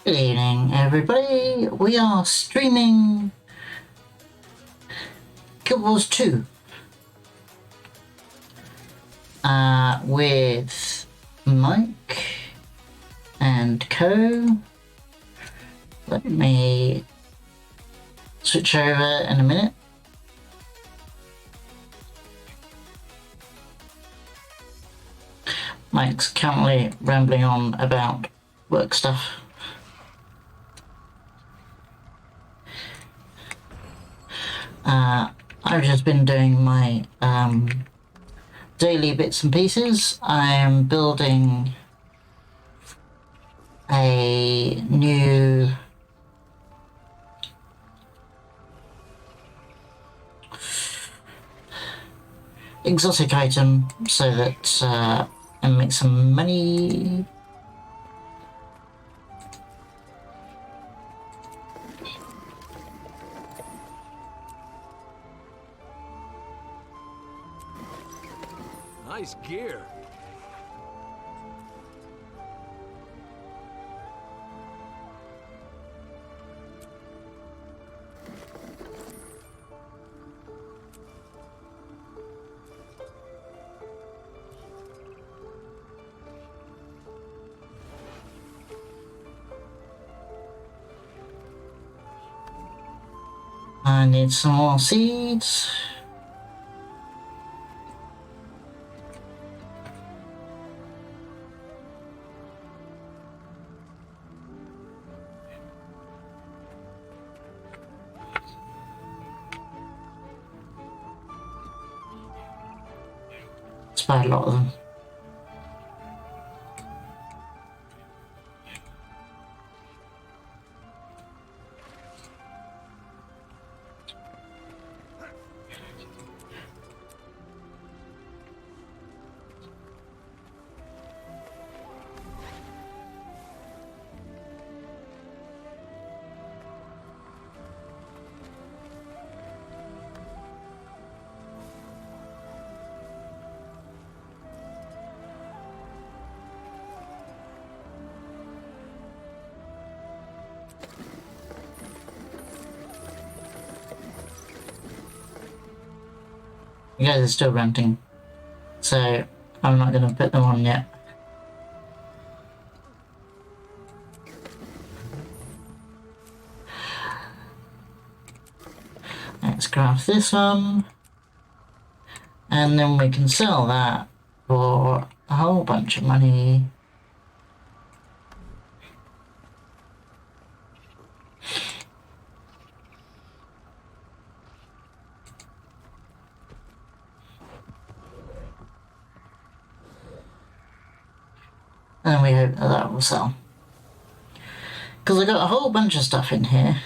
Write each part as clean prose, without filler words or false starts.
Good evening, everybody. We are streaming Guild Wars 2 with Mike and co. Let me switch over in a minute. Mike's currently rambling on about work stuff. I've just been doing my daily bits and pieces. I am building a new exotic item so that I make some money. Nice gear. I need some more seeds. It's quite a lot of them. You guys are still ranting, so I'm not going to put them on yet. Let's craft this one, and then we can sell that for a whole bunch of money. And we hope that that will sell. Because I got a whole bunch of stuff in here.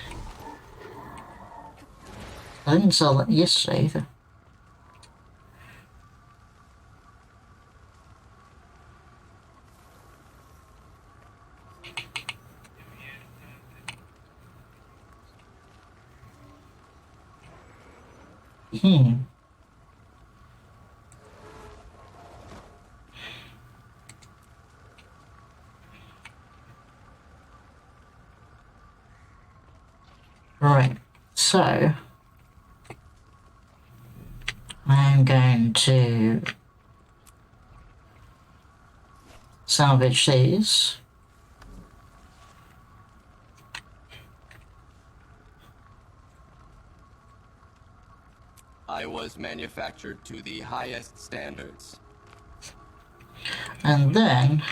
I didn't sell that yesterday either. Right, so I'm going to salvage these. I was manufactured to the highest standards. And then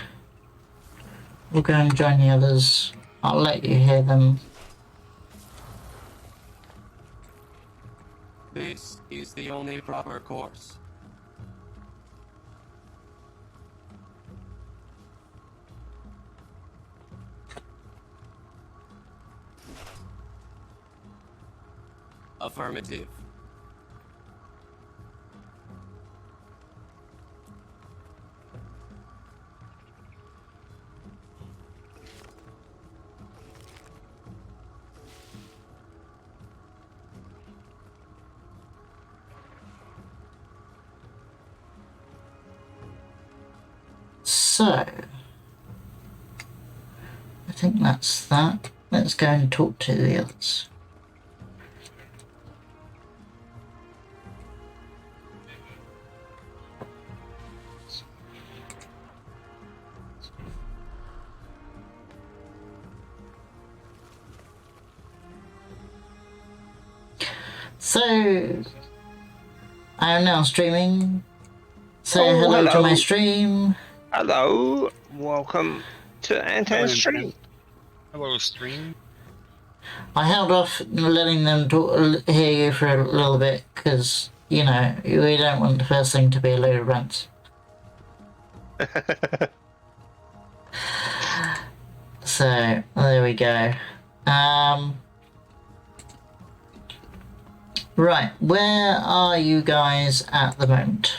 we'll go and join the others. I'll let you hear them. This is the only proper course. Affirmative. So, I think that's that. Let's go and talk to the others. So, I am now streaming. Say Oh, hello to my hello. stream. Hello, welcome to Hello, Antan's stream. Hello, stream. I held off letting them hear you for a little bit because, you know, we don't want the first thing to be a load of rants. So, there we go. Right, where are you guys at the moment?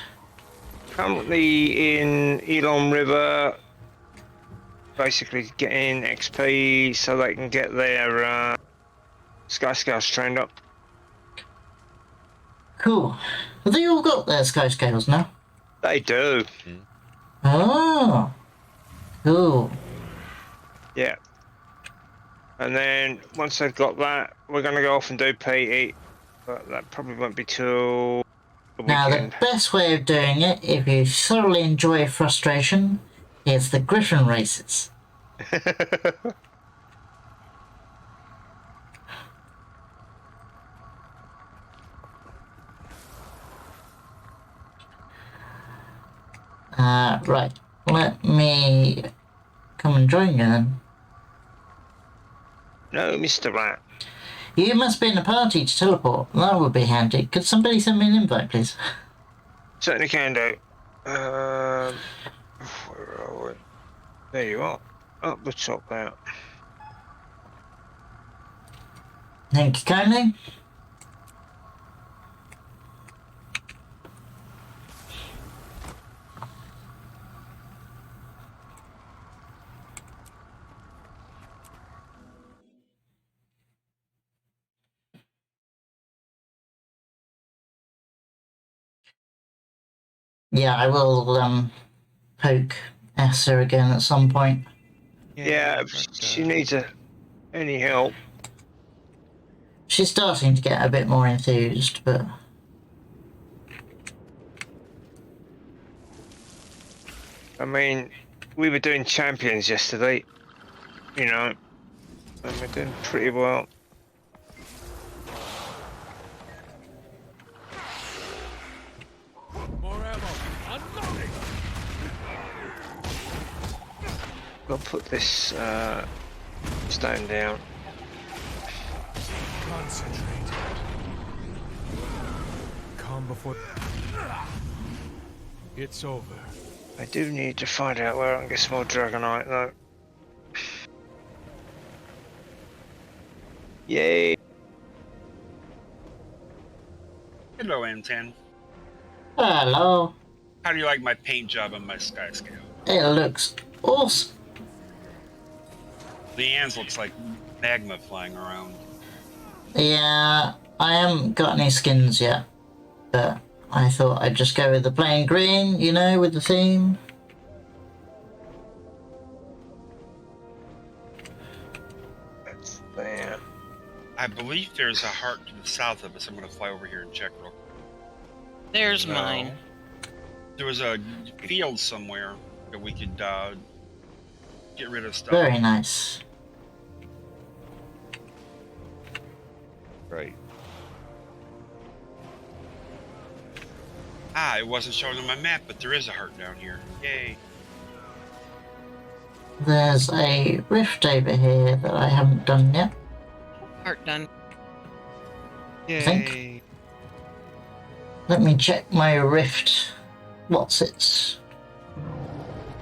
Currently in Elon River, basically getting XP so they can get their Sky Scouts trained up. Cool. Have they all got their sky scales now? They do, Oh, cool. yeah. And then once they've got that, we're going to go off and do PT, but that probably won't be till the Now, the weekend. best way of doing it, if you thoroughly enjoy frustration, is the Griffin races. Right. Let me come and join you then. No, Mr. Rat. You must be in a party to teleport. That would be handy. Could somebody send me an invite, please? Certainly can do. Where are we? There you are. Up the top there. Thank you kindly. Yeah, I will poke Esther again at some point. Yeah, if she needs any help. She's starting to get a bit more enthused, but I mean, we were doing champions yesterday, you know, and we're doing pretty well. More ammo. Unloading. I'll put this stone down. Concentrate. Calm before. It's over. I do need to find out where I can get some more dragonite though. Yay! Hello, Antan. hello. How do you like my paint job on my sky scale? It looks awesome. Leanne's looks like magma flying around. Yeah, I haven't got any skins yet, but I thought I'd just go with the plain green, you know, with the theme. That's there. I believe there's a heart to the south of us. I'm going to fly over here and check real quick. There's No. mine. There was a field somewhere that we could get rid of stuff. Very nice. Right. Ah, it wasn't showing on my map, but there is a heart down here. Yay. There's a rift over here that I haven't done yet. Part done. Think. Let me check my rift. What's it?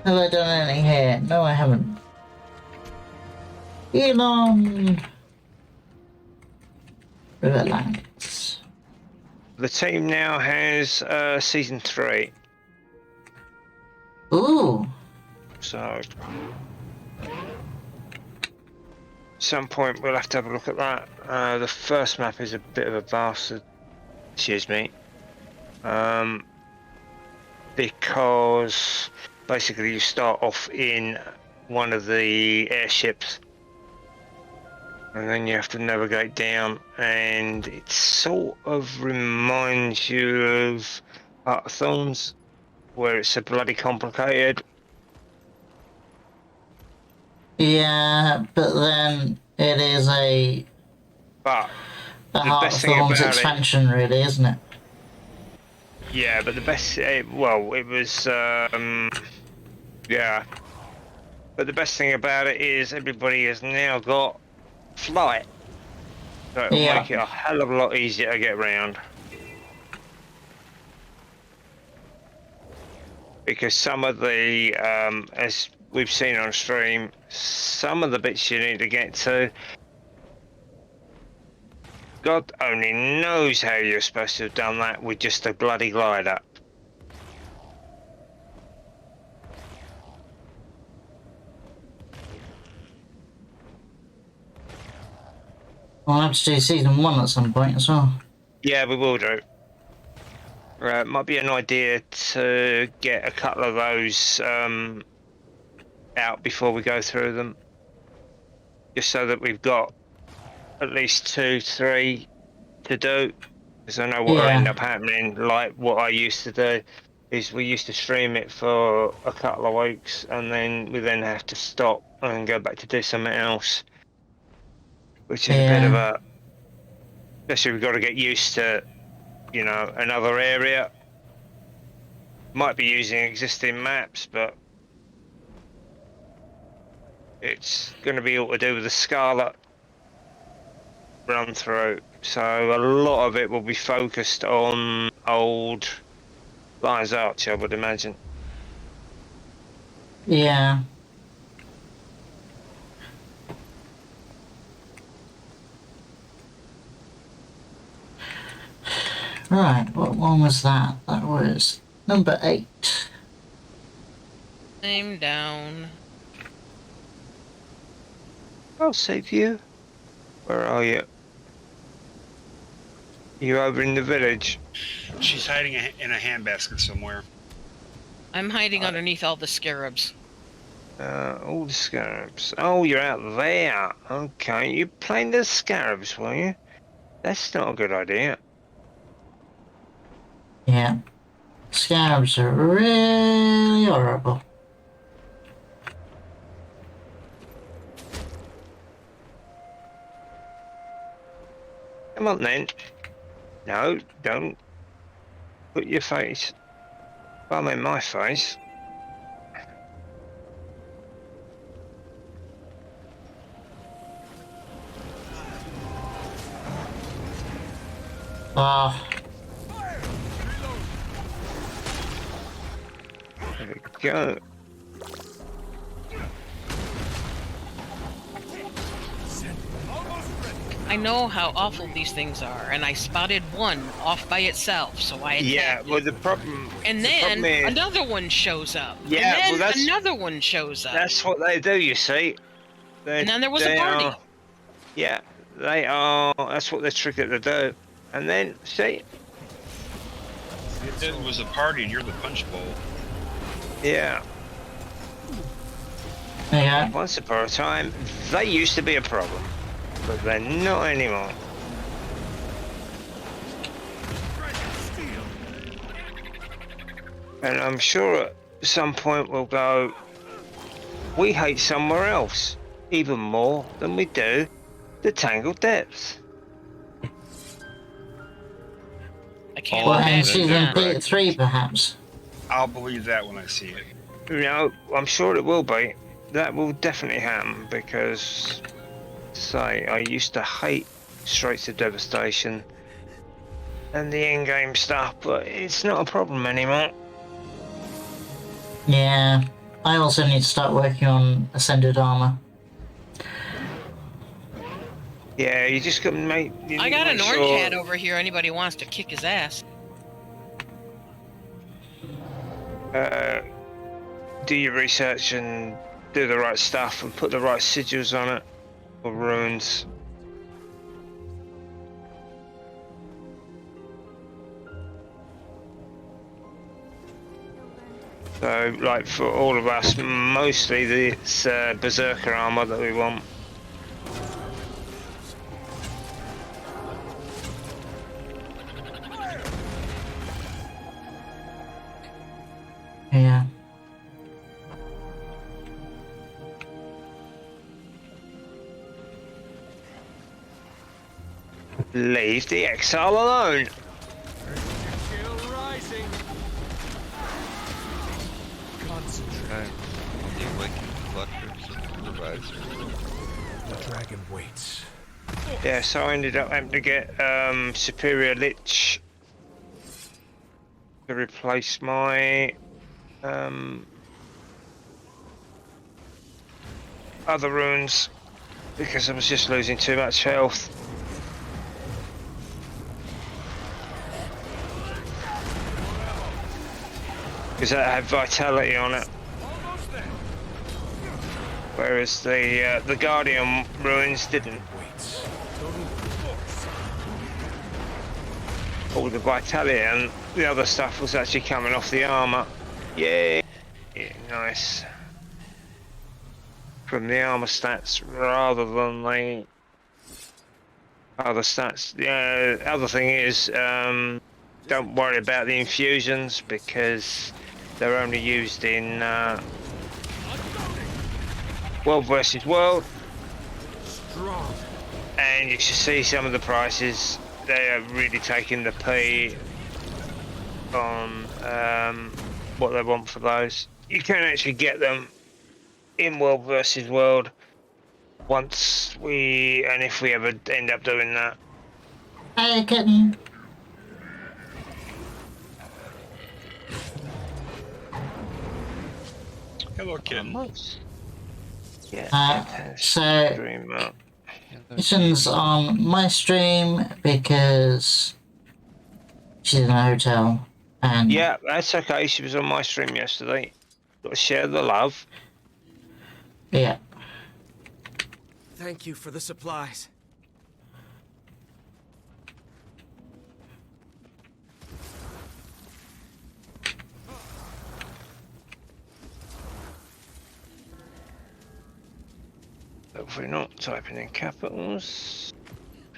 Have I done any here? No, I haven't. Elon Riverlands. The team now has season 3, Ooh, so at some point we'll have to have a look at that. The first map is a bit of a bastard. Excuse me. Because basically you start off in one of the airships and then you have to navigate down, and it sort of reminds you of Heart of Thorns, where it's a bloody complicated. yeah, but then it is a But The the Heart best of thing Thorns about it, expansion, really, isn't it? yeah, but the best, well, it was, yeah. But the best thing about it is everybody has now got flight, so it'll Yeah. make it a hell of a lot easier to get around. Because some of the, as we've seen on stream, some of the bits you need to get to, God only knows how you're supposed to have done that with just a bloody glider. I'll have to do season 1 at some point as well. Yeah, we will do. Might be an idea to get a couple of those out before we go through them, just so that we've got at least 2, 3 to do. Because I know what will end Yeah. up happening, like what I used to do, is we used to stream it for a couple of weeks, and then we then have to stop and go back to do something else, which is a bit of Yeah. a, especially we've got to get used to, you know, another area. Might be using existing maps, but it's going to be all to do with the Scarlet run through. So a lot of it will be focused on old Lions Arch, I would imagine. Yeah. Right, what one was that? That was number 8. I'm down. I'll save you. Where are you? You over in the village? She's hiding in a handbasket somewhere. I'm hiding underneath all the scarabs. All the scarabs. Oh, you're out there. Okay, you playing the scarabs, were you? That's not a good idea. Yeah. Scarabs are really horrible. Come on then. No, don't put your face. Bum in my face. Ah, There we go. I know how awful these things are, and I spotted one off by itself, so I attacked Yeah, well it. the problem. And the then problem is, another one shows up. Yeah, and then well, that's- another one shows up. that's what they do. You see. And then there was a party. Yeah, they are. That's what they're triggered to do. And then see. It was a party and you're the punch bowl. Yeah. yeah. Once upon a time, they used to be a problem, but they're not anymore. And I'm sure at some point we'll go, we hate somewhere else, even more than we do the Tangled Depths. I can't Well, in imagine season that. 3, perhaps. I'll believe that when I see it. You know, I'm sure it will be. That will definitely happen because, say, I used to hate Straits of Devastation and the in-game stuff, but it's not a problem anymore. Yeah. I also need to start working on Ascended Armor. Yeah, you just got to make. I got an orange hat over here. Anybody wants to kick his ass? Do your research and do the right stuff and put the right sigils on it, or runes. So, like for all of us, mostly it's Berserker armor that we want. Yeah. Leave the exile alone. Chill rising. Concentrate. Okay. The awakened collector supervisor. The dragon waits. Yeah, so I ended up having to get Superior Lich to replace my other runes because I was just losing too much health. Because that had vitality on it, Almost there. whereas the Guardian runes didn't. Waits. Total force. All the vitality and the other stuff was actually coming off the armor. Yay! Yeah, nice. From the armor stats rather than the other stats. The other thing is, don't worry about the infusions because they're only used in World versus World, Strong. and you should see some of the prices. They are really taking the P on what they want for those. You can actually get them in World versus World once if we ever end up doing that. Hey, kitten. Hello, kitten. Yeah. So Dream up. Kitten's on my stream because she's in a hotel, and Yeah, that's okay. She was on my stream yesterday. Got to share the love. yeah. Thank you for the supplies. Hopefully not typing in capitals.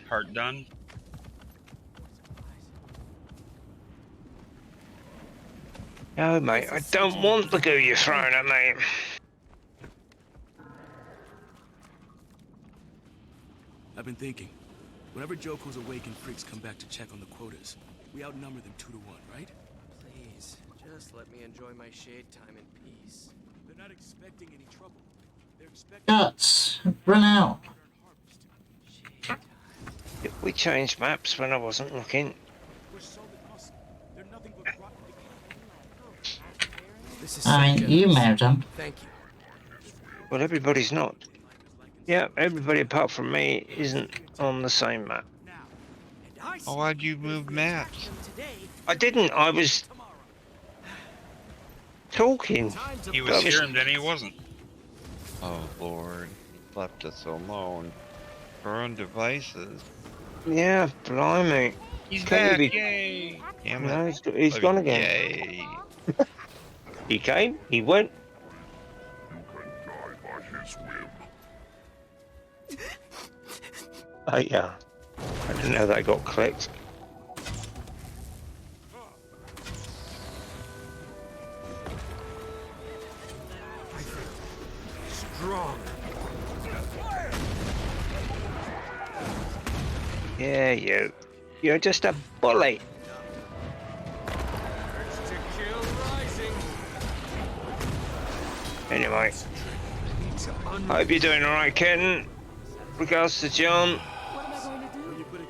Heart done. No, mate, I don't want the goo you're throwing at me. I've been thinking. Whenever Joko's awakened freaks come back to check on the quotas, we outnumber them 2 to 1, right? Please, just let me enjoy my shade time in peace. They're not expecting any trouble. They're expecting Guts, run out. Shade time. We changed maps when I wasn't looking. we're solid muscle. They're nothing but rotten. This is I so mean, you generous. married him. Thank you. Well, everybody's not. Yeah, everybody apart from me isn't on the same map. Oh, why'd you move maps? I didn't. I was talking. He was here and then he wasn't. Oh Lord, he left us alone. Our own devices. Yeah, blimey. He's Can you back, be- yay! Damn No, it. he's gone again. Yay. He came, he went. Oh yeah. I didn't know that got clicked. Strong. Yeah, you're just a bully. Urge to kill rising. Anyway, Need to hope you're doing alright, kitten. Regards to John.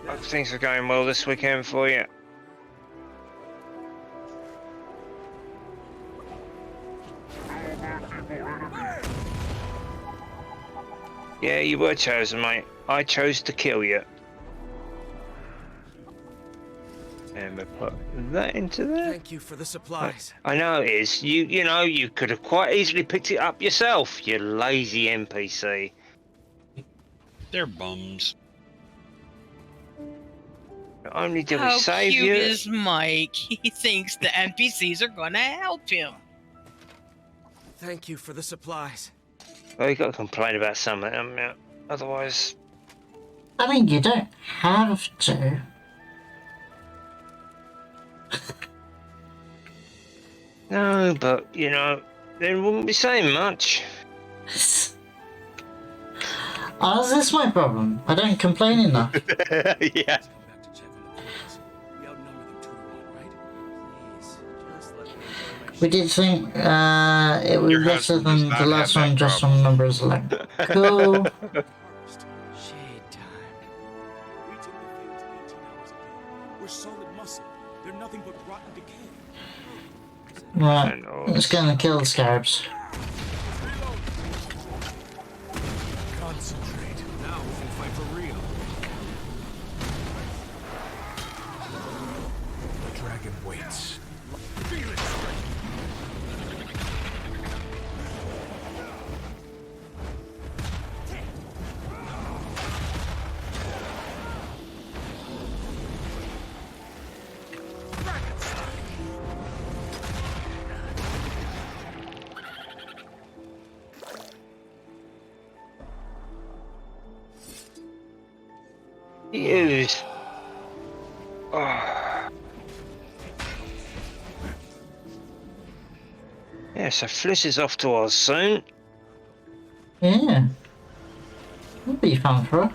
Hope things are going well this weekend for you. Yeah, you were chosen, mate. I chose to kill you. And we put that into there. Thank you for the supplies. I know it is. You know, you could have quite easily picked it up yourself, you lazy NPC. They're bums. Not only did we How save cute you, is Mike? He thinks the NPCs are gonna help him. Thank you for the supplies. well, you got to complain about something, yeah. Otherwise, I mean, you don't have to. no, but you know, they wouldn't be saying much. Oh, is this my problem? I don't complain enough. Yeah. Come back to check on the quotas. We outnumber them 2-1, right? Please, just let me enjoy my We did think it would Your be better husband does than the not last have that one just problem. on numbers alone. Cool. harvest. Shade time. We took the fields 18 hours ago. We're solid muscle. They're nothing but rotten decay. Right, And let's go and kill the scarabs. Concentrate. Now we can fight for real. The dragon waits. Feel it. Use. Oh. Yeah, so Fliss is off to us soon. Yeah. That'd be fun for her.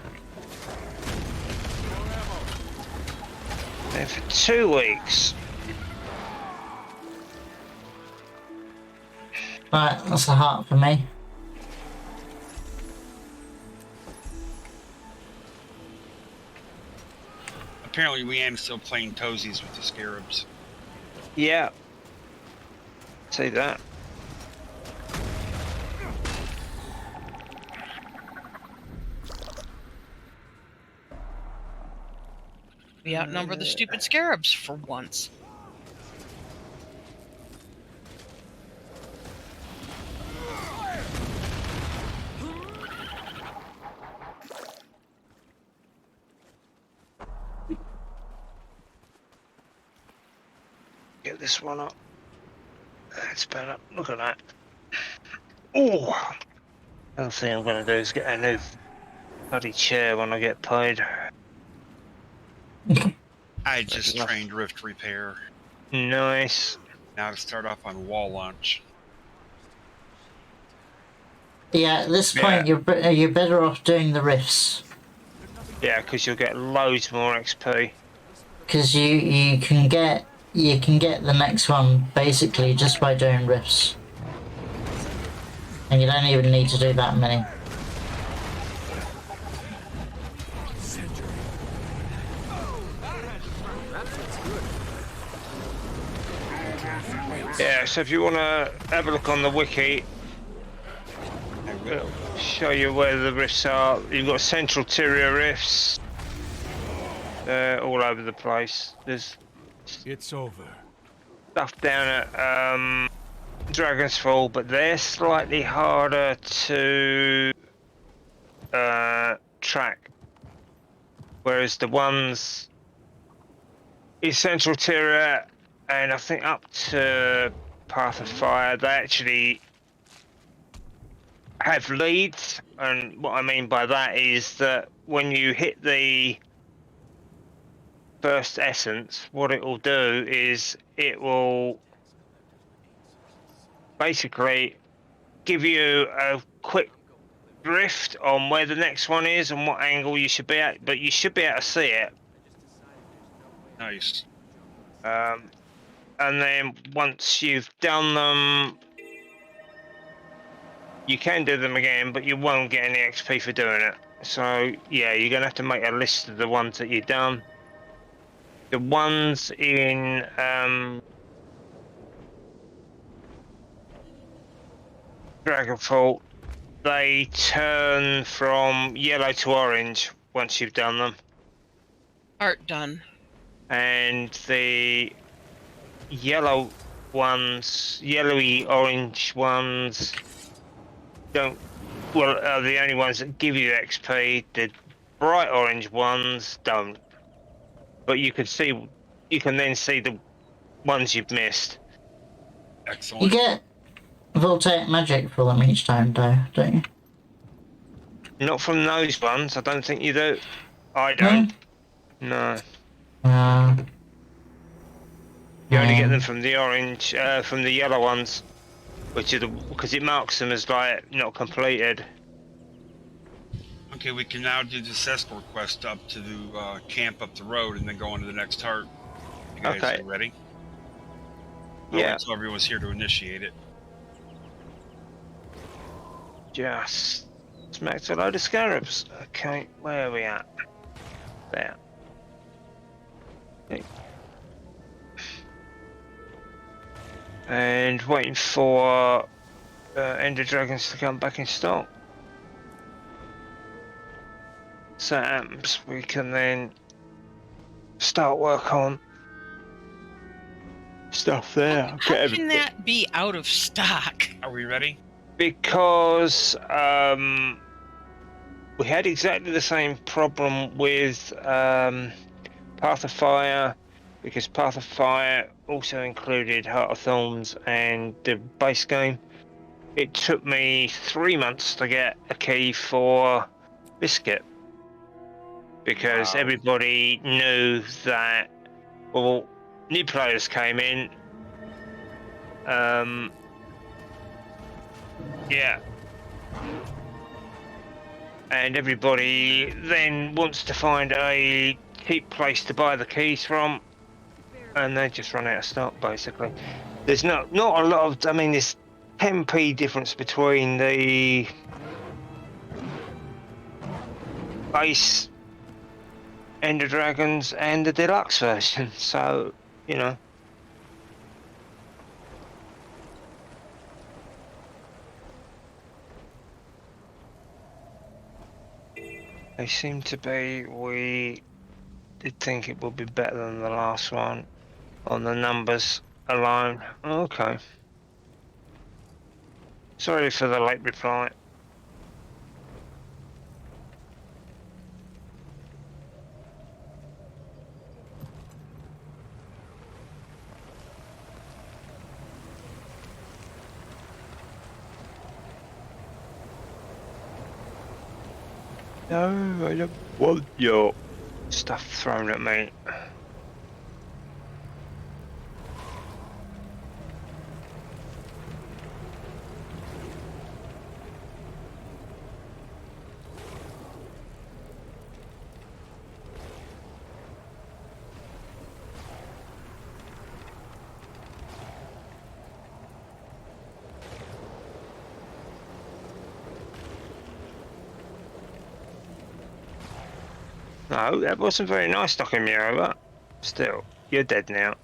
There for 2 weeks. Right, that's a heart for me. Apparently, we am still playing toesies with the scarabs. Yeah. See that. We outnumber the stupid scarabs for once. Get this one up. That's better. Look at that. Oh. Other thing I'm going to do is get a new bloody chair when I get paid. I just enough. trained Rift Repair. Nice. Now to start off on wall launch. Yeah, at this Yeah. point you're better off doing the rifts. Yeah, because you'll get loads more XP. Because you can get the next one basically just by doing rifts. And you don't even need to do that many. Yeah, so if you want to have a look on the wiki, it'll show you where the rifts are. You've got central Tyria rifts. They're all over the place. There's It's over. stuff down at Dragon's Fall, but they're slightly harder to track. Whereas the ones in Central Tyria and I think up to Path of Fire, they actually have leads. And what I mean by that is that when you hit the first essence, what it will do is it will basically give you a quick drift on where the next one is and what angle you should be at, but you should be able to see it. Nice. And then once you've done them, you can do them again, but you won't get any XP for doing it. So yeah, you're gonna have to make a list of the ones that you've done. The ones in Dragonfall, they turn from yellow to orange once you've done them. Art done. And the yellow ones, yellowy orange ones, are the only ones that give you XP. The bright orange ones don't. But you can then see the ones you've missed. Excellent. You get voltaic magic for them each time, though, don't you? Not from those ones. I don't think you do. I don't. No. You only get them from the orange, from the yellow ones, which are because it marks them as like not completed. Okay, we can now do this escort quest up to the camp up the road and then go on to the next heart. You guys Okay. are ready? I'll Yeah. wait till everyone's here to initiate it. Just smacked a load of scarabs. Okay, where are we at? There. Okay. And waiting for Ender Dragons to come back in stock. So that happens, we can then start work on stuff there. How can that be out of stock? Are we ready? Because we had exactly the same problem with Path of Fire, because Path of Fire also included Heart of Thorns and the base game. It took me 3 months to get a key for Biscuit, because Wow. everybody knew that, well, new players came in, yeah, and everybody then wants to find a cheap place to buy the keys from, and they just run out of stock. Basically, there's not a lot of. I mean, there's 10p difference between the base Ender Dragons and the deluxe version, so you know. They seem to be. We did think it would be better than the last one on the numbers alone. Okay. Sorry for the late reply. No, I don't want your stuff thrown at me. No, that wasn't very nice knocking me over. Still, you're dead now.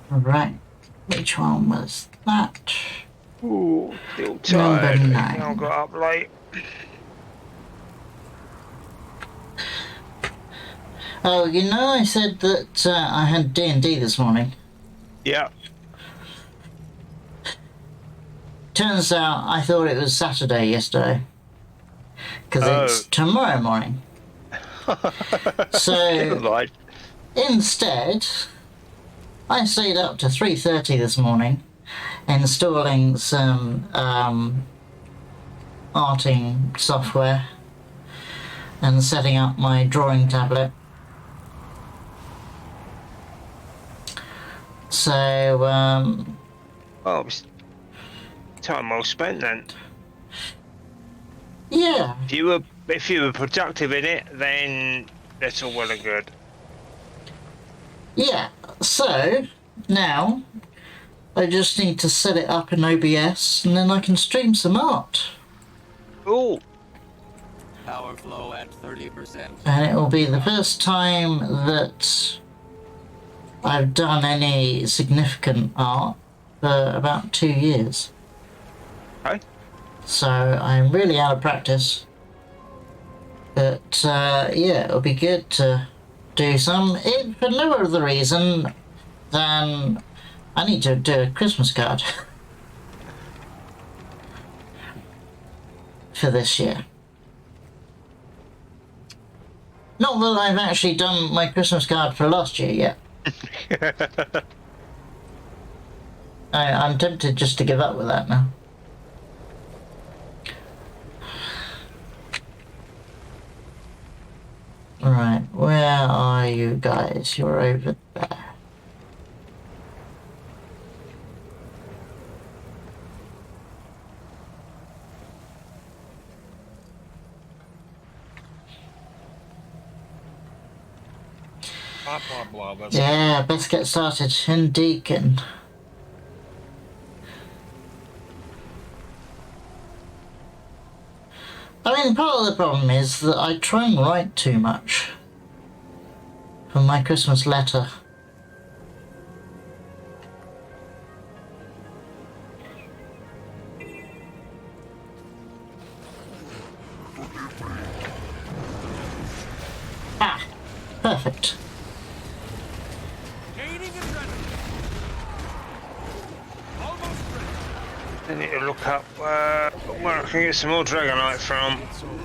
Right. Which one was that? Ooh, still Number tired. 9. I got up late. Oh, you know, I said that I had D&D this morning. Yeah. Turns out I thought it was Saturday yesterday. Because it's tomorrow morning. So, Right. instead, I stayed up to 3:30 this morning installing some arting software and setting up my drawing tablet. So, Well, it was time well spent then. yeah. If you were productive in it, then that's all well and good. Yeah, so now I just need to set it up in OBS and then I can stream some art. Ooh. Power flow at 30%. And it will be the first time that I've done any significant art for about 2 years. Okay. So I'm really out of practice. But yeah, it'll be good to do some, if for no other reason than I need to do a Christmas card for this year. Not that I've actually done my Christmas card for last year yet. I'm tempted just to give up with that now. you guys. You're over there. Blah blah blah. That's Yeah, best get started in Deacon. I mean, part of the problem is that I try and write too much for my Christmas letter. Ah, perfect. Gaining adrenaline. Almost ready. I need to look up where I can get some more Dragonite from. It's over.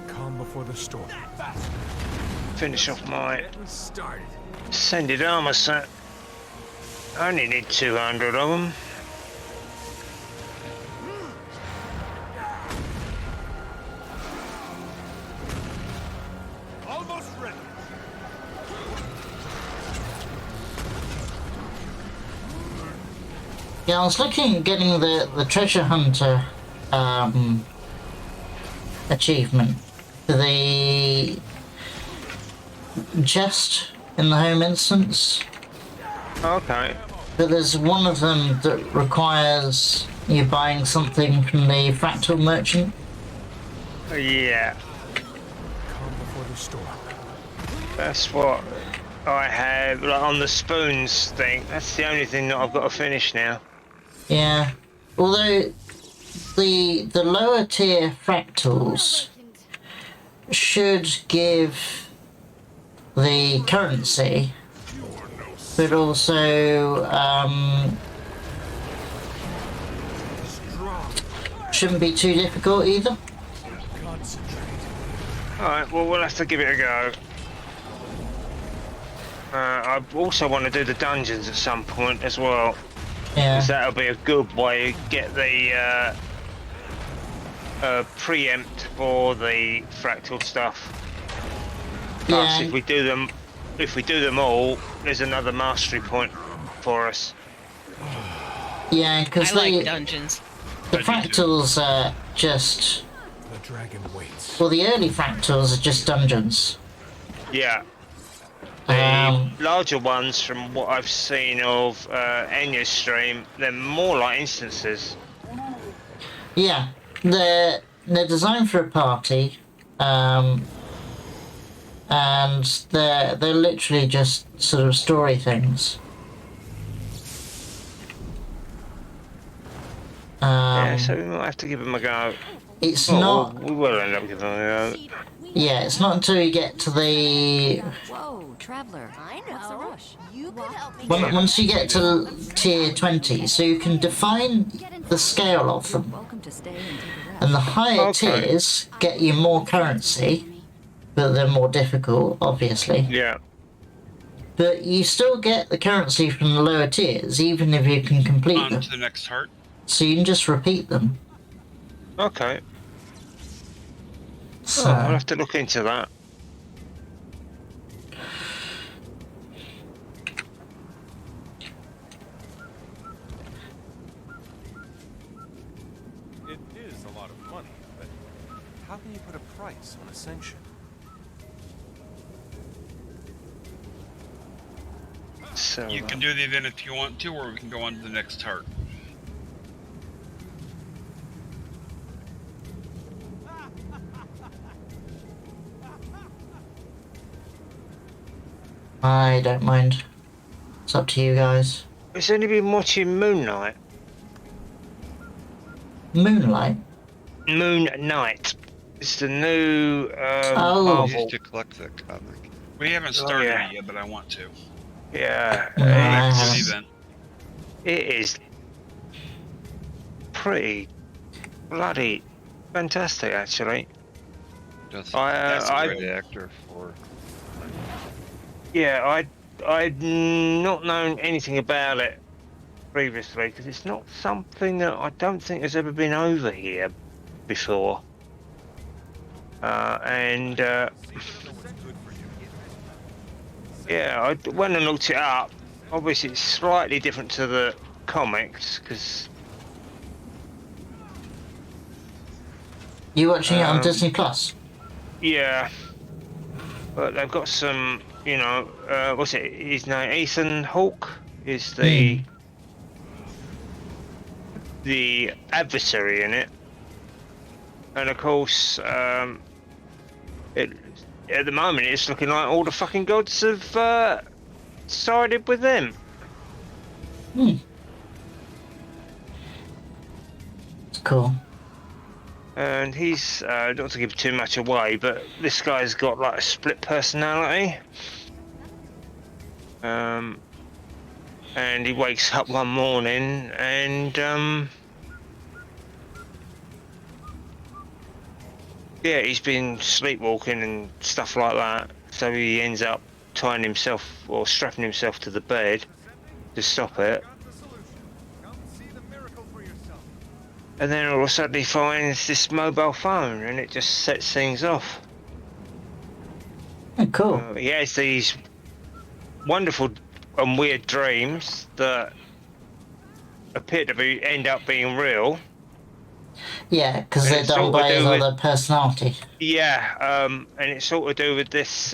Calm before the storm. Finish off my Getting started. Ascended armor set. I only need 200 of them. Almost ready. Yeah, I was looking at getting the treasure hunter achievement for the chest in the home instance, Okay. but there's one of them that requires you buying something from the fractal merchant. Yeah, Calm before the storm. that's what I have. Like on the spoons thing, that's the only thing that I've got to finish now. Yeah, although the lower tier fractals should give the currency, but also shouldn't be too difficult either. Alright, well, we'll have to give it a go. I also want to do the dungeons at some point as well, Yeah, because that'll be a good way to get the preempt for the fractal stuff. Plus, yeah, if we do them all, there's another mastery point for us. yeah, because I like dungeons. the fractals are just, The dragon waits. well, the early fractals are just dungeons. Yeah. The larger ones, from what I've seen of Enya's stream, they're more like instances. Yeah, they're designed for a party, and they're literally just sort of story things. Yeah, so we might have to give them a go. It's Oh, not. we will end up giving them a go. Yeah, it's not until you get to the Whoa, traveler. I know. What's the rush? You could help me. once you get to tier 20, so you can define the scale of them. Welcome to stay and take a rest. And the higher Okay. tiers get you more currency, but they're more difficult, obviously. Yeah. But you still get the currency from the lower tiers, even if you can complete on them. to the next heart. So you can just repeat them. Okay. So, Oh, I'll have to look into that. It is a lot of money, but how can you put a price on ascension? So You can do the event if you want to, or we can go on to the next heart. I don't mind. It's up to you guys. Has anybody been watching Moon Knight? Moonlight. Moon Knight. It's the new Oh. I Marvel. used to collect that comic. We haven't started yeah. it yet, but I want to. Yeah, Nice. For the it's, event. it is pretty bloody fantastic, actually. Just That's a I- great actor for. Yeah, I'd not known anything about it previously because it's not something that I don't think has ever been over here before. And yeah, I went and looked it up. Obviously, it's slightly different to the comics because You watching it on Disney Plus? yeah, but they've got some, you know, what's it? His name, Ethan Hawke, is the adversary in it, and of course, it at the moment it's looking like all the fucking gods have sided with them. It's cool. And he's not to give too much away, but this guy's got like a split personality. And he wakes up one morning and yeah, he's been sleepwalking and stuff like that. So he ends up tying himself or strapping himself to the bed to stop it. And then all of a sudden he finds this mobile phone and it just sets things off. Oh, cool. He has these wonderful and weird dreams that appear to end up being real. Yeah, because And they're it's done all to by do his with- other personality. Yeah, and it's all to do with this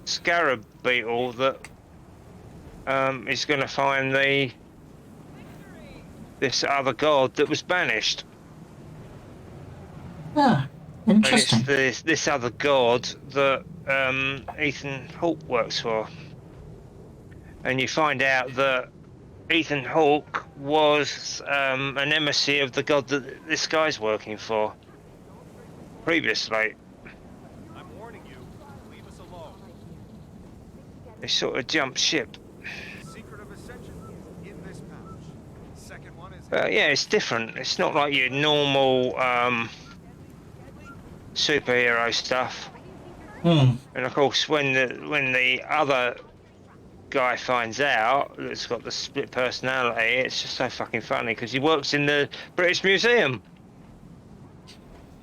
scarab beetle that is going to find this other god that was banished. Ah, And interesting. it's this other god that Ethan Hawke works for. And you find out that Ethan Hawke was an emissary of the god that this guy's working for previously. I'm warning you. Leave us alone. They sort of jumped ship. Secret of Ascension is in this pouch. Second one is. Yeah, it's different. It's not like your normal superhero stuff. And of course, when the other guy finds out that it's got the split personality, it's just so fucking funny because he works in the British Museum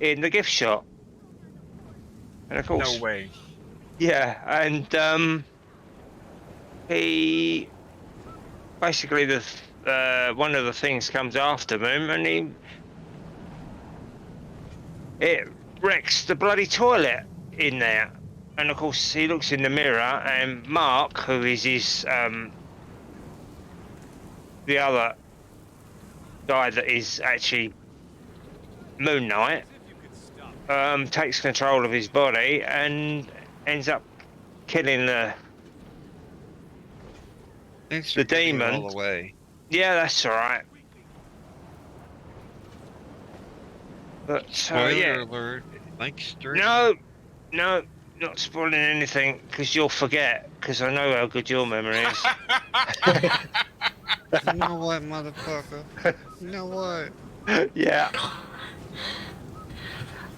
in the gift shop. And of course, No way. yeah, and he basically one of the things comes after him, and it wrecks the bloody toilet in there. And of course, he looks in the mirror, and Mark, who is his the other guy that is actually Moon Knight, takes control of his body and ends up killing Thanks the for giving it demon. all away. Yeah, that's all right. But Spoiler yeah, alert. Like stream. no, not spoiling anything because you'll forget. Because I know how good your memory is. You know what, motherfucker? You know what? Yeah.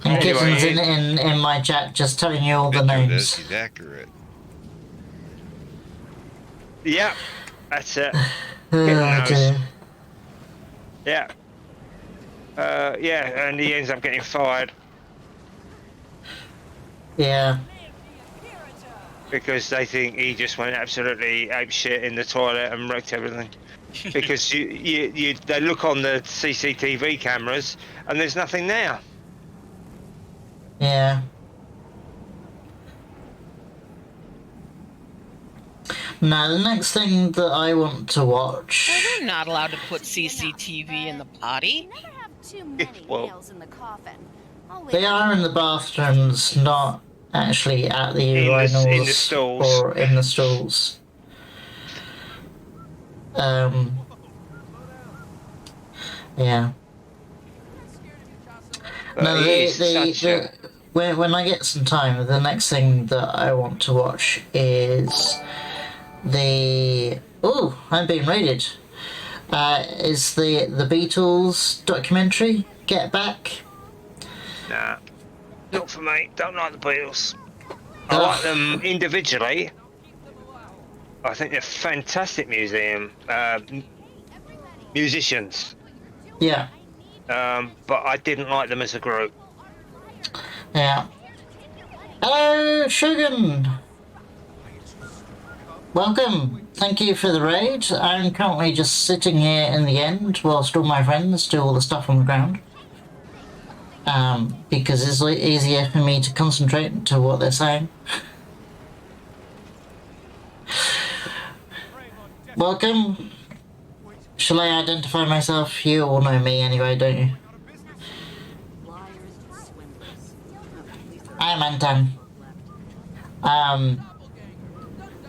And Anyway, Kitten's in my chat just telling you all the Picture this, names. he's accurate. Yeah, that's it. Oh, knows. dear. Yeah. Yeah, and he ends up getting fired Yeah. because they think he just went absolutely apeshit in the toilet and wrecked everything. Because they look on the CCTV cameras and there's nothing there. Yeah. Now, the next thing that I want to watch. Well, they're not allowed to put CCTV in the potty. Never have too many Well- nails in the coffin. I'll wait They are in the bathrooms, not actually at the urinals in the stalls. or in the stalls. Yeah. But No, he is such a- when I get some time, the next thing that I want to watch is I'm being raided. Is the Beatles documentary, Get Back? Nah, not for me. Don't like the Beatles. I Ugh. like them individually. I think they're fantastic musicians. Yeah. But I didn't like them as a group. Yeah. Hello, Shogun! Welcome. Thank you for the raid. I'm currently just sitting here in the end whilst all my friends do all the stuff on the ground. Because it's easier for me to concentrate to what they're saying. Welcome. Shall I identify myself? You all know me anyway, don't you? I am Antan.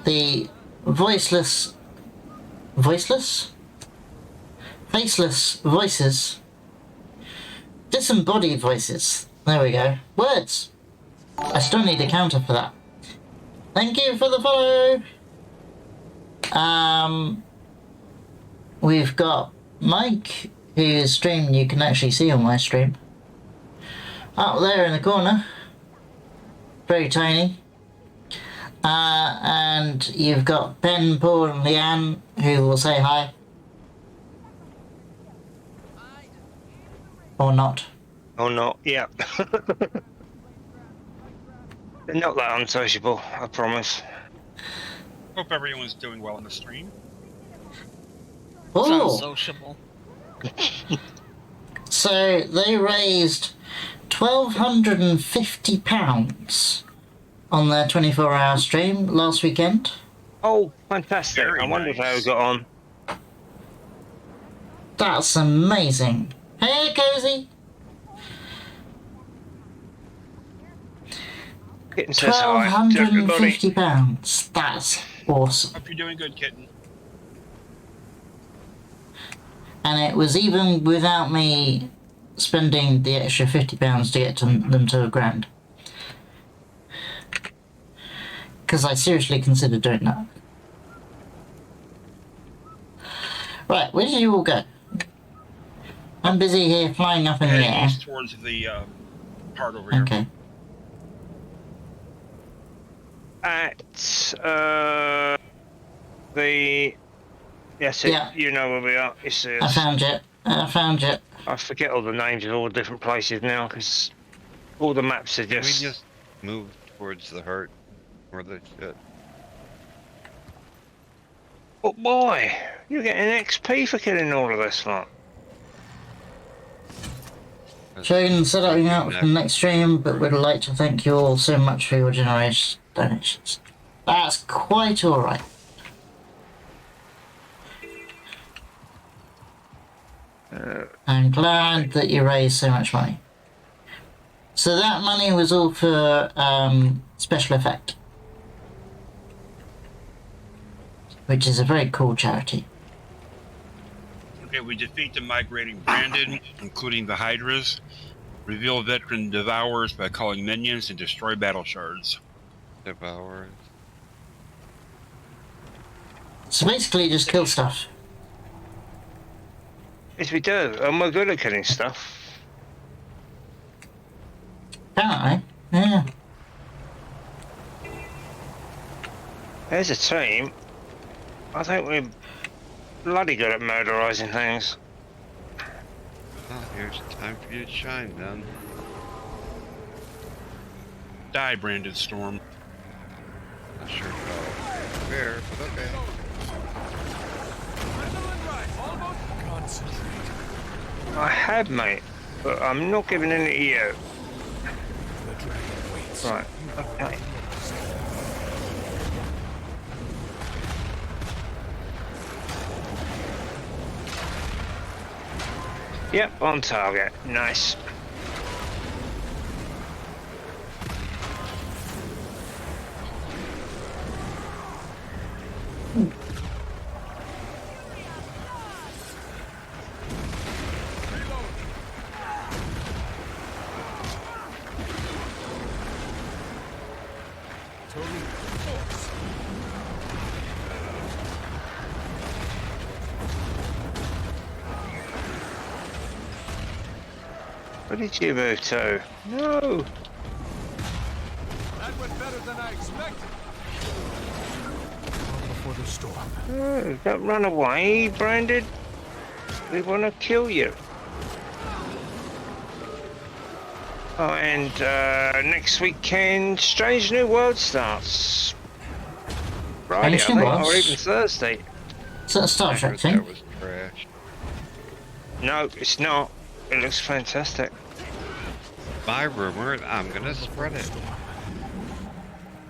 The faceless voices, disembodied voices. There we go. Words. I still need a counter for that. Thank you for the follow. We've got Mike, whose stream you can actually see on my stream. Up there in the corner. Very tiny. And you've got Ben, Paul and Leanne, who will say hi. Or not. Or not, yeah. They're not that unsociable, I promise. Hope everyone's doing well on the stream. It's Oh, unsociable. so they raised £1,250 on their 24-hour stream last weekend. Oh, fantastic. Very I wondered nice. how we got on. That's amazing. Hey, Cozy. Kitten says hi to everybody. £1,250. That's awesome. Hope you're doing good, kitten. And it was even without me spending the extra £50 to get them to £1,000. Because I seriously considered doing that. Right, where did you all go? I'm busy here flying up in the Heading air. east towards the part over here. Okay. At the yes, Yeah. you know where we are. It's, I found it. I forget all the names of all the different places now because all the maps are Can we just. just move towards the heart or the shit? Oh boy, you're getting XP for killing all of this lot. Shogun setting out for the next stream, but would like to thank you all so much for your generous donations. That's quite alright. I'm glad that you raised so much money. So that money was all for special effect, which is a very cool charity. Okay, we defeat the migrating Brandon, including the Hydras. Reveal veteran Devourers by calling minions and destroy battle shards. Devour. So basically just kill stuff. Yes, we do, and we're good at killing stuff. Apparently. Yeah. There's a team. I think we're bloody good at murderizing things. Oh, here's time for you to shine, then. Die, Brandon Storm. Not sure how fair, but okay. Concentrate. I have, mate, but I'm not giving any to you. The dragon waits. Right, okay. Yep, on target. Nice. Where did you move to? No! That went better than I expected. Before the storm. No, don't run away, Brandon. We want to kill you. Oh, and next weekend, Strange New World starts. Friday, I Strange New think, or Worlds? even Thursday. Is that a Star I Trek heard thing? that was trash. No, it's not. It looks fantastic. My rumor, I'm gonna spread it.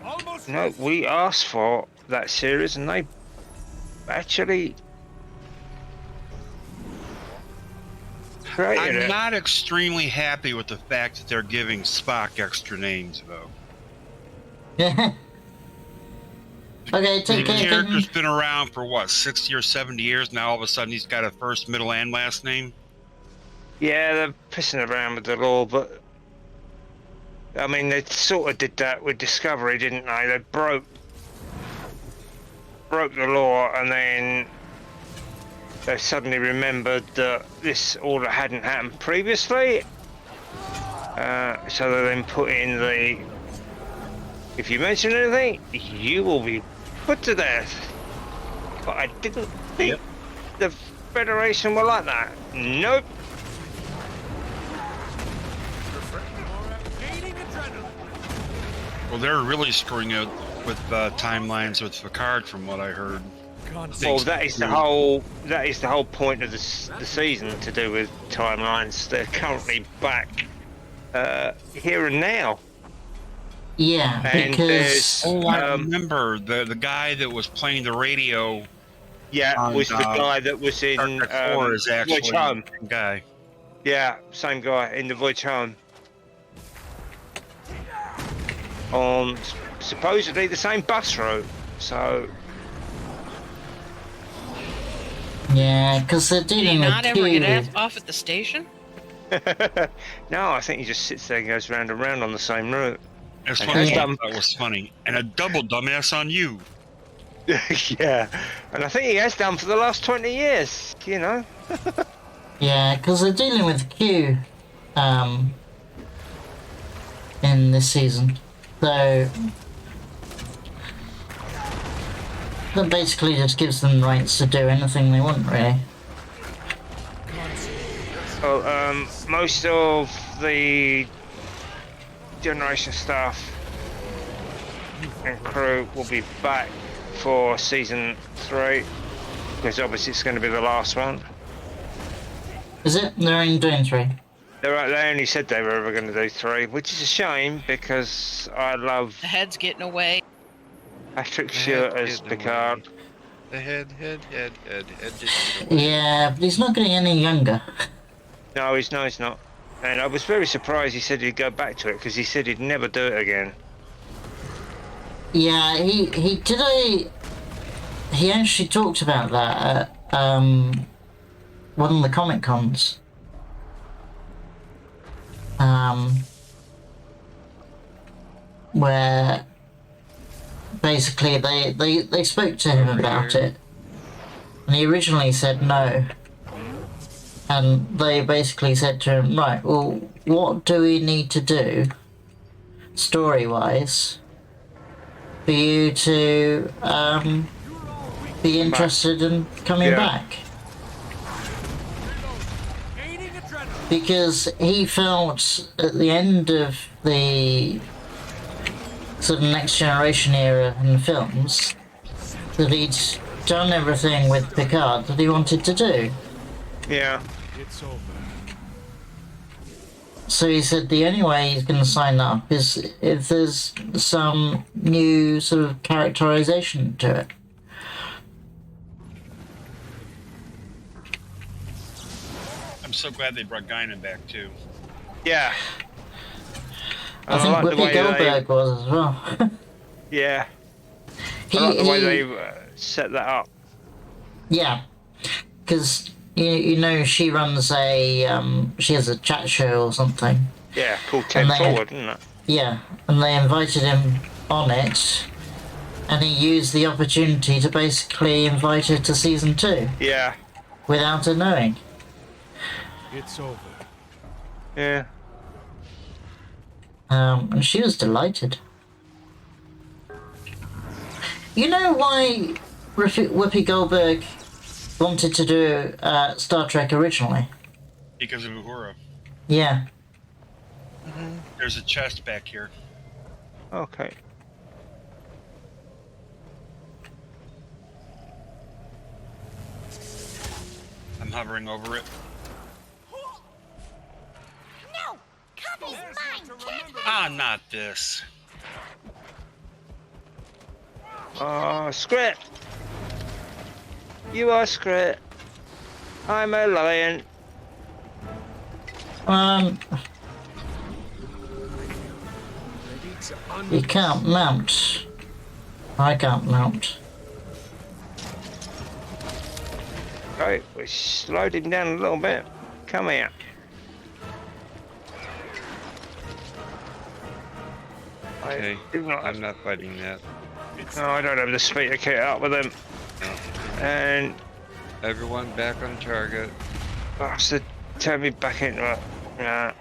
Almost No, we asked for that series, and they actually created I'm it. not extremely happy with the fact that they're giving Spock extra names, though. Yeah. Okay, The take care, character's King. been around for what, 60 or 70 years? Now all of a sudden he's got a first, middle, and last name? Yeah, they're pissing around with the law, but I mean, they sort of did that with Discovery, didn't they? They broke the law, and then they suddenly remembered that this order hadn't happened previously. So they then put in the, if you mention anything, you will be put to death. But I didn't think the Federation were like that. Nope. gaining adrenaline. Well, they're really screwing it with timelines with Picard, from what I heard. Well, that is the whole point of the season, to do with timelines. They're currently back here and now. Yeah, And because... Oh, I remember the guy that was playing the radio. Yeah, was the guy that was in Star Trek 4 is actually Voyage Home. the guy. Yeah, same guy in the Voyage Home. On supposedly the same bus route. So Yeah, because they're Do you dealing with not ever get Q. off at the station? no, I think he just sits there and goes round and round on the same route. That's And what I has thought done. that was funny. And a double dumbass on you. Yeah, and I think he has done for the last 20 years. You know. Yeah, because they're dealing with Q in this season. So that basically just gives them rights to do anything they want, really. Well, most of the Generation staff and crew will be back for season 3, because obviously it's going to be the last one. Is it? They're only doing 3. They only said they were ever going to do 3, which is a shame, because I love The head's getting away. Patrick Stewart as Picard. The head didn't get away. Yeah, but he's not getting any younger. No, he's not. And I was very surprised he said he'd go back to it, because he said he'd never do it again. Yeah, he did he actually talked about that at one of the Comic Cons. Where basically they spoke to him about it, and he originally said no. And they basically said to him, right, well, what do we need to do, story-wise, for you to be interested in coming back? Gaining adrenaline. Because he felt at the end of the sort of Next Generation era in films that he'd done everything with Picard that he wanted to do. Yeah. It's over. So he said the only way he's going to sign up is if there's some new sort of characterization to it. I'm so glad they brought Guinan back, too. Yeah. I think like the Whoopi way Goldberg was as well. Yeah. he, I like the way he- they set that up. Yeah, because you know she runs she has a chat show or something. Yeah, called 10 And they- Forward, isn't it? Yeah, and they invited him on it, and he used the opportunity to basically invite her to season 2 Yeah. without her knowing. It's over. Yeah. And she was delighted. You know why Whoopi Goldberg wanted to do Star Trek originally? Because of Uhura. Yeah. There's a chest back here. Okay. I'm hovering over it. No! Coffee's mine! Ah, not this. Oh, Scrat! You are Scrat. I'm a lion. You can't mount. I can't mount. Right, we slowed him down a little bit. Come here. Okay, do not I'm not fighting that. No, I don't have the speed to keep up with him. No. And Everyone back on target. bastard, turn me back into it. Nah.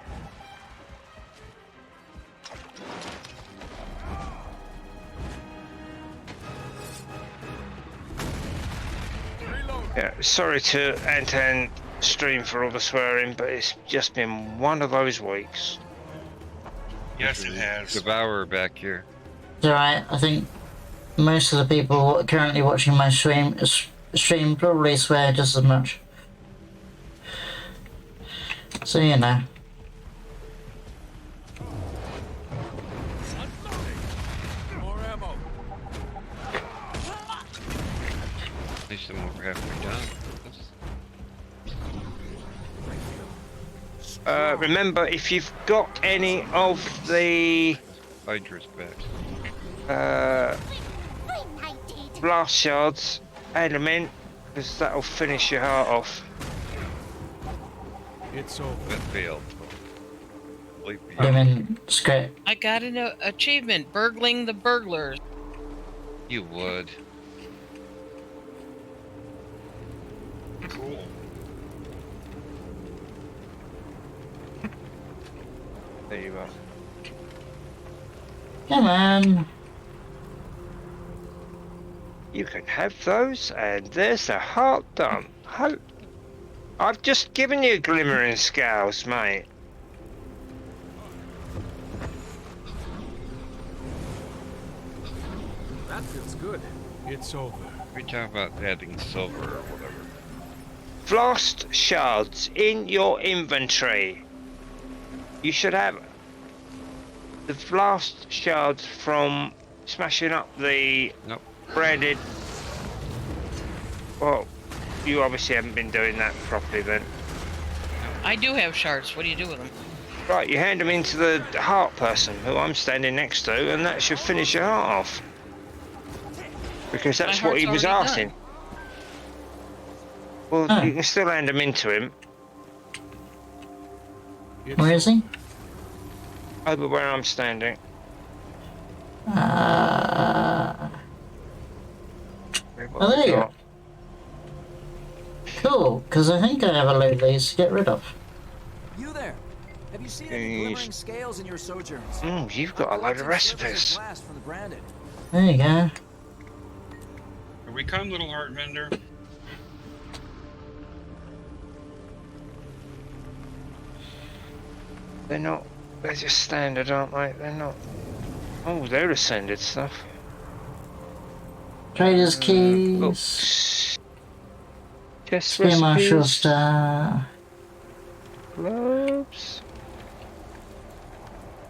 Yeah, sorry to Antan stream for all the swearing, but it's just been one of those weeks. Yes, it has. Devourer back here. It's alright, I think most of the people currently watching my stream probably swear just as much. So you know. More ammo. At least I'm over halfway done. Remember, if you've got any of the Hydra's back. blast shards, add them in, because that'll finish your heart off. It's over. That failed. Completely. I mean, script. I got an achievement, burgling the burglars. You would. Cool. There you are. Come on. You can have those, and there's the heart done. I've just given you glimmering scales, mate. That feels good. It's over. We talk about adding silver or whatever. Blast shards in your inventory. You should have the blast shards from smashing up the Nope. branded. Well, you obviously haven't been doing that properly then. I do have shards. What do you do with them? Right, you hand them into the heart person who I'm standing next to, and that should finish your heart off. Because that's My what he heart's was already asking. done. Well, Huh. you can still hand them into him Where is he? over where I'm standing. Oh, there you go. Cool, because I think I have a load of these to get rid of. You there? Have you seen any glimmering scales in your sojourns? You've got a load of recipes. Blast from the branded. There you go. Here we come, little heart vendor. They're not. They're just standard, aren't they? They're not. Oh, they're ascended stuff. Trader's keys. Books. Chest Spear Marshal recipes. Star. Gloves.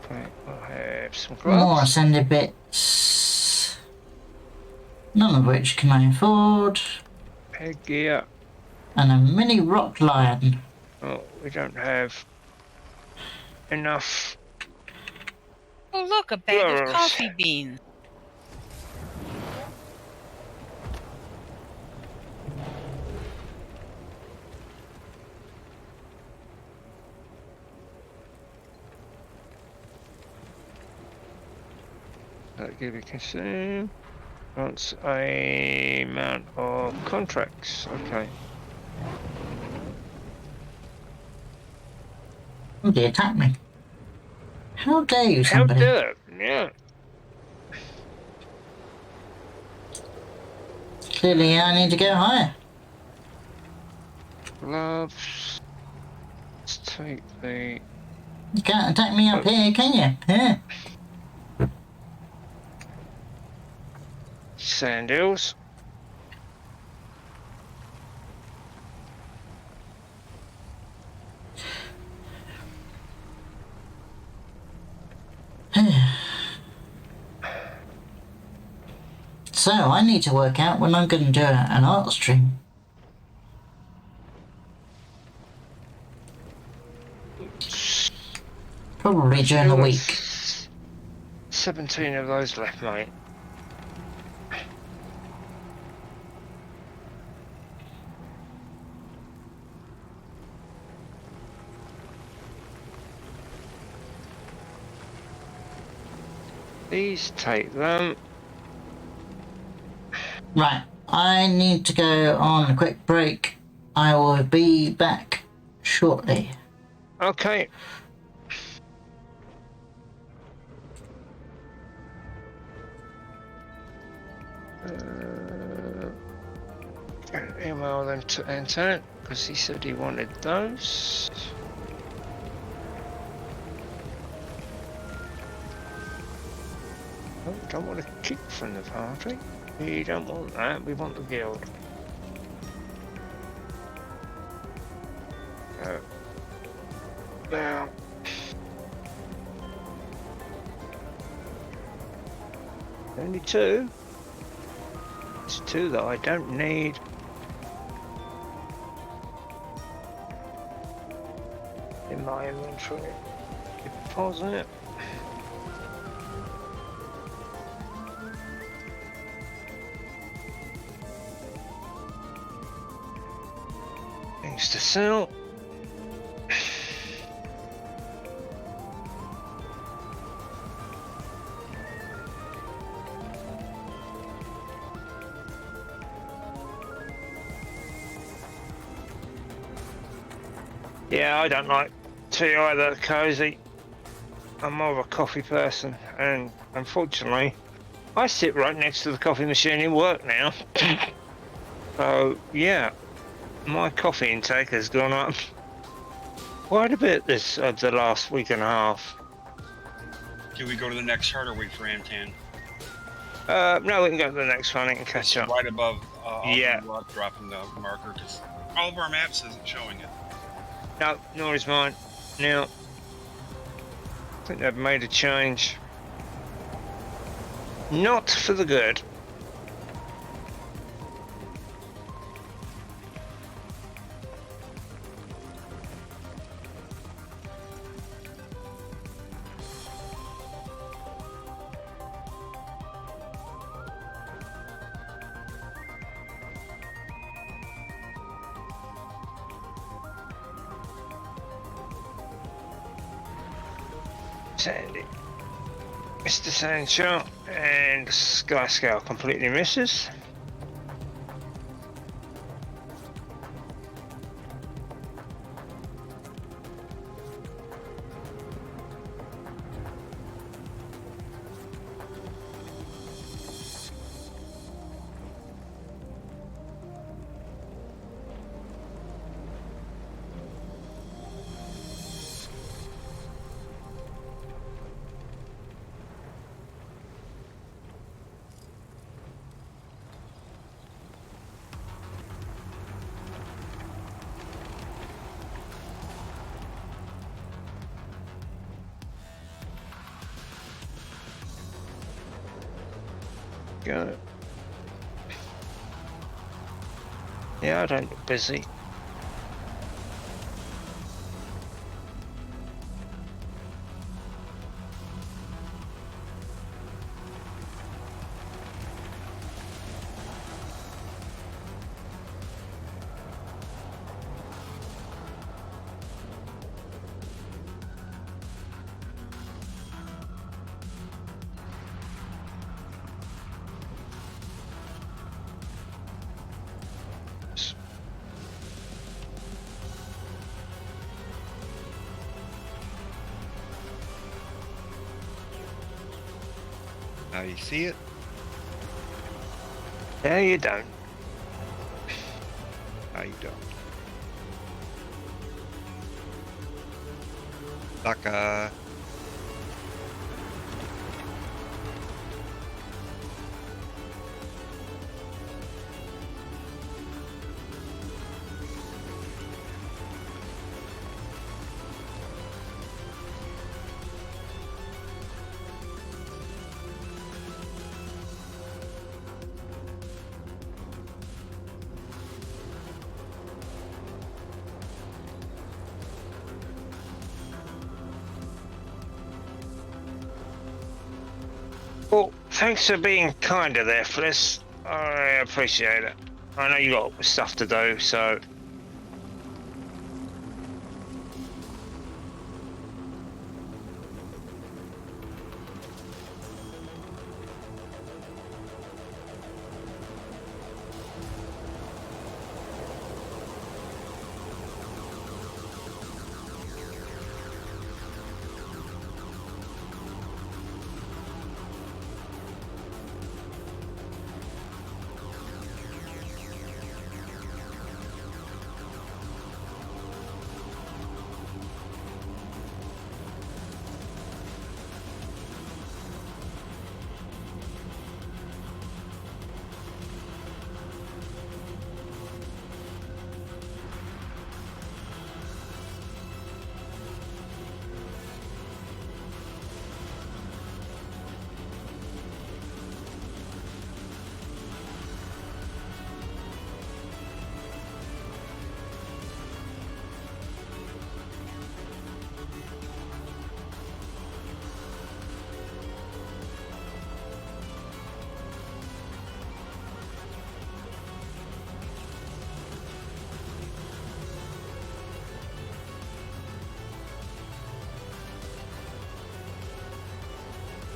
Okay, I'll have some More gloves. ascended bits. None of which can I afford. Headgear. And a mini rock lion. Oh, we don't have enough. Oh, look, a bag of Yes. coffee beans. That give you consume. Wants a amount of contracts. Okay. Oh, they attack me. How dare you, How somebody? dare? Yeah. Clearly, I need to go higher. Gloves. Let's take the You can't attack me up here, can you? Yeah. Sand hills. So, I need to work out when I'm going to do an art stream. Probably during the Still got week. 17 of those left, mate. These take them. Right, I need to go on a quick break. I will be back shortly. Okay. Email them to Antan because he said he wanted those. Oh, don't want to kick from the party. We don't want that. We want the guild. Now. Only two. It's two that I don't need. In my inventory. Deposit. Things to sell. Yeah, I don't like tea either, Cozy. I'm more of a coffee person, and unfortunately, I sit right next to the coffee machine in work now. So, yeah, my coffee intake has gone up quite a bit this the last week and a half. Can we go to the next harder week for Antan? No, we can go to the next one and catch up. Right above Yeah. dropping the marker, because all of our maps isn't showing it. No, nor is mine. Now, I think they've made a change. Not for the good. Sandy. Mr. Sancho and Sky Scale completely misses. Go. Yeah, I don't look busy. Now you see it? Yeah, you don't. Now you don't. Sucker. Well, thanks for being kinder there, Fliss. I appreciate it. I know you got stuff to do, so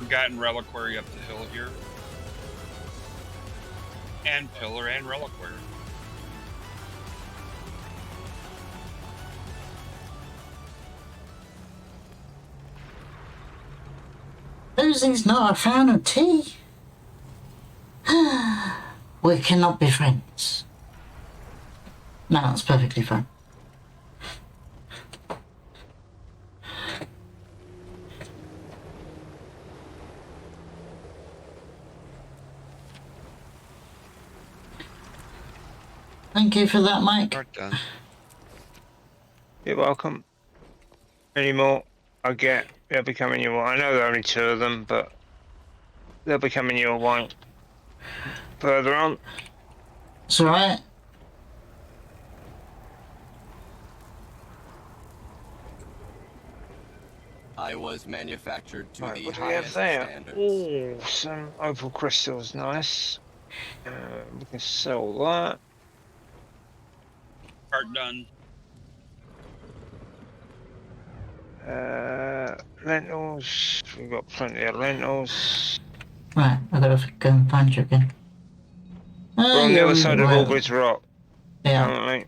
Forgotten reliquary up the hill here. And pillar and reliquary. Rosie's not a fan of tea. We cannot be friends. No, that's perfectly fine. Thank you for that, Mike. We're done. you're welcome. Any more I get, they'll be coming your way. I know there are only 2 of them, but they'll be coming your way. Further on. It's alright. I was manufactured to Right, the what do we have highest there? standards. Oh, some opal crystals, nice. We can sell that. Part done. Lentils, we've got plenty of lentils. Right, I've got to go and find you again. We're on the other side of well, Albridge Rock, yeah. currently.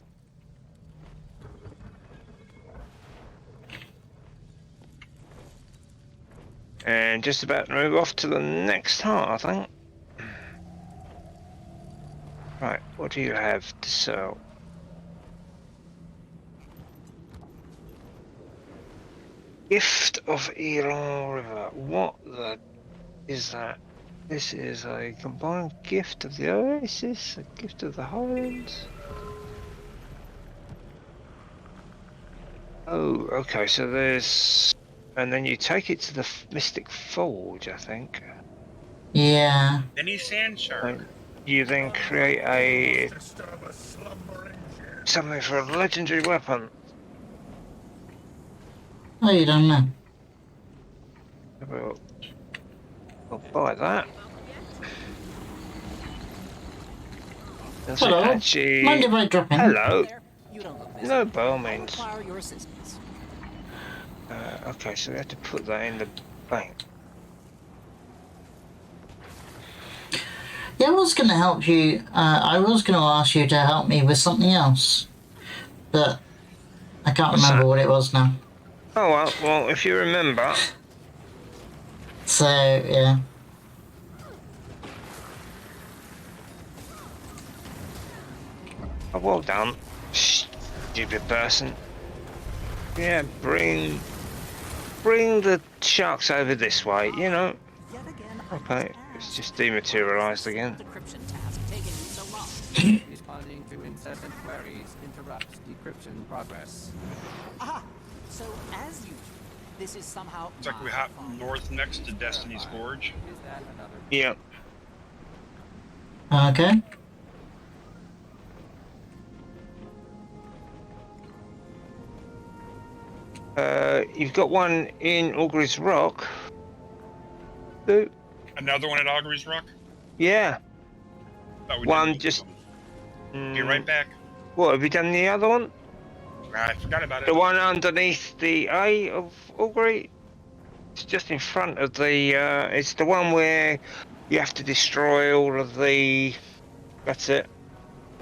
And just about to move off to the next heart, I think. Right, what do you have to sell? Gift of Elon River. What the is that? This is a combined gift of the Oasis, a gift of the Highlands. Oh, okay, so there's... And then you take it to the Mystic Forge, I think. Yeah. Any sand shark. And you then create a... something for a legendary weapon. Oh, you don't know. I'll buy that. Does Hello. it actually... Mind if I drop in? Hello. You don't look No, by all means. require your assistance. Okay, so we have to put that in the bank. Yeah, I was going to help you. I was going to ask you to help me with something else. But I can't What's remember that? what it was now. Oh, well, if you remember... So, yeah. Oh, well done, stupid person. Yeah, bring bring the sharks over this way, you know. Yet again, Okay, it's just dematerialized again. decryption task taking you so long. Responding to incessant queries interrupts decryption progress. Aha! So, as usual, this is somehow. Looks like we hop north next to Destiny's Gorge. Is that another? Yeah. Okay. You've got one in Augury's Rock. Ooh, Another one at Augury's Rock? yeah. Thought we One did just. Be right back. What, have you done the other one? I forgot about it. The one underneath the A of Augury? It's just in front of the, it's the one where you have to destroy all of the... That's it.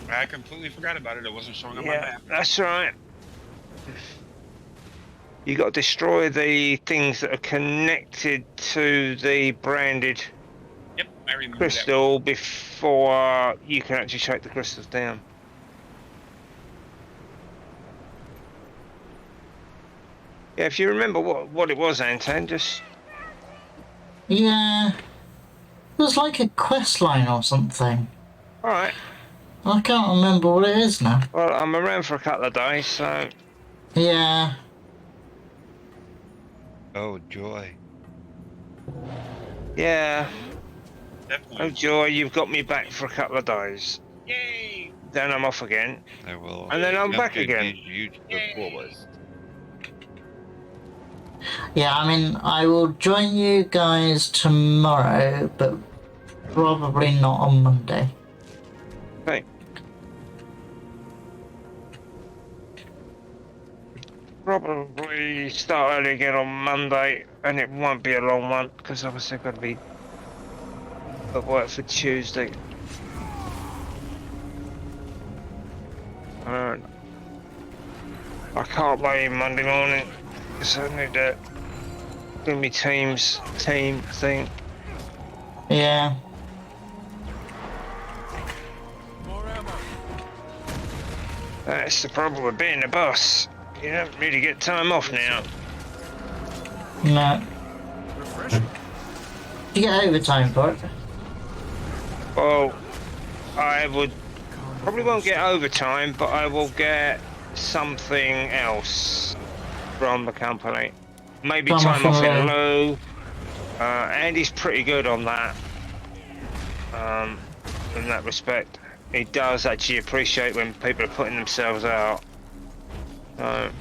I completely forgot about it. It wasn't showing on my Yeah, map. that's right. You got to destroy the things that are connected to the branded Yep, I remember crystal before you can actually shake the crystals down. Yeah, if you remember what it was, Antan, just... Yeah. It was like a quest line or something. Alright, I can't remember what it is now. well, I'm around for a couple of days, so... Yeah. Oh, joy. Yeah, that. oh Definitely. joy, you've got me back for a couple of days. Yay! Then I'm off again. I will. And then I'm back update again. You to the fullest. Yeah, I mean, I will join you guys tomorrow, but probably not on Monday. Okay. Probably start early again on Monday, and it won't be a long one, because obviously I've got to be at work for Tuesday. I can't lay in Monday morning, because I need to do my team thing. Yeah. More ammo. That's the problem with being a boss. You don't really get time off now. No. Refreshing. You get overtime for it. Well, I would probably won't get overtime, but I will get something else from the company. Maybe Time time off off in in lieu. lieu. Andy's pretty good on that. In that respect, he does actually appreciate when people are putting themselves out. Unloading.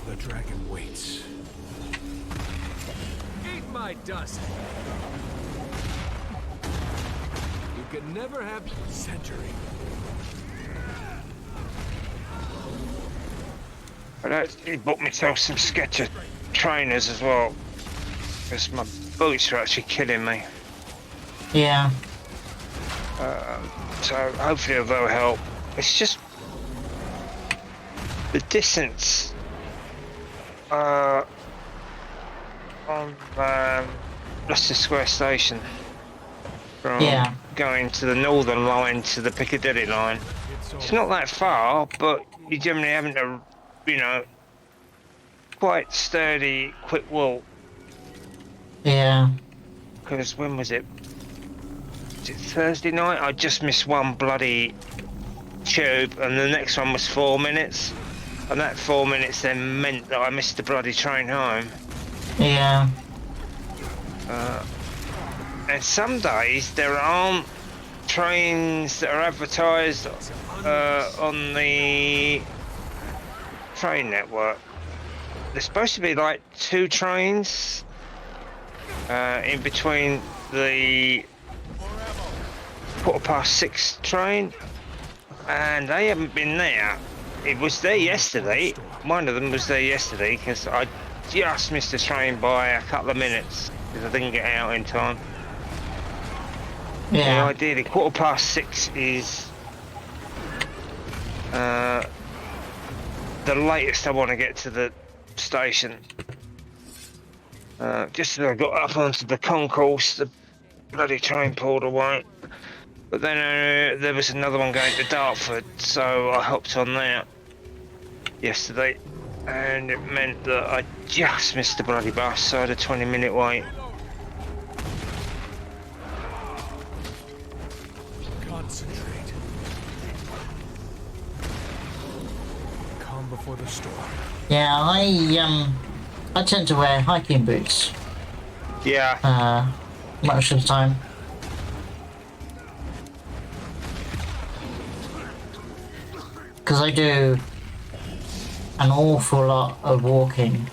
The dragon waits. Eat my dust. You can never have century. I actually bought myself some Skechers trainers as well, because my boots are actually killing me. Yeah. So hopefully they'll help. It's just the distance on Leicester Square Station from going to the Northern Line to the Piccadilly line. It's not that far, but you're generally having to, you know, quite sturdy, quick walk. Yeah. Because when was it? Was it Thursday night? I just missed one bloody tube, and the next one was 4 minutes, and that 4 minutes then meant that I missed the bloody train home. Yeah. And some days there aren't trains that are advertised on the train network. There's supposed to be like 2 trains in between the 6:15 train, and they haven't been there. It was there yesterday. One of them was there yesterday because I just missed the train by a couple of minutes because I didn't get out in time. Yeah. Ideally, 6:15 is the latest I want to get to the station. Just as I got up onto the concourse, the bloody train pulled away. But then there was another one going to Dartford, so I hopped on that yesterday, and it meant that I just missed the bloody bus, so I had a 20-minute wait. Concentrate. Calm before the storm. Yeah, I tend to wear hiking boots. Yeah. Much of the time. Because I do an awful lot of walking.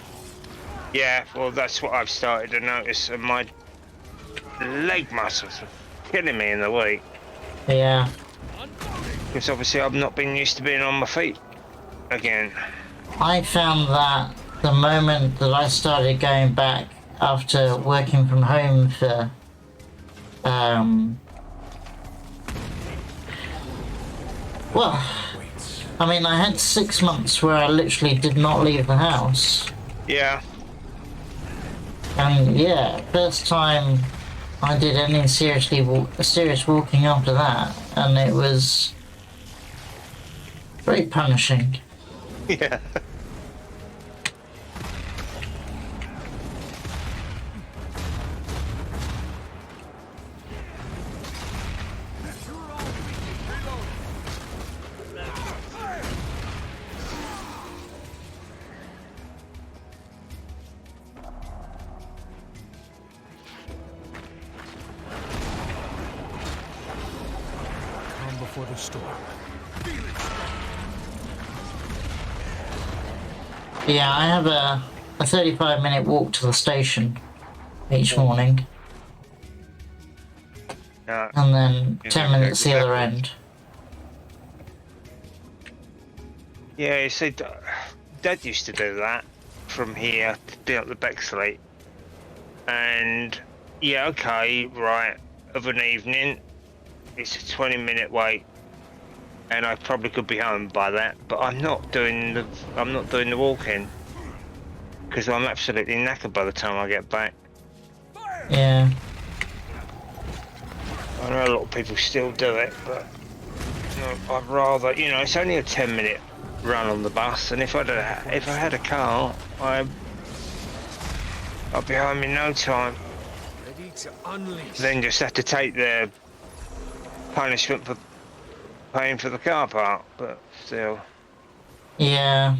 Yeah, well, that's what I've started to notice, and my leg muscles are killing me in the week. Yeah. Because obviously I've not been used to being on my feet again. I found that the moment that I started going back after working from home for well, I mean, I had 6 months where I literally did not leave the house. Yeah. And yeah, first time I did any serious walking after that, and it was very punishing. Yeah. Calm before the storm. Yeah, I have a 35-minute walk to the station each morning, and then 10 minutes the other end. Yeah, you see, Dad used to do that from here to down the Bexley. And yeah, okay, right, of an evening, it's a 20-minute wait, and I probably could be home by that. But I'm not doing the walking because I'm absolutely knackered by the time I get back. Yeah. I know a lot of people still do it, but I'd rather, it's only a 10-minute run on the bus, and if I had a car, I'd be home in no time. Ready to unleash. Then just have to take the punishment for paying for the car park, but still. Yeah.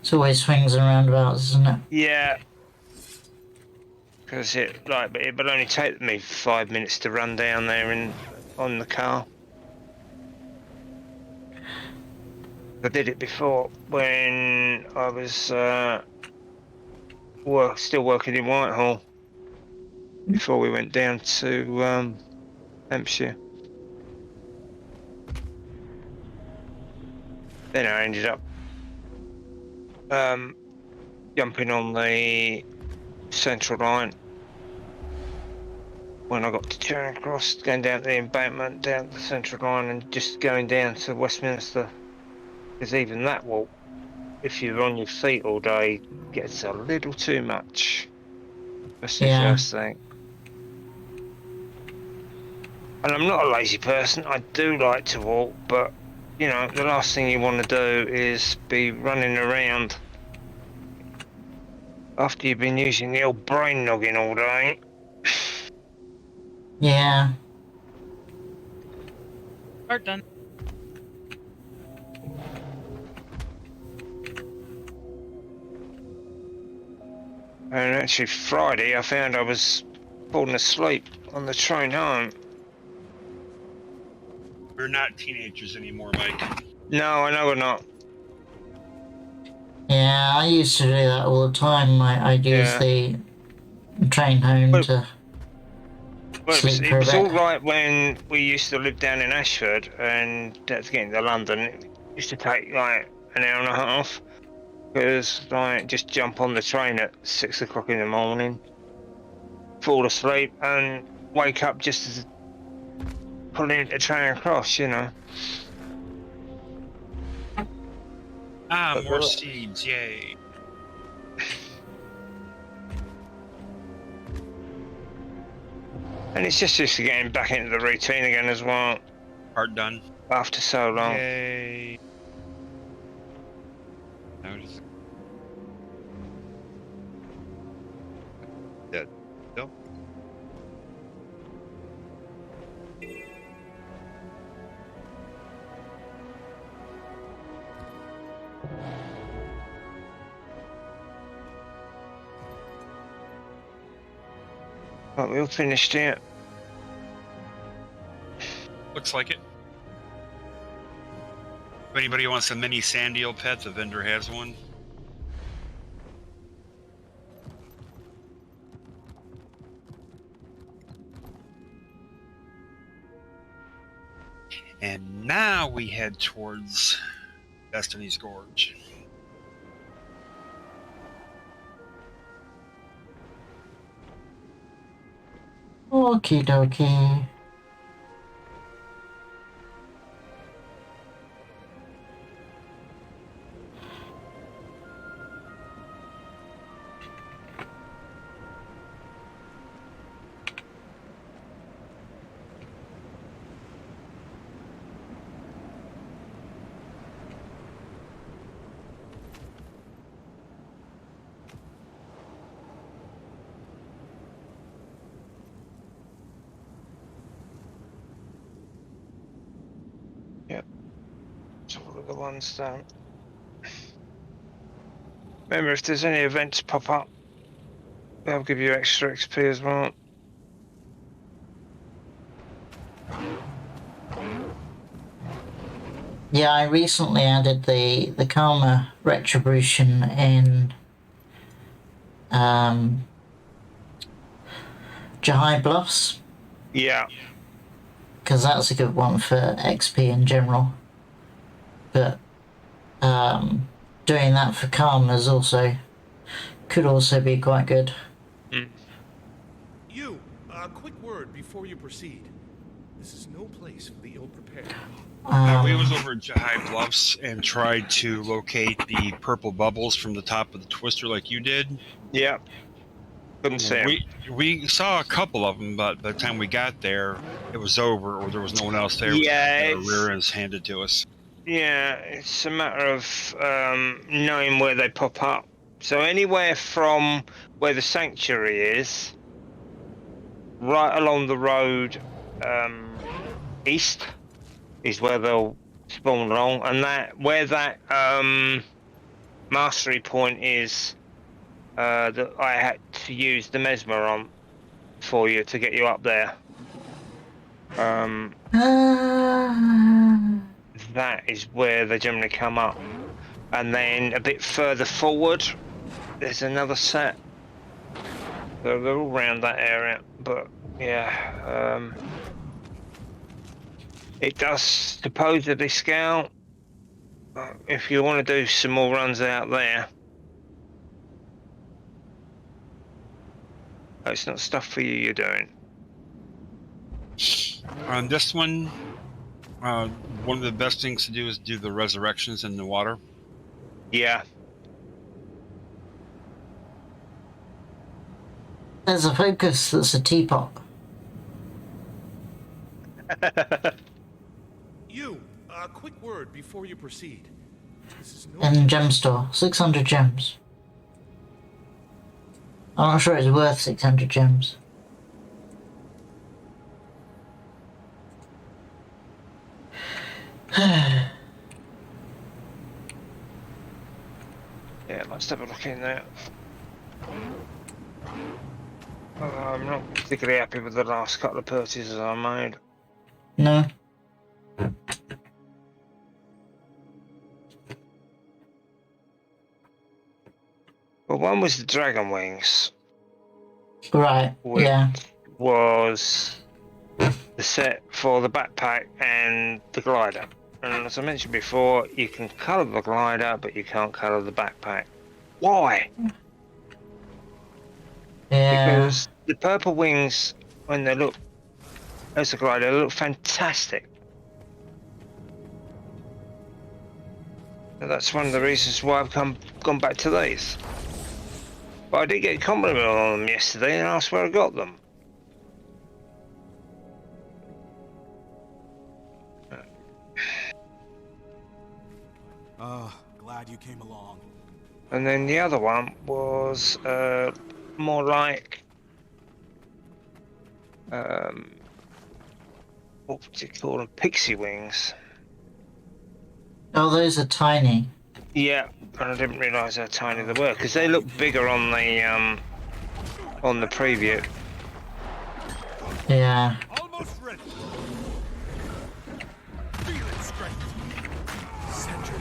It's always swings and roundabouts, isn't it? Yeah. Because it would only take me 5 minutes to run down there and on the car. I did it before when I was still working in Whitehall before we went down to Hampshire. Then I ended up jumping on the Central Line when I got to Charing Cross, going down the embankment, down the Central Line, and just going down to Westminster. Because even that walk, if you're on your feet all day, gets a little too much. Especially first thing. And I'm not a lazy person. I do like to walk, but the last thing you want to do is be running around after you've been using the old brain noggin all day. Yeah. Part done. And actually Friday I found I was falling asleep on the train home. We're not teenagers anymore, Mike. No, I know we're not. Yeah, I used to do that all the time. I'd use the train home to sleep for a bit. It was all right when we used to live down in Ashford, and that's getting to London. It used to take like an hour and a half, because just jump on the train at 6 o'clock in the morning, fall asleep, and wake up just as pulling into Charing Cross, Ah, more seeds, yay. And it's just used to getting back into the routine again as well, Part done. after so long. Yay! Now just dead. Still. But we all finished it. Looks like it. If anybody wants a mini sand eel pet, the vendor has one. And now we head towards Destiny's Gorge. Okie dokie. So all of the ones down. Remember, if there's any events pop up, they'll give you extra XP as well. Yeah, I recently added the Karma Retribution in Jahai Bluffs, Yeah. because that's a good one for XP in general. But doing that for Karma's could also be quite good. You, a quick word before you proceed. This is no place for the ill-prepared. We was over at Jahai Bluffs and tried to locate the purple bubbles from the top of the twister like you did. Yeah. Couldn't see 'em. We saw a couple of them, but by the time we got there, it was over, or there was no one else there. Yeah, With rear ends handed to us. Yeah, it's a matter of knowing where they pop up. So anywhere from where the sanctuary is, right along the road east, is where they'll spawn along, and that where that mastery point is, that I had to use the mesmer on for you to get you up there. That is where they generally come up, and then a bit further forward there's another set. They're all around that area, but yeah, it does supposedly scout. If you want to do some more runs out there, it's not stuff for you you're doing. On this one, one of the best things to do is do the resurrections in the water. Yeah. There's a focus that's a teapot. You, a quick word before you proceed. This is no In gem store, 600 gems. I'm not sure it's worth 600 gems. Yeah, let's have a look in there. I'm not particularly happy with the last couple of purchases I made. No. Well, one was the dragon wings. Right, Which yeah. was the set for the backpack and the glider. And as I mentioned before, you can colour the glider, but you can't colour the backpack. Why? Yeah. Because the purple wings, when they look as a glider, they look fantastic. And that's one of the reasons why I've gone back to these. But I did get a compliment on them yesterday, and asked where I got them. Glad you came along. And then the other one was more like what would you call them? Pixie wings. Oh, those are tiny. Yeah, and I didn't realise how tiny they were because they look bigger on the preview. Yeah. Almost ready. Feel its strength. Century.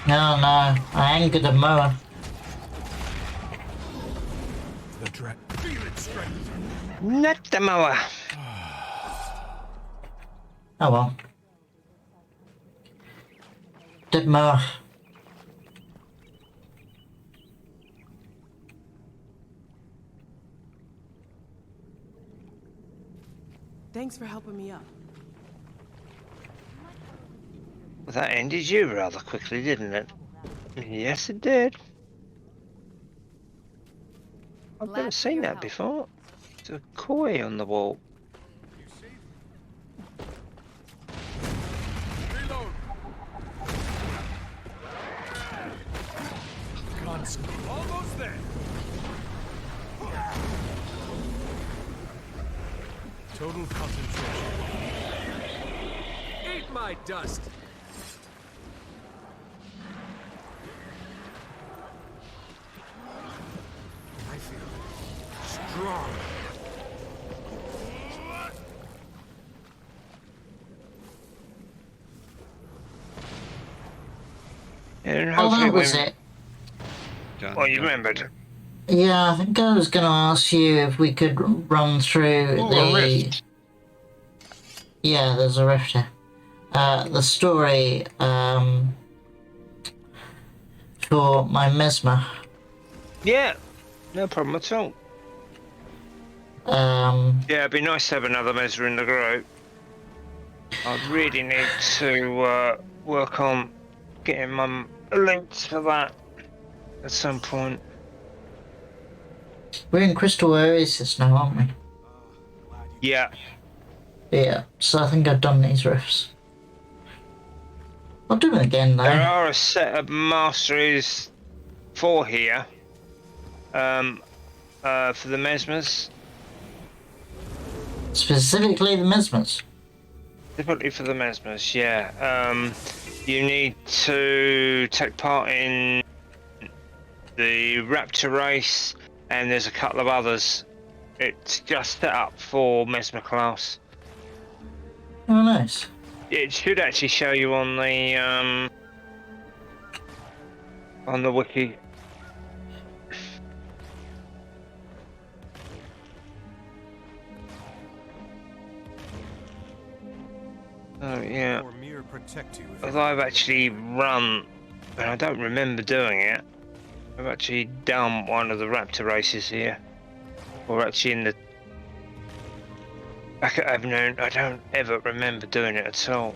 No, I angered a mower. The dread. Feel its strength. Not the mower. Oh well. Dead mower. Thanks for helping me up. Well, that ended you rather quickly, didn't it? Yes, it did. I've never seen that before. It's a koi on the wall. Reload. Almost there. Total concentration. Eat my dust. I feel strong. And Oh, hopefully that was it. Well, you remembered. Yeah, I think I was going to ask you if we could run through Oh, a rift. Yeah, there's a rift here. The story for my mesmer. Yeah, no problem at all. Yeah, it'd be nice to have another measure in the group. I really need to work on getting my links for that at some point. We're in Crystal Oasis now, aren't we? Yeah. Yeah, so I think I've done these rifts. I'll do them again though. There are a set of masteries for here. For the mesmers. Specifically the mesmers. Specifically for the mesmers, yeah. You need to take part in the Raptor race, and there's a couple of others. It's just set up for mesmer class. Oh, nice. It should actually show you on the wiki. Oh yeah. Or mere protect you. Although I've actually run, and I don't remember doing it. I've actually done one of the Raptor races here, or actually in the back at Avenue. I don't ever remember doing it at all.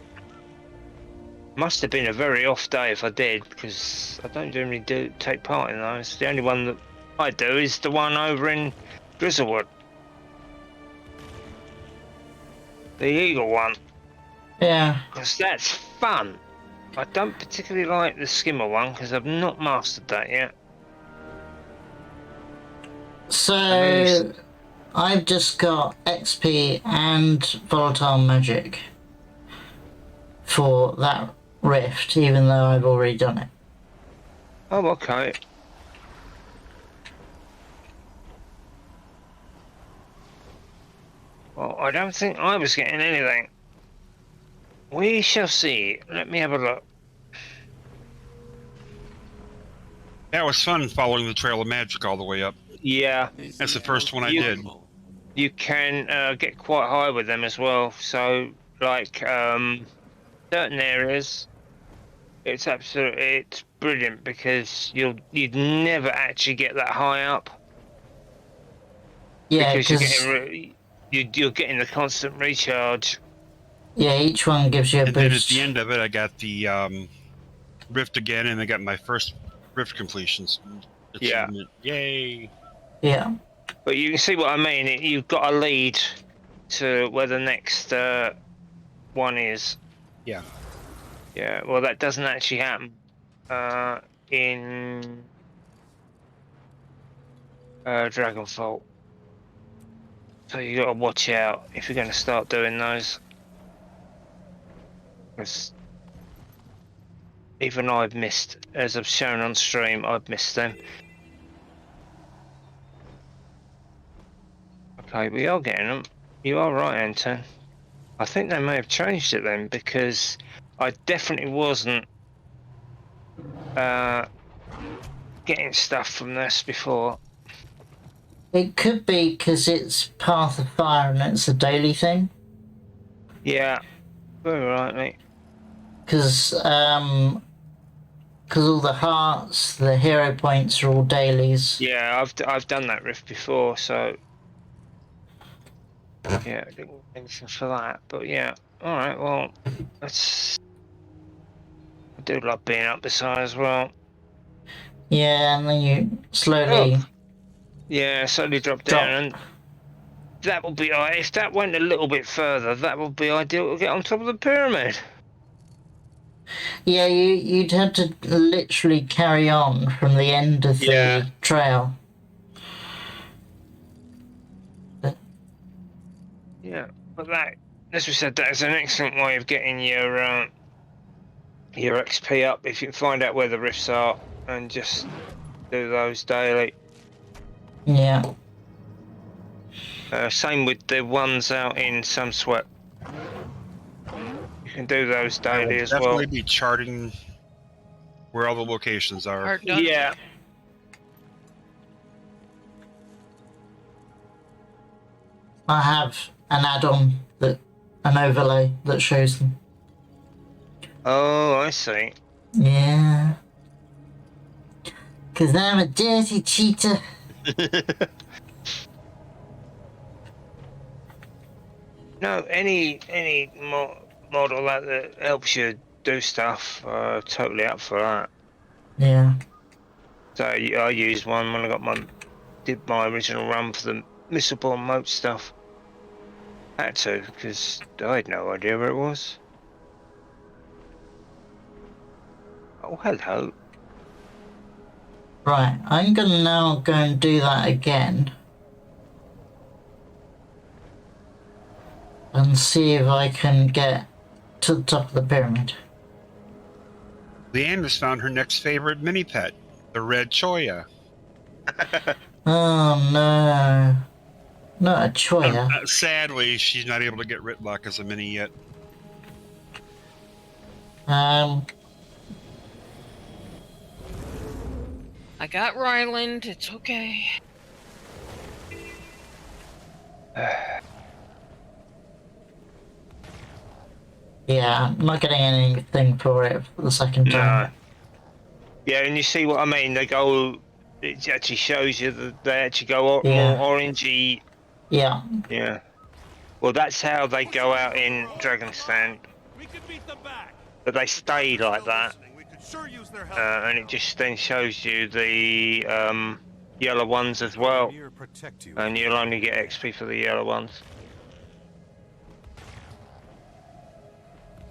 Must have been a very off day if I did, because I don't generally take part in those. The only one that I do is the one over in Drizzlewood, the Eagle one. Yeah. Because that's fun. I don't particularly like the skimmer one because I've not mastered that yet. So I've just got XP and volatile magic for that rift, even though I've already done it. Oh, okay. Well, I don't think I was getting anything. We shall see. Let me have a look. That was fun following the Trail of Magic all the way up. Yeah. That's the first one I did. You can get quite high with them as well. So, like, certain areas, it's brilliant because you'd never actually get that high up. Yeah, because you're getting the constant recharge. Yeah, each one gives you a and boost. then at the end of it, I got the Rift again, and I got my first Rift completions. achievement. Yay! Yeah. But you can see what I mean. You've got a lead to where the next one is. Yeah. Yeah. Well, that doesn't actually happen in Dragonfall. So you got to watch out if you're going to start doing those. Because even I've missed, as I've shown on stream, I've missed them. Okay, we are getting them. You are right, Anton. I think they may have changed it then, because I definitely wasn't getting stuff from this before. It could be because it's Path of Fire and it's a daily thing. Yeah, very right, mate. Because all the hearts, the hero points are all dailies. Yeah, I've done that rift before, so yeah, I didn't get anything for that. But yeah, all right. Well, that's. I do love being up this high as well. Yeah, and then you slowly Yeah, slowly drop drop. down, and that would be if that went a little bit further. That would be ideal to get on top of the pyramid. Yeah, you'd have to literally carry on from the end of the trail. Yeah, but that, as we said, that is an excellent way of getting your XP up if you can find out where the rifts are and just do those daily. Yeah. Same with the ones out in Sunswept. You can do those daily as well. Definitely be charting where all the locations are. Yeah. I have an add-on an overlay that shows them. Oh, I see. Yeah. Because I'm a dirty cheater. No, any model that helps you do stuff, totally up for that. Yeah. So I used one when I did my original run for the missile bomb moat stuff. Had to, because I had no idea where it was. Oh, hello. Right, I'm gonna now go and do that again. And see if I can get to the top of the pyramid. Leanne has found her next favorite mini pet, the red choya. Oh no. Not a choya. Sadly, she's not able to get Ritlock as a mini yet. I got Ryland, it's okay. Yeah, I'm not getting anything for it for the second time. No. Yeah, and you see what I mean? They go. It actually shows you that they actually go more orangey. Yeah. Yeah. Well, that's how they go out in Dragonstand. But they stay like that. And it just then shows you the yellow ones as well. And you'll only get XP for the yellow ones.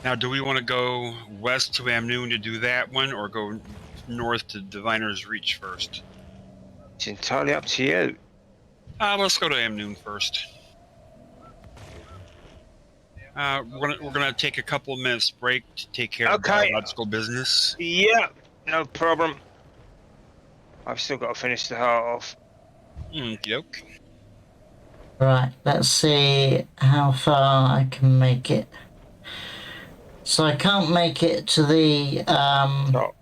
Now, do we want to go west to Amnoon to do that one, or go north to Diviner's Reach first? It's entirely up to you. Let's go to Amnoon first. We're gonna take a couple of minutes break to take care of biological business. Yeah, no problem. I've still got to finish the heart off. Okie-doke. Right, let's see how far I can make it. So I can't make it to the Top.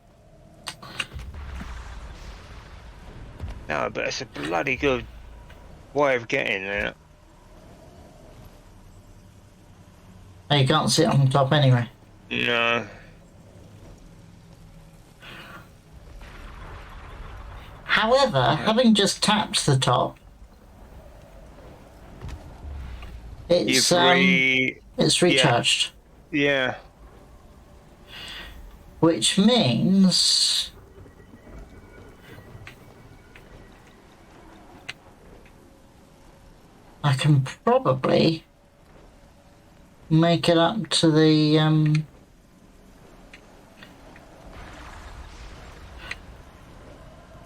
No, but it's a bloody good way of getting there. Oh, you can't sit on top anyway. No. However, having just tapped the top, it's recharged. Yeah. Which means I can probably make it up to the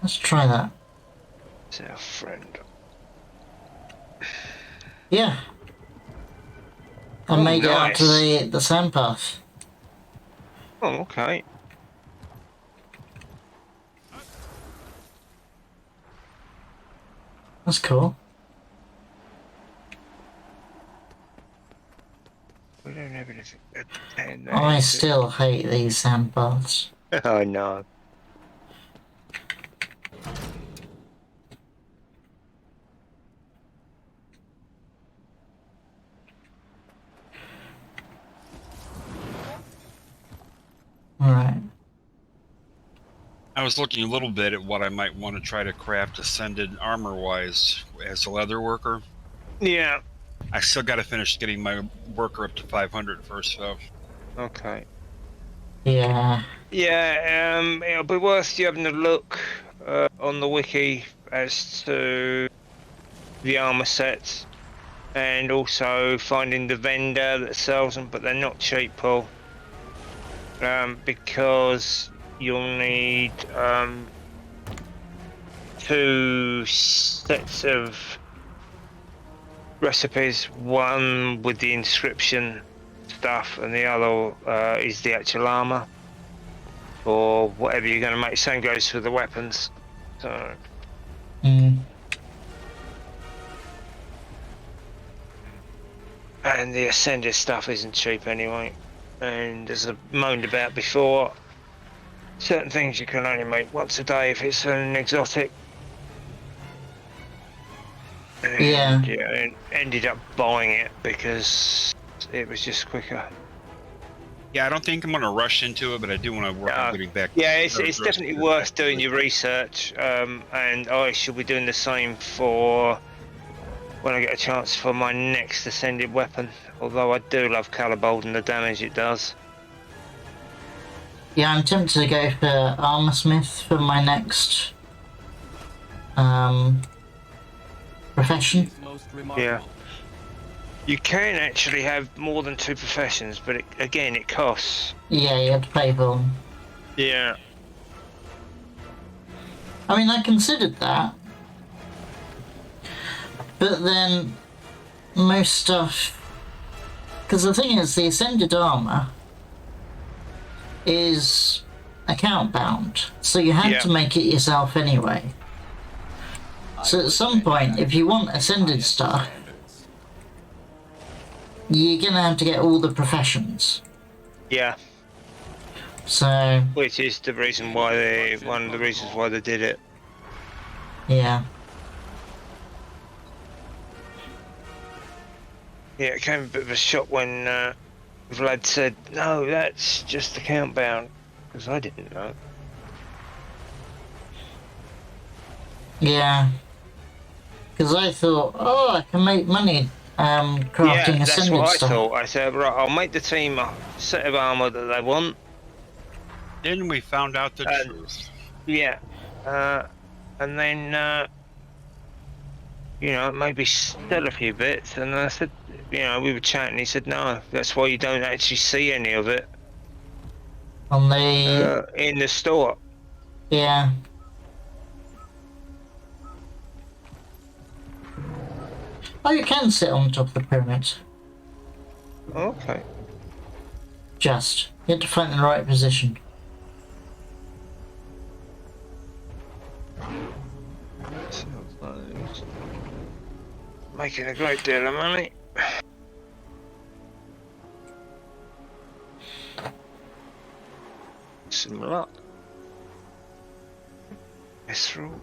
let's try that. It's our friend. Yeah. I Oh, made it up to nice. the sand path. Oh, okay. That's cool. We don't have anything to pen there. I still hate these sand paths. Oh no. Alright. I was looking a little bit at what I might want to try to craft ascended armor-wise as a leather worker. Yeah. I still got to finish getting my worker up to 500 first, though. Okay. Yeah. Yeah, it'll be worth you having a look on the wiki as to the armor sets, and also finding the vendor that sells them, but they're not cheap, Paul. Because you'll need 2 sets of recipes, one with the inscription stuff and the other is the actual armor or whatever you're going to make. Same goes for the weapons. So and the ascended stuff isn't cheap anyway, and as I moaned about before, certain things you can only make once a day if it's an exotic. And, yeah, and ended up buying it because it was just quicker. Yeah, I don't think I'm going to rush into it, but I do want to work on getting back. Yeah, it's definitely worth doing your research, and I shall be doing the same for when I get a chance for my next ascended weapon. Although I do love Calibold and the damage it does. Yeah, I'm tempted to go for Armorsmith for my next profession. Yeah. You can actually have more than 2 professions, but again, it costs. Yeah, you have to pay for them. Yeah. I mean, I considered that. But then, most stuff... Because the thing is, the Ascended Armour is account bound, so you had to make it yourself anyway. So at some point, if you want Ascended stuff, you're gonna have to get all the professions. Yeah. So... Which is the reason why one of the reasons why they did it. Yeah. Yeah, it came a bit of a shock when Vlad said, no, that's just account bound, because I didn't know. Yeah. Because I thought, oh, I can make money crafting Ascended that's what stuff. I thought. I said, right, I'll make the team a set of armor that they want. Then we found out the truth. Yeah. And then, you know, maybe sell a few bits. And I said, you know, we were chatting. He said, no, that's why you don't actually see any of it On the... in the store. Yeah. Oh, you can sit on top of the pyramid. Okay. Just. You have to find the right position. Making a great deal of money. Some luck. Esral.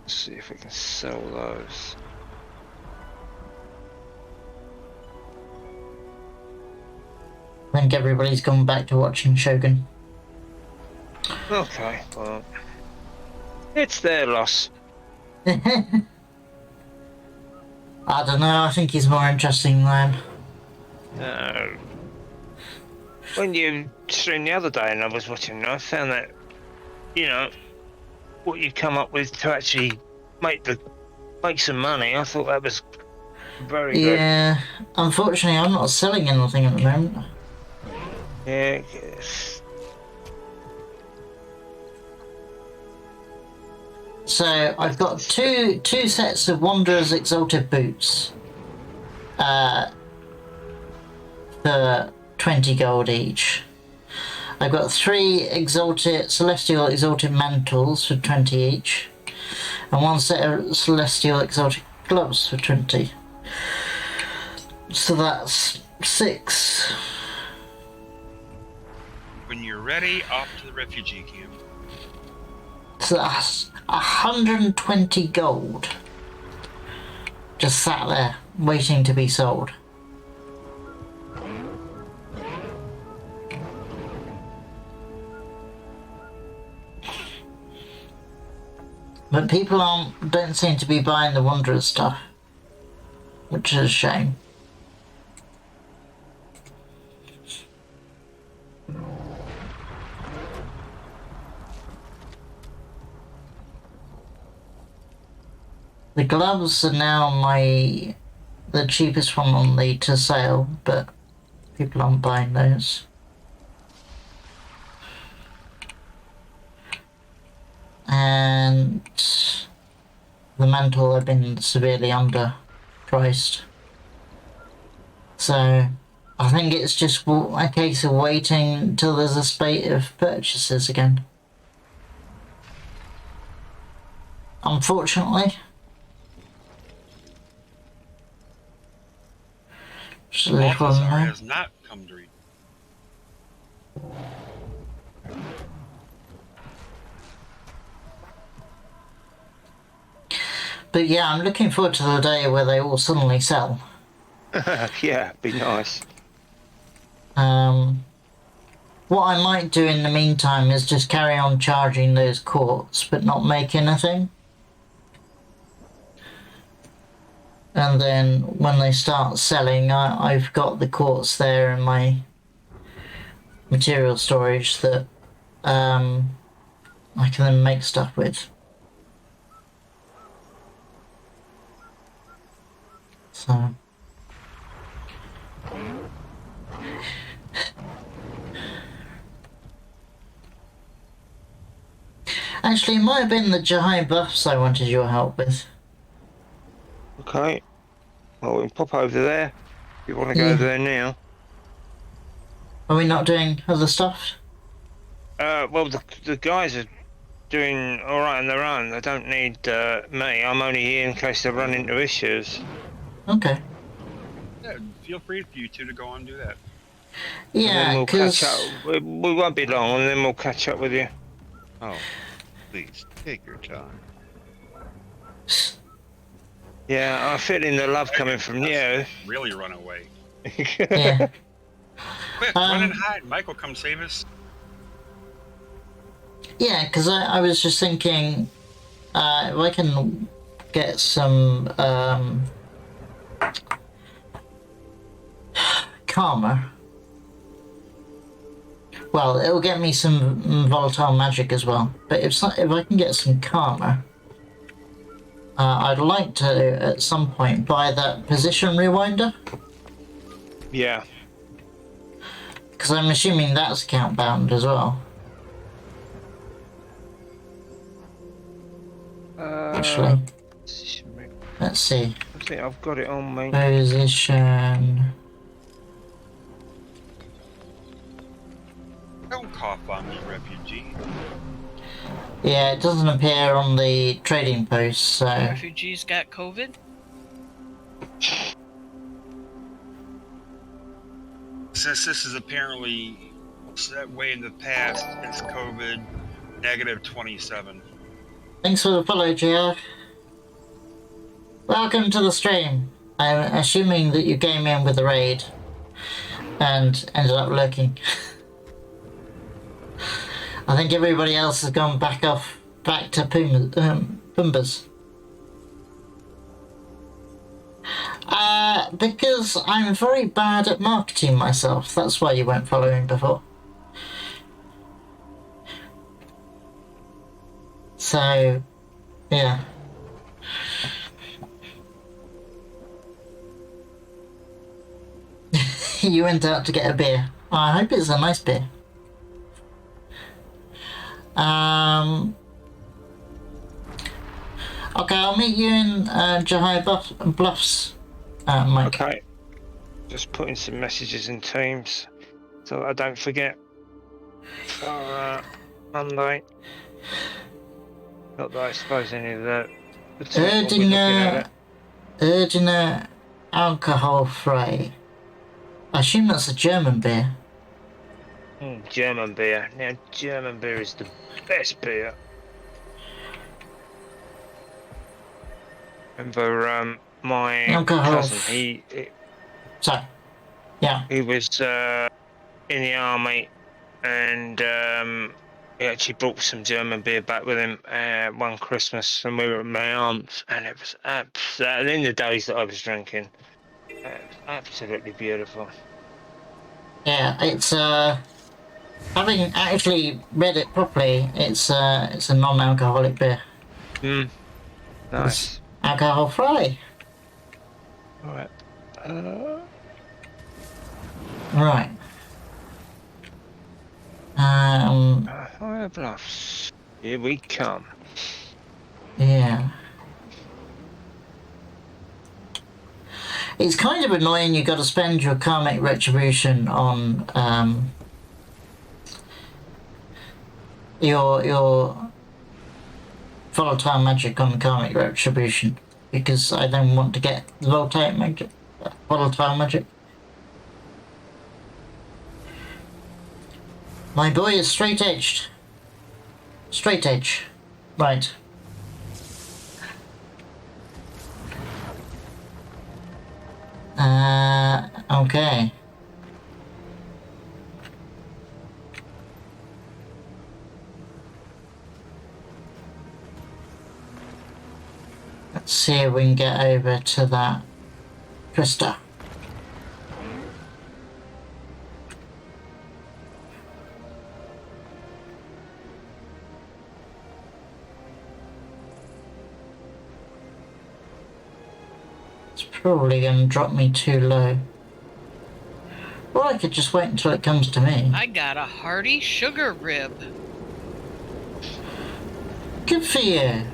Let's see if we can sell those. I think everybody's gone back to watching Shogun. Okay, well, it's their loss. I don't know, I think he's more interesting than... When you streamed the other day and I was watching, I found that, you know, what you come up with to actually make some money. I thought that was very good. Yeah, unfortunately, I'm not selling anything at the moment. Yeah. So I've got two sets of Wanderer's Exalted boots. For 20 gold each. I've got 3 Celestial Exalted Mantles for 20 each. And 1 set of Celestial Exalted Gloves for 20. So that's 6. When you're ready, off to the refugee camp. So that's 120 gold. Just sat there, waiting to be sold. But people don't seem to be buying the Wanderer stuff, which is a shame. The gloves are now the cheapest one on the to sale, but people aren't buying those. And the mantle have been severely underpriced. So I think it's just a case of waiting until there's a spate of purchases again. Unfortunately. Just a little Balthazar more. has not come to read. But yeah, I'm looking forward to the day where they all suddenly sell. Yeah, be nice. What I might do in the meantime is just carry on charging those quartz, but not make anything. And then when they start selling, I've got the quartz there in my material storage that I can then make stuff with. So actually, it might have been the Jahai buffs I wanted your help with. Okay. Well, we can pop over there if you want to go there now. Are we not doing other stuff? Well, the guys are doing all right on their own. They don't need me. I'm only here in case they run into issues. Okay. Yeah, feel free for you two to go on and do that. Yeah, we'll catch up. We won't be long, and then we'll catch up with you. Oh, please take your time. Yeah, I feel in the love coming from you. Really run away. Yeah. Quick, run and hide. Michael, come save us. Yeah, because I was just thinking, if I can get some karma, well, it'll get me some volatile magic as well. But if I can get some karma, I'd like to at some point buy that position rewinder. Yeah. Because I'm assuming that's account bound as well. Actually, let's see. I think I've got it on me. Position. Don't cough on me, refugee. Yeah, it doesn't appear on the trading post, so. Refugees got COVID? Since this is apparently that way in the past, it's COVID -27. Thanks for the follow, JR. Welcome to the stream. I'm assuming that you came in with the raid and ended up lurking. I think everybody else has gone back to Pumbas. Because I'm very bad at marketing myself. That's why you weren't following before. So, yeah. You went out to get a beer. I hope it's a nice beer. Okay, I'll meet you in Bluffs, Mike. Okay. Just putting some messages in Teams so I don't forget for Monday. Not that I suppose any of the tech will be looking at it. Erdiner alcohol free. I assume that's a German beer. German beer. Now, German beer is the best beer. Remember, my Alcohol. cousin, he was in the army, and he actually brought some German beer back with him one Christmas, and we were at my aunt's, and it was in the days that I was drinking, it was absolutely beautiful. Yeah, it's having actually read it properly, it's a non-alcoholic beer. Nice. It's alcohol free. All right. Right. Fire Bluffs. Here we come. Yeah. It's kind of annoying you got to spend your karmic retribution on your volatile magic on karmic retribution, because I don't want to get volatile magic. My boy is straight edged. Straight edge. Right. Okay. Let's see if we can get over to that Krista. It's probably going to drop me too low. Or I could just wait until it comes to me. I got a hearty sugar rib. Good for you.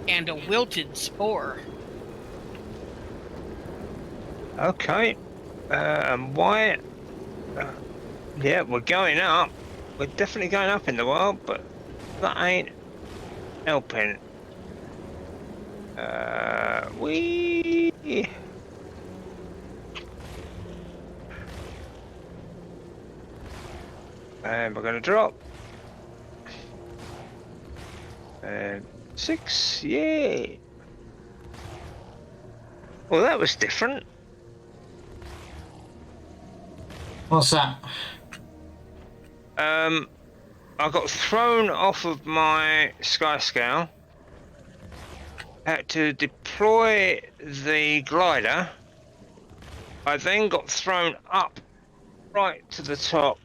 And a wilted spore. Okay. Why? Yeah, we're going up. We're definitely going up in the world, but that ain't helping. And we're gonna drop. And 6, yay! Well, that was different. What's that? I got thrown off of my sky scale. Had to deploy the glider. I then got thrown up right to the top.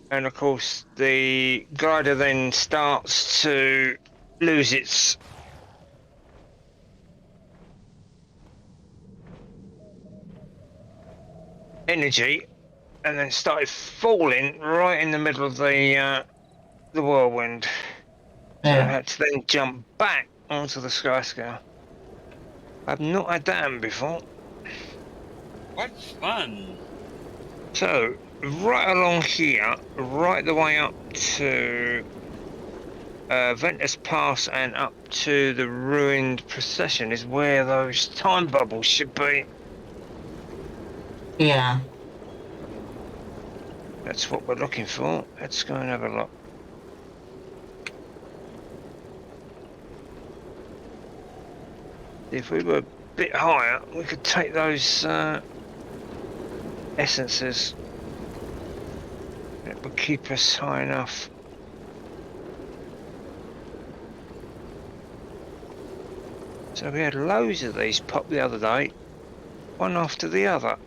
And of course the glider then starts to lose its energy, and then started falling right in the middle of the whirlwind. So I had to then jump back onto the sky scale. I've not had that happen before. What fun! So right along here, right the way up to Ventus Pass and up to the ruined procession is where those time bubbles should be. Yeah. That's what we're looking for. Let's go and have a look. If we were a bit higher, we could take those essences. It would keep us high enough. So we had loads of these pop the other day. one after the other.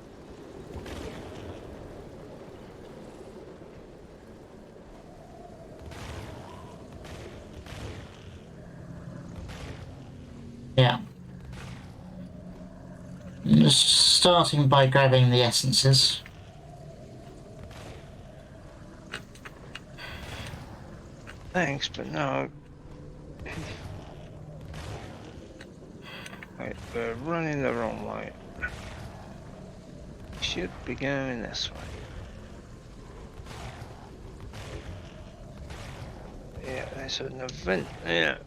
Yeah. Just starting by grabbing the essences. Thanks, but no. Wait, we're running the wrong way. Should be going this way. Yeah, there's an event there.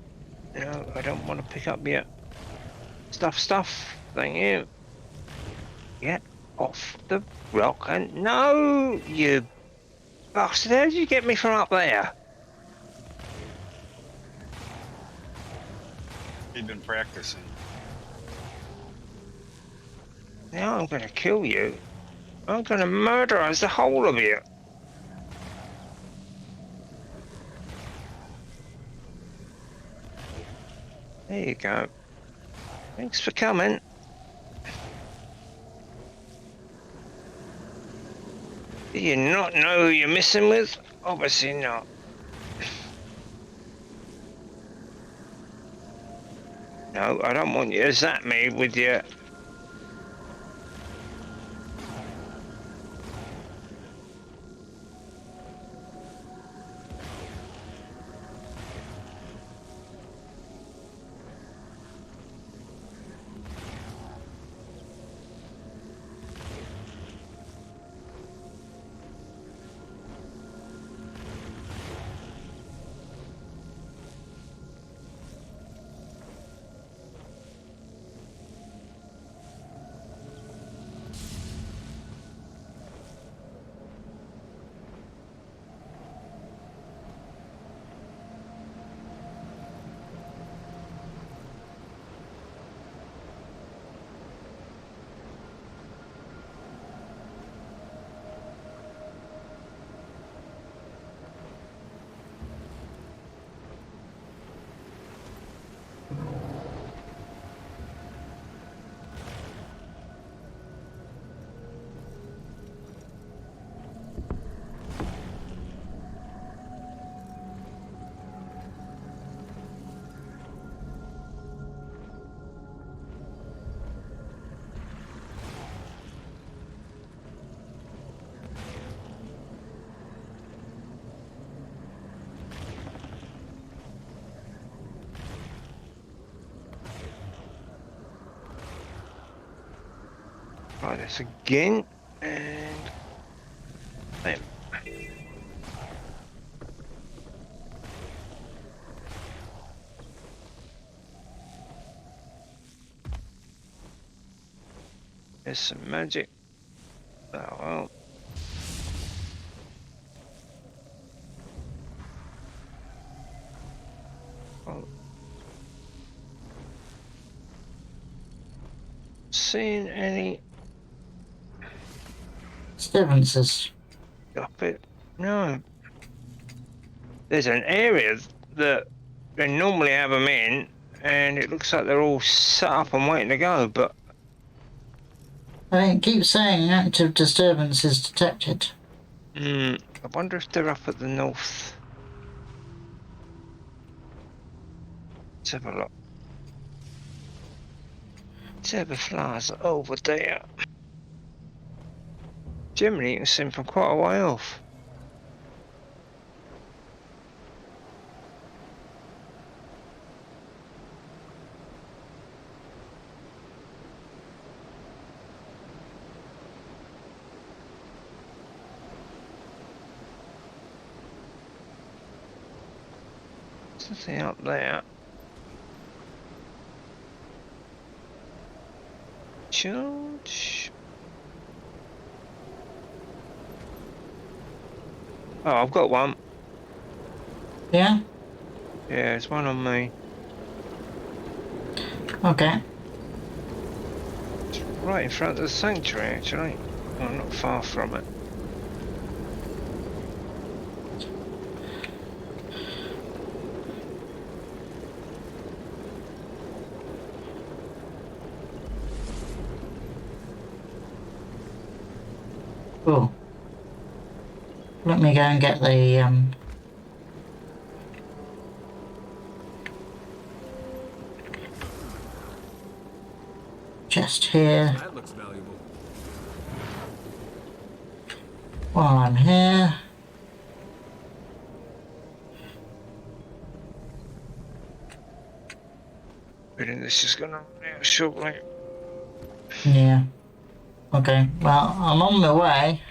No, I don't want to pick up yet. Stuff. Thank you. Get off the rock and no, you bastard! How did you get me from up there? You've been practicing. Now I'm gonna kill you. I'm gonna murderize the whole of you. There you go. Thanks for coming. Do you not know who you're messing with? Obviously not. No, I don't want you to zap me with your... Try this again, and... Bam. There's some magic. Oh well. Oh. Seen any... Disturbances. Stop it. No. There's an area that they normally have them in, and it looks like they're all set up and waiting to go, but... I mean, keep saying active disturbances detected. I wonder if they're up at the north. Let's have a look. Zebra flowers are over there. Generally, you can see them from quite a way off. Something up there. George. Oh, I've got one. Yeah? Yeah, there's one on me. Okay. It's right in front of the sanctuary, actually. Well, not far from it. Oh. Let me go and get the chest here That looks valuable. while I'm here. Feeling this is gonna run out shortly. Yeah. Okay, well, I'm on my way.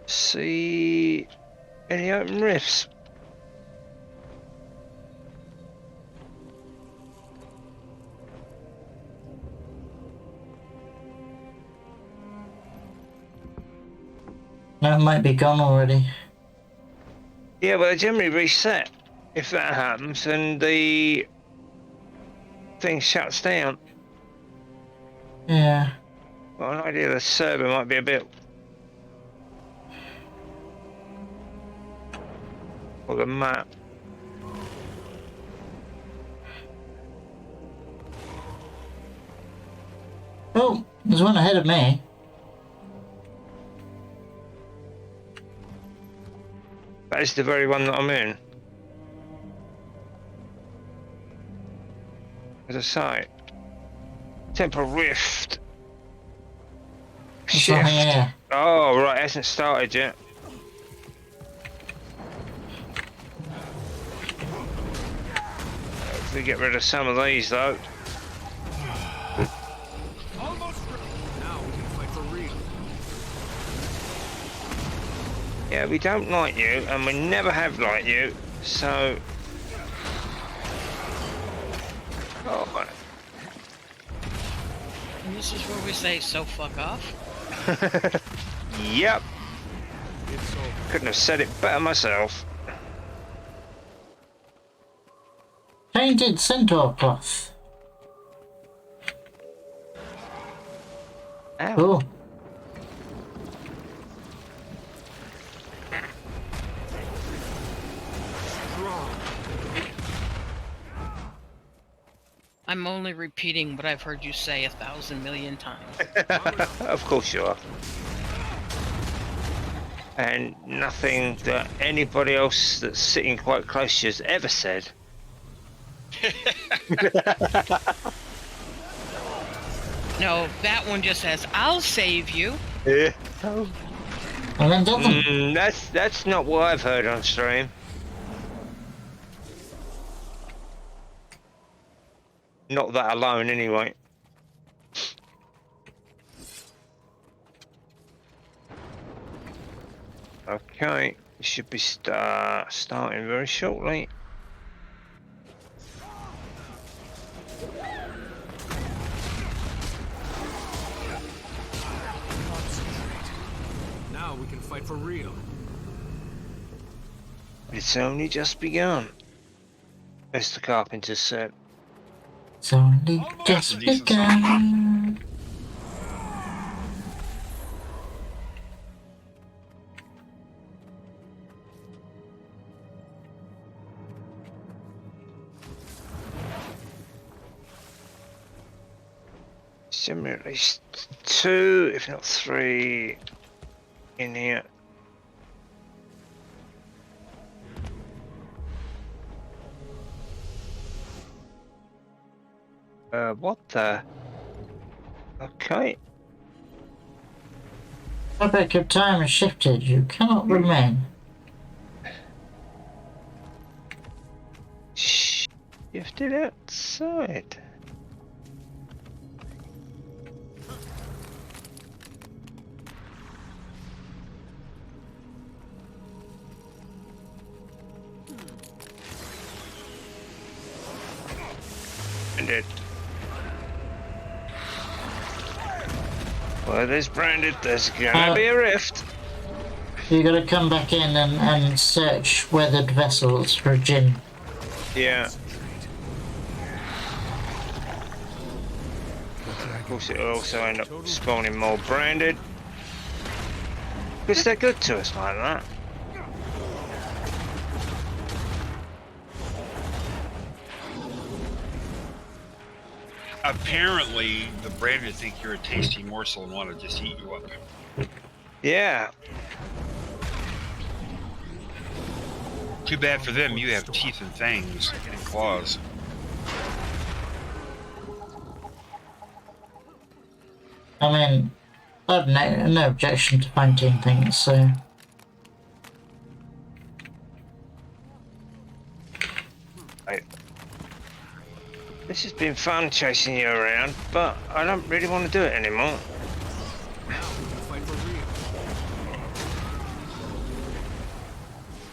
See any open rifts? That might be gone already. Yeah, but they generally reset if that happens and the thing shuts down. Yeah. Well, an idea the server might be a bit. Or the map. Oh, there's one ahead of me. That is the very one that I'm in. As I say, temporal rift. There's nothing Shift. here. Oh right, it hasn't started yet. Hopefully get rid of some of these though. Almost ready. Now we can fight for real. Yeah, we don't like you, and we never have liked you, so. Oh. And this is where we say, so fuck off? Yep. It's over. Couldn't have said it better myself. Painted centaur cloth. Ow. Oh. I'm only repeating what I've heard you say 1,000 million times. Of course you are. And nothing that anybody else that's sitting quite close to you has ever said. No, that one just says, I'll save you. Yeah. And then doesn't. That's not what I've heard on stream. Not that alone, anyway. Okay, it should be starting very shortly. Now we can fight for real. It's only just begun, as the carpenter said. It's only just a decent begun. Generally at least 2, if not 3, in here. What the? Okay. Fabric of time is shifted. You cannot remain. Shifted outside. And it. Well, there's branded. There's gonna be a rift. You gotta come back in and search weathered vessels for gin. Yeah. Of course, it'll also end up spawning more branded. Because they're good to us like that. Apparently, the branded think you're a tasty morsel and want to just eat you up. Yeah. Too bad for them, you have teeth and fangs and claws. I mean, I have no objection to painting things, so... Right. This has been fun chasing you around, but I don't really want to do it anymore.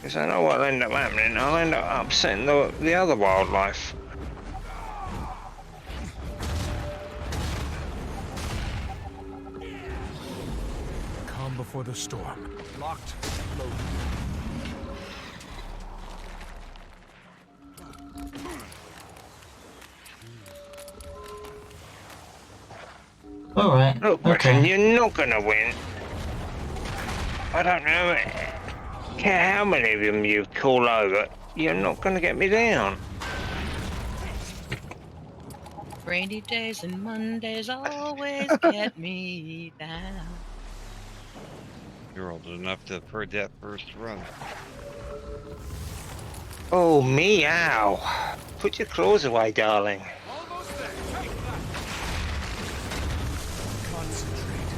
Because I know what'll end up happening. I'll end up upsetting the other wildlife. Calm before the storm. Locked. Loaded. Alright, Look, okay. Reckon, you're not gonna win. I don't know. Care how many of them you call over, you're not gonna get me down. Rainy days and Mondays always get me down. You're old enough to have heard that first run. Oh, meow. Put your claws away, darling. Almost there. Take that. Concentrate.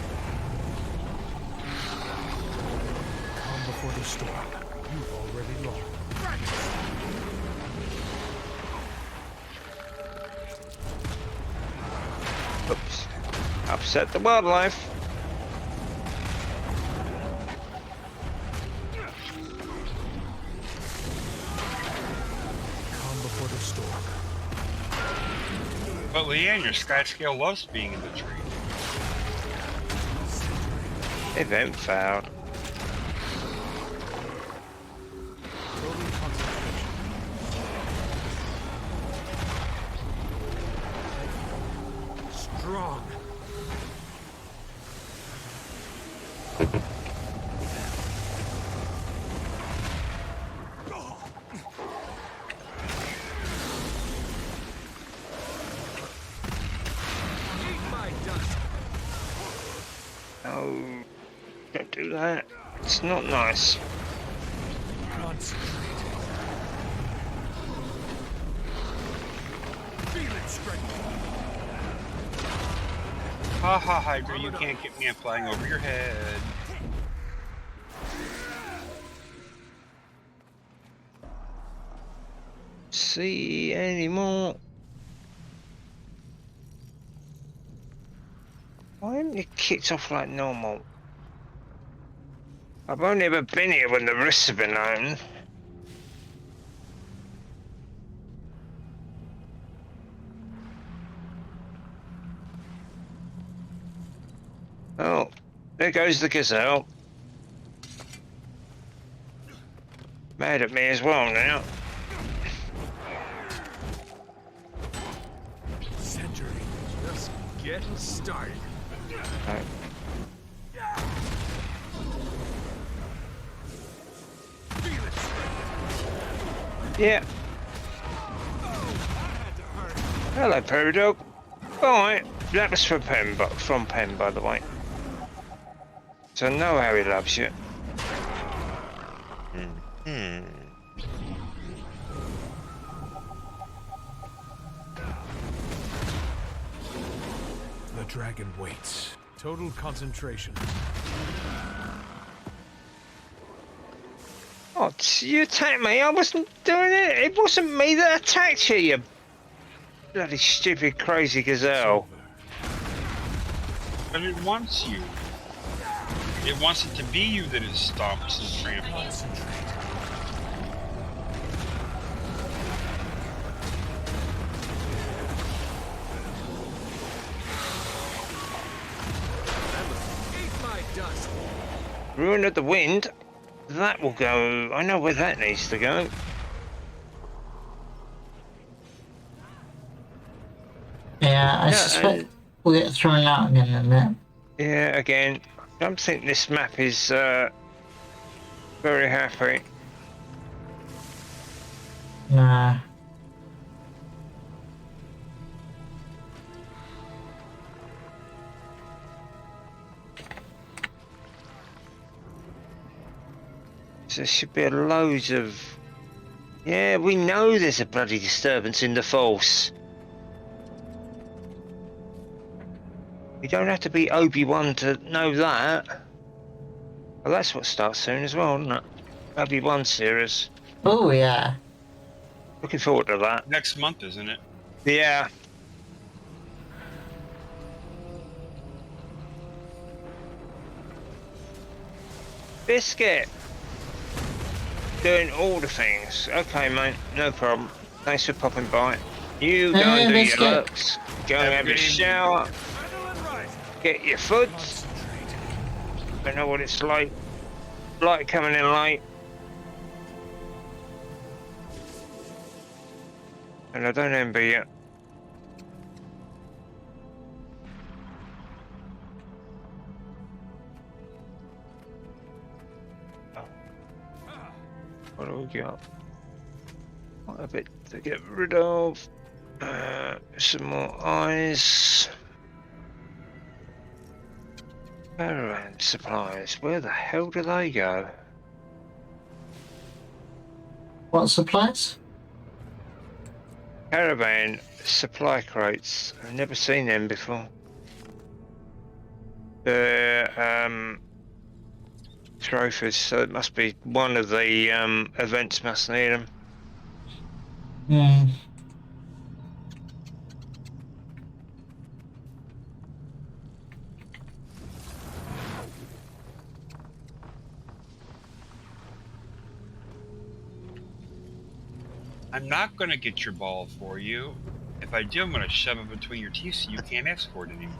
Calm before the storm. You've already lost. Oops. Upset the wildlife. Calm before the storm. But Leanne, your sky scale loves being in the tree. Event failed. Total concentration. Strong. Oh, don't do that. It's not nice. Concentrate. Feel it strength. Ha ha, Hydra, you can't get me. I'm flying over your head. See anymore? Why haven't you kicked off like normal? I've only ever been here when the risks have been known. Oh, there goes the gazelle. Mad at me as well now. Century. Just getting started. Right. Feel it strength. Yeah. Hello, Prairie Dog. Alright, that was from Penn, by the way. So I know how he loves you. The dragon waits. Total concentration. Oh, you attacked me. I wasn't doing it. It wasn't me that attacked you, you bloody stupid crazy gazelle. But it wants you. It wants it to be you that it stomps and tramples. Ruin of the Wind. That will go. I know where that needs to go. Yeah, I Yeah, suspect we'll get thrown out again in that. Yeah, again, I don't think this map is very happy. Nah. There should be loads of... Yeah, we know there's a bloody disturbance in the Force. You don't have to be Obi-Wan to know that. Well, that's what starts soon as well, isn't it? Obi-Wan series. Oh, yeah. Looking forward to that. Next month, isn't it? Yeah. Biscuit! Doing all the things. Okay, mate, no problem. Thanks for popping by. You go and do your Biscuit. looks. Go and have your shower. Get your food. Don't know what it's like. Like coming in late. And I don't envy you. What do we got? Quite a bit to get rid of. Some more eyes. Caravan supplies. Where the hell do they go? What supplies? Caravan supply crates. I've never seen them before. They're trophies, so it must be one of the events must need them. Hmm. I'm not going to get your ball for you. If I do, I'm going to shove it between your teeth so you can't ask for it anymore.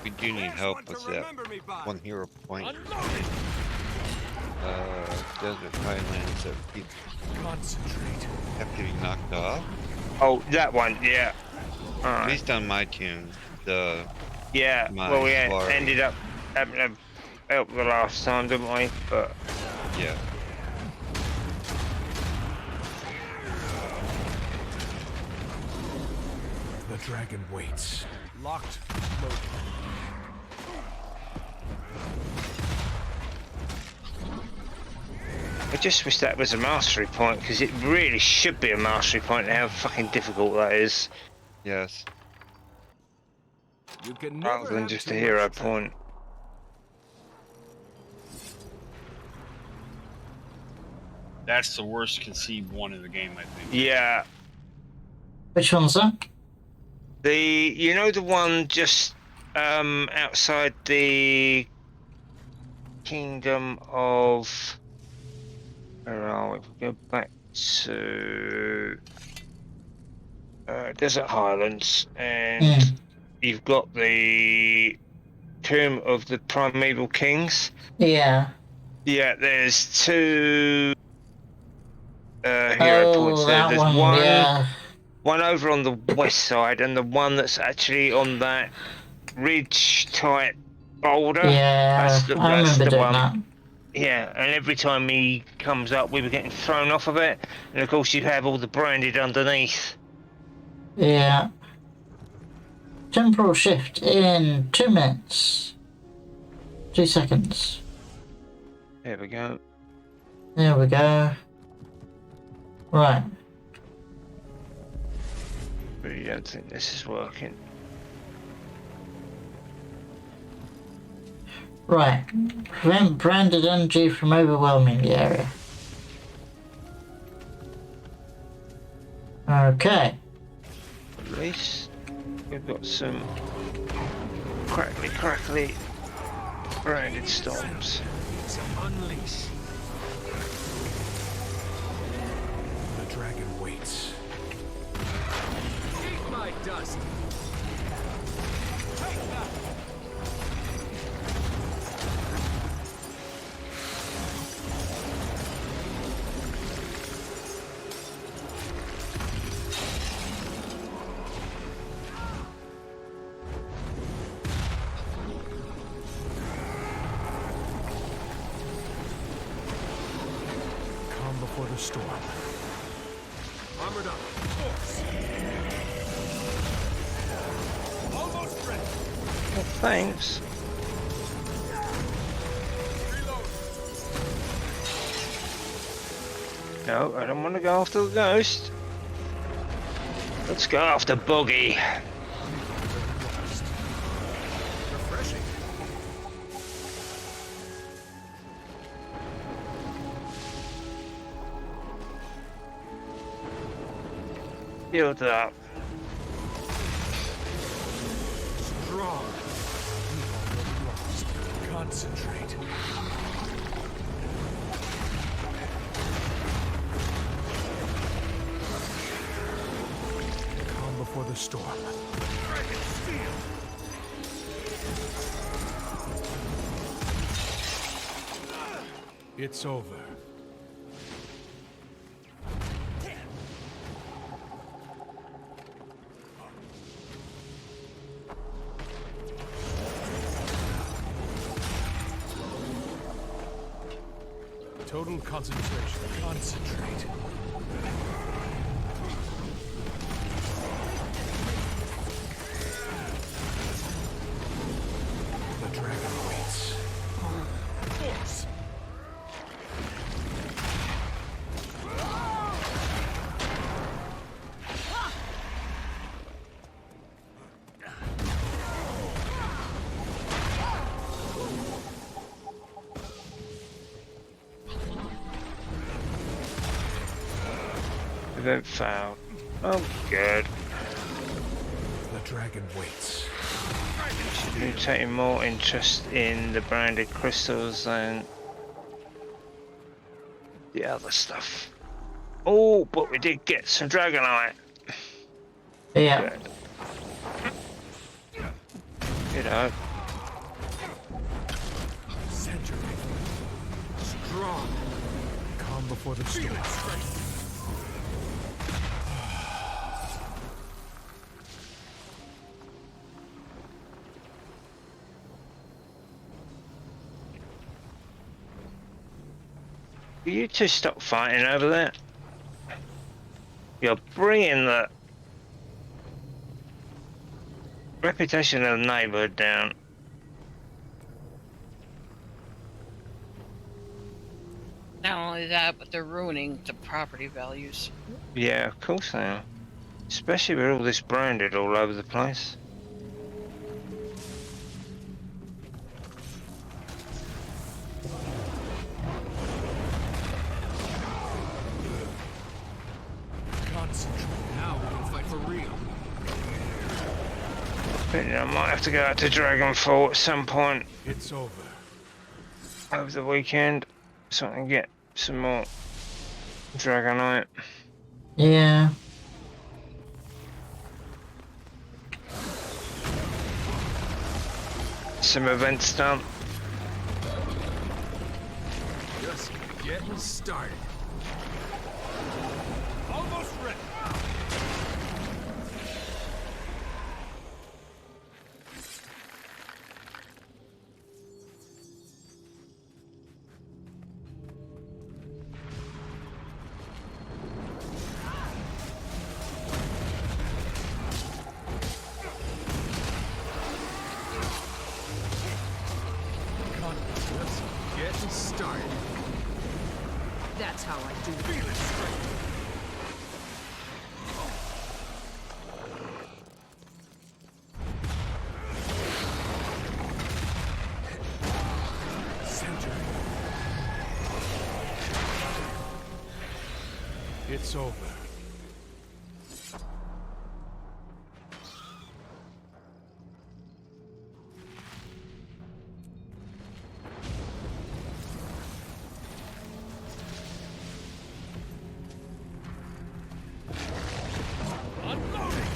We do need help with that one hero point. Desert Highlands that people have getting knocked off. Oh, that one, yeah. At least on my tune, the yeah. Well, we ended up having to help the last time, didn't we? But yeah. The dragon waits. Locked. Loaded. I just wish that was a mastery point, because it really should be a mastery point. How fucking difficult that is. Yes. You can rather than just a hero point. That's the worst conceived one in the game, I think. Yeah. Which one's that? You know the one just outside the Kingdom of... Where are we? If we go back to Desert Highlands, and you've got the Tomb of the Primeval Kings. Yeah. Yeah, there's two hero points there. There's one over on the west side, and the one that's actually on that ridge type boulder. Yeah, that's the doing one. that. Yeah, and every time he comes up, we were getting thrown off of it, and of course you have all the branded underneath. Yeah. Temporal shift in 2 minutes. 2 seconds. There we go. There we go. Right. Really don't think this is working. Right. Prevent branded energy from overwhelming the area. Okay. At least we've got some crackly branded storms. Unleash. The dragon waits. Eat my dust. Take that. storm. Armored up. Force. Almost ready. Well, thanks. No, I don't want to go after the ghost. Let's go after Buggy. Refreshing. Build up. Strong. You've already lost. Concentrate. Calm before the storm. Dragon steel. It's over. Total concentration. Concentrate. The dragon waits. Force. Event failed. Oh, good. The dragon waits. You're taking more interest in the branded crystals than the other stuff. Oh, but we did get some dragonite. Yeah. Good. You know, Century. Strong. Calm before the storm. will you two stop fighting over there? You're bringing the reputation of the neighborhood down. Not only that, but they're ruining the property values. Yeah, of course they are. Especially with all this branded all over the place. Concentrate. Now we can fight for real. I might have to go out to Dragonfall at some point It's over. over the weekend so I can get some more Dragonite. Yeah. Some events done. Just getting started. Almost ready. Just getting started. That's how I do it. Feel it straight. Center. It's over. Unloading.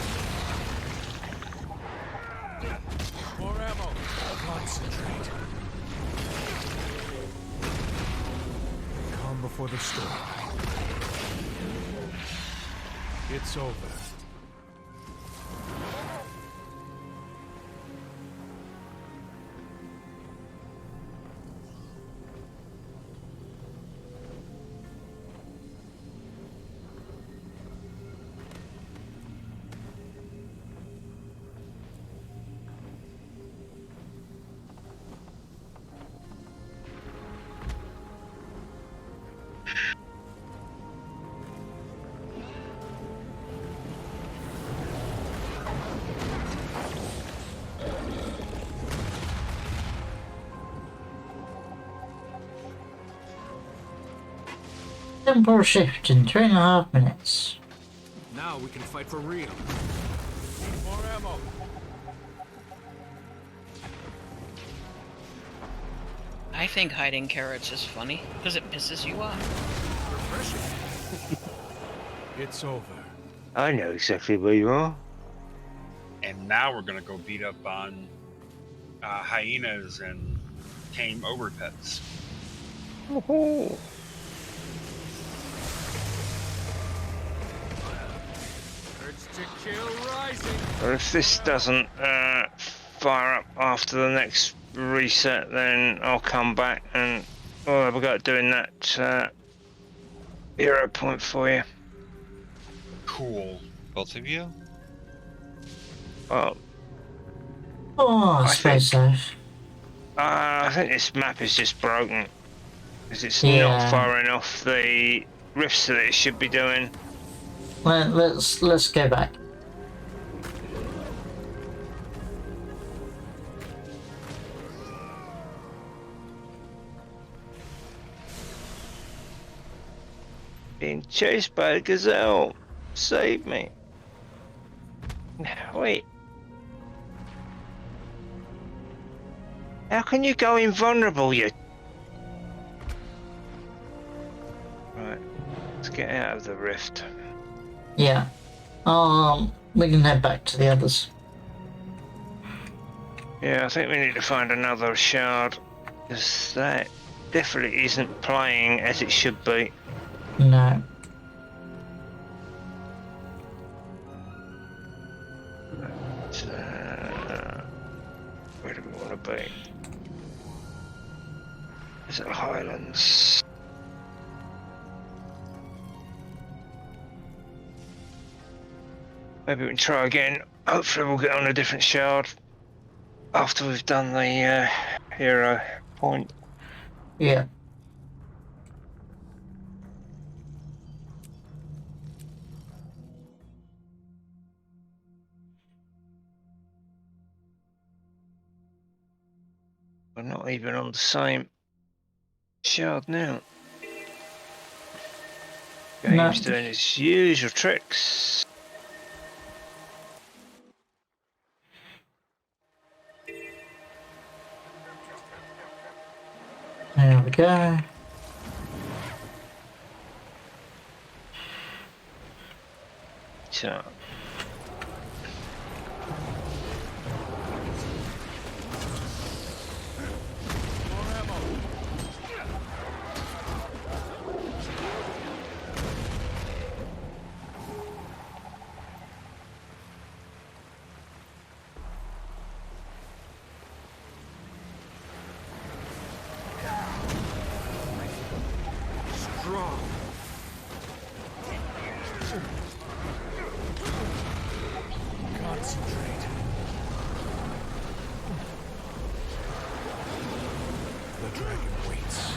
More ammo. Concentrate. Calm before the storm. It's over. Temporal shift in 3.5 minutes. Now we can fight for real. Need more ammo. I think hiding carrots is funny, because it pisses you off. Refreshing. It's over. I know exactly where you are. And now we're gonna go beat up on hyenas and tame ogre pets. Oh, Urge to kill rising. well, if this doesn't fire up after the next reset, then I'll come back and we'll have a go at doing that hero point for you. Cool. Both of you? Well, Oh, I suppose so. I think this map is just broken because it's Yeah. not firing off the rifts that it should be doing. Let's go back. Being chased by a gazelle. Save me. Wait. How can you go invulnerable, you? Right. Let's get out of the rift. Yeah. We can head back to the others. Yeah, I think we need to find another shard. Because that definitely isn't playing as it should be. No. Where do we want to be? Is it Highlands? Maybe we can try again. Hopefully we'll get on a different shard after we've done the hero point. Yeah. We're not even on the same shard now. Game's doing its usual tricks. There we go. So. Strong. Concentrate. The dragon waits.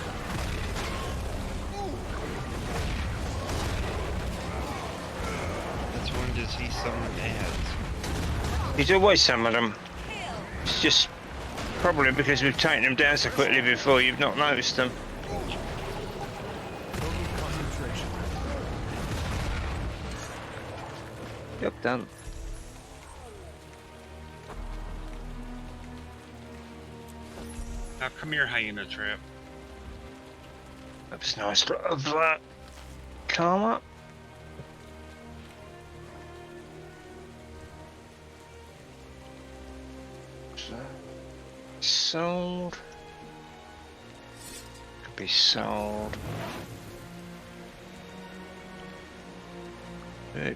That's one to see someone adds. There's always some of them. It's just probably because we've taken them down so quickly before you've not noticed them. Concentration. Job done. Now come here, hyena trap. That's a nice lot of karma. Sold. Could be sold. A little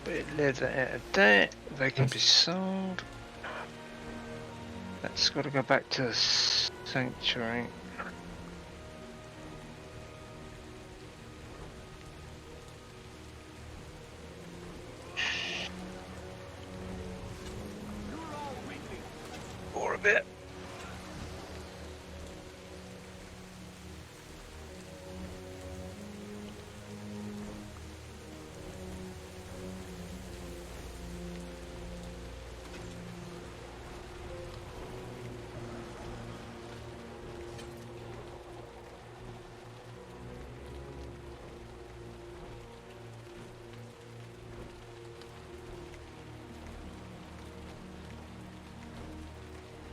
bit of leather out of that. They can be sold. That's got to go back to the sanctuary. Or a bit.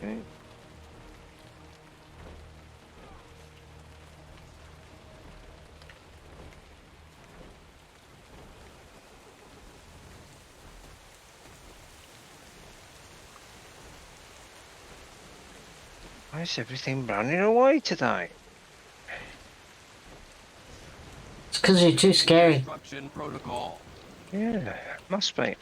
Okay. Why is everything running away today? It's because you're too scary. Construction protocol. Yeah, must be.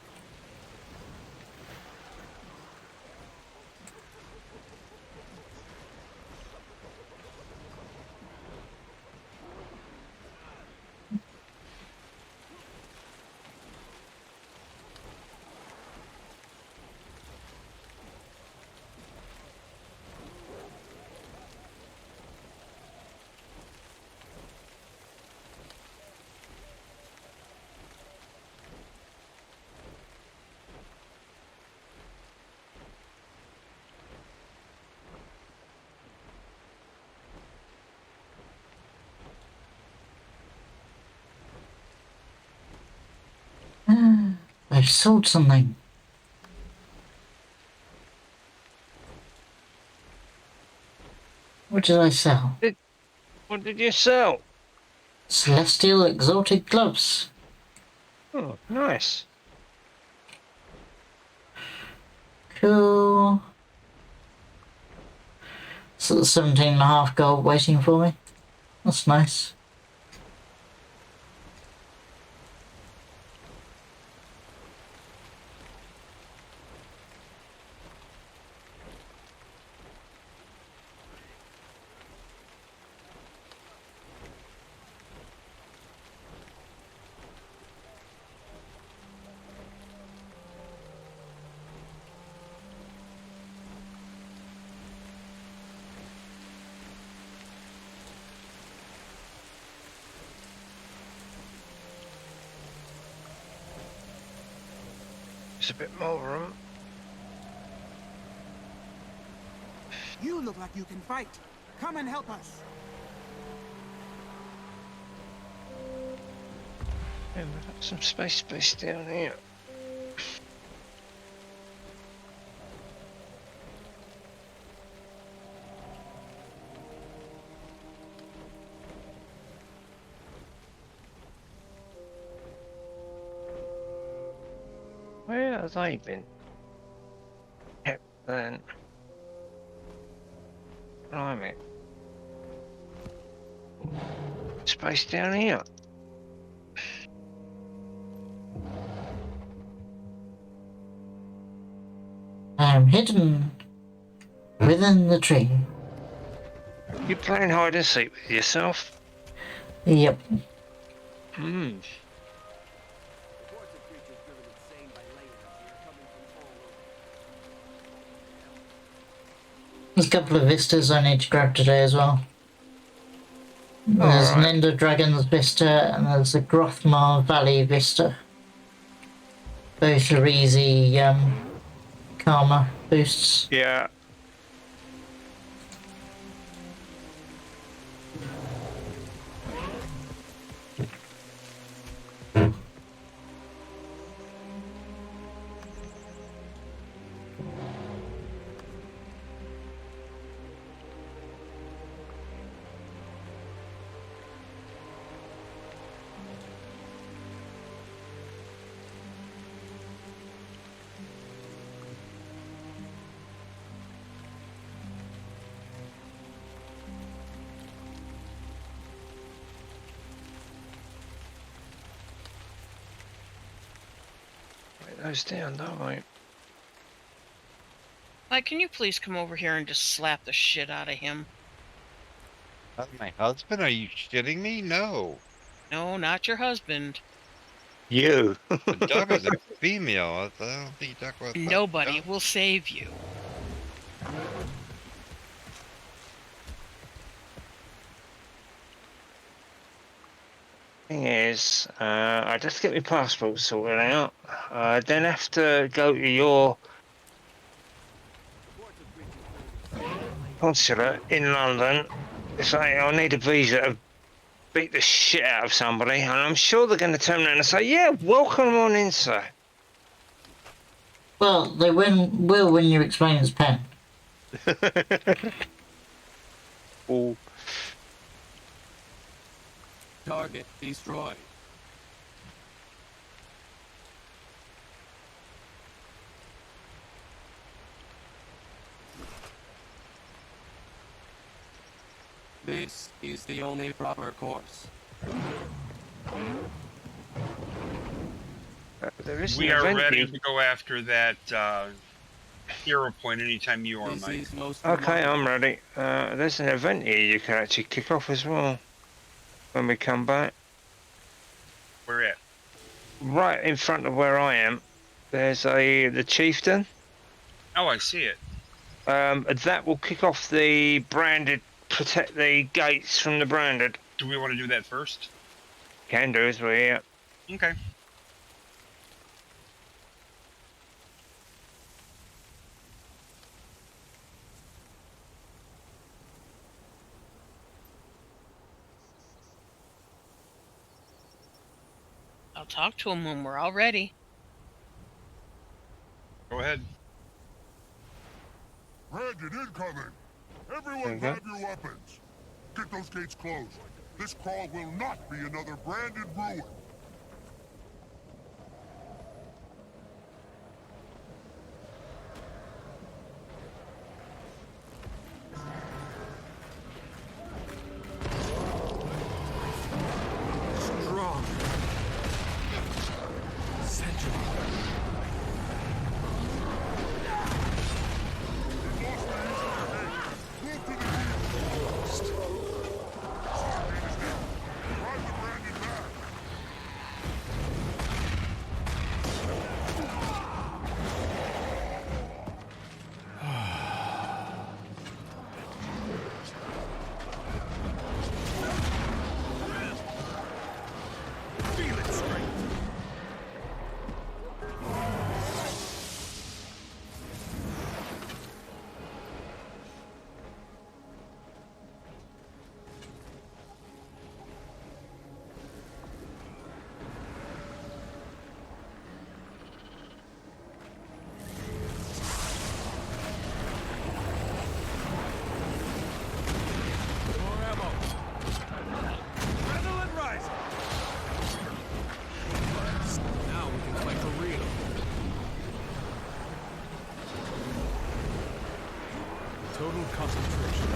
They've sold something. What did I sell? What did you sell? Celestial exotic gloves. Oh, nice. Cool. So 17.5 gold waiting for me. That's nice. There's a bit more room. You look like you can fight. Come and help us. Yeah, we've got some space down here. Where have they been? Kept then. Blimey. Space down here. I'm hidden within the tree. You playing hide and seek with yourself? Yep. Hmm. There's a couple of vistas I need to grab today as well. There's an Ender Dragon's Vista and there's a Grothmar Valley Vista. Both are easy karma boosts. Yeah. Write those down, don't I? Like, can you please come over here and just slap the shit out of him? That's my husband? Are you shitting me? No. No, not your husband. You. The dog is a female. I don't think you talk about Nobody will save you. Thing is, I'd have to get my passport sorted out. I then have to go to your consulate in London. Say I need a visa to beat the shit out of somebody, and I'm sure they're going to turn around and say, "Yeah, welcome on in, sir." Well, they will when you explain his pen. Oh, Target destroyed. This is the only proper course. there is We an are event ready here. to go after that hero point anytime you are, This Mike. is most Okay, remarkable. I'm ready. There's an event here you can actually kick off as well when we come back. Where at? Right in front of where I am, there's the chieftain. Oh, I see it. That will kick off the branded, protect the gates from the branded. Do we want to do that first? Can do as we're here. Okay. I'll talk to him when we're all ready. Go ahead. Branded incoming! Everyone grab your weapons! Get those gates closed. This crawl will not be another branded ruin. Strong. Century. Feel its strength. More ammo. Adrenaline rising. Now we can fight for real. Total concentration.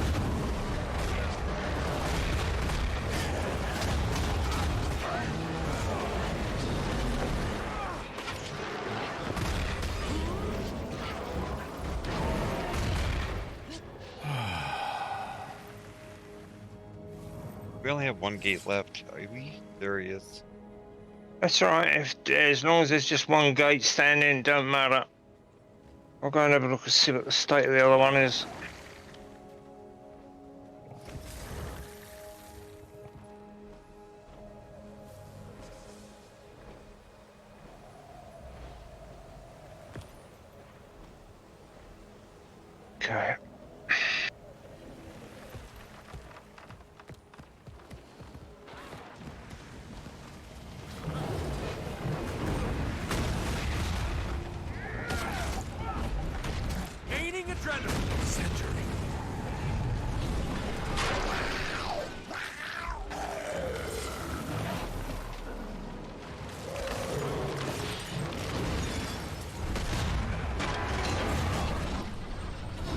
We only have one gate left. Are we? There he is. That's all right. As long as there's just one gate standing, don't matter. I'll go and have a look and see what the state of the other one is. Okay. Gaining adrenaline. Century.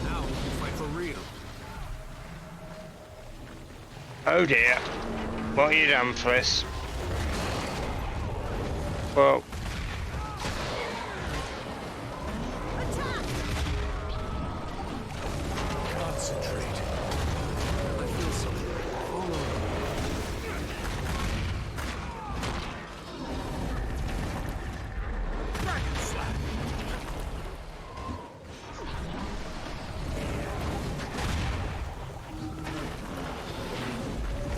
Now we can fight for real. Oh dear. What have you done, Fliss? Well, Concentrate. I feel something. All over. Dragon slap.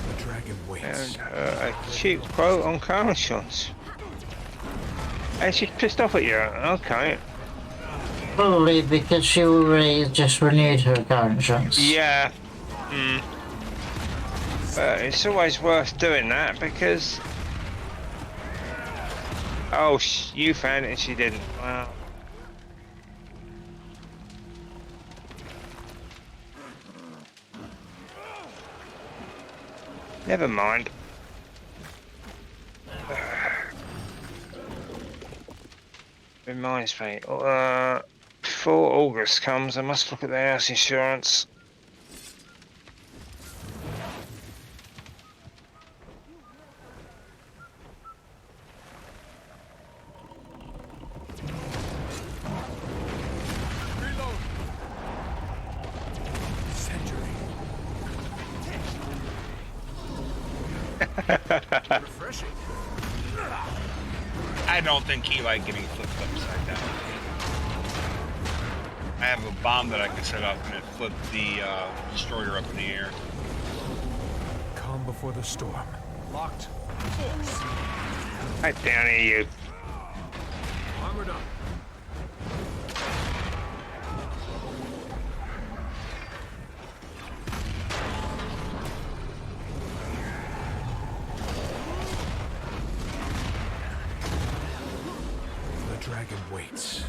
The dragon waits. and a cheap quote on car shots. And she's pissed off at you. Okay. Probably because she already just renewed her car insurance. Yeah. But it's always worth doing that because. Oh, you found it and she didn't. Wow. Never mind. Reminds me, before August comes, I must look at the house insurance. Refreshing. I don't think he liked getting flipped upside down. I have a bomb that I can set up and it flipped the destroyer up in the air. Calm before the storm. Locked. Right down here, you. Armored up. The dragon waits.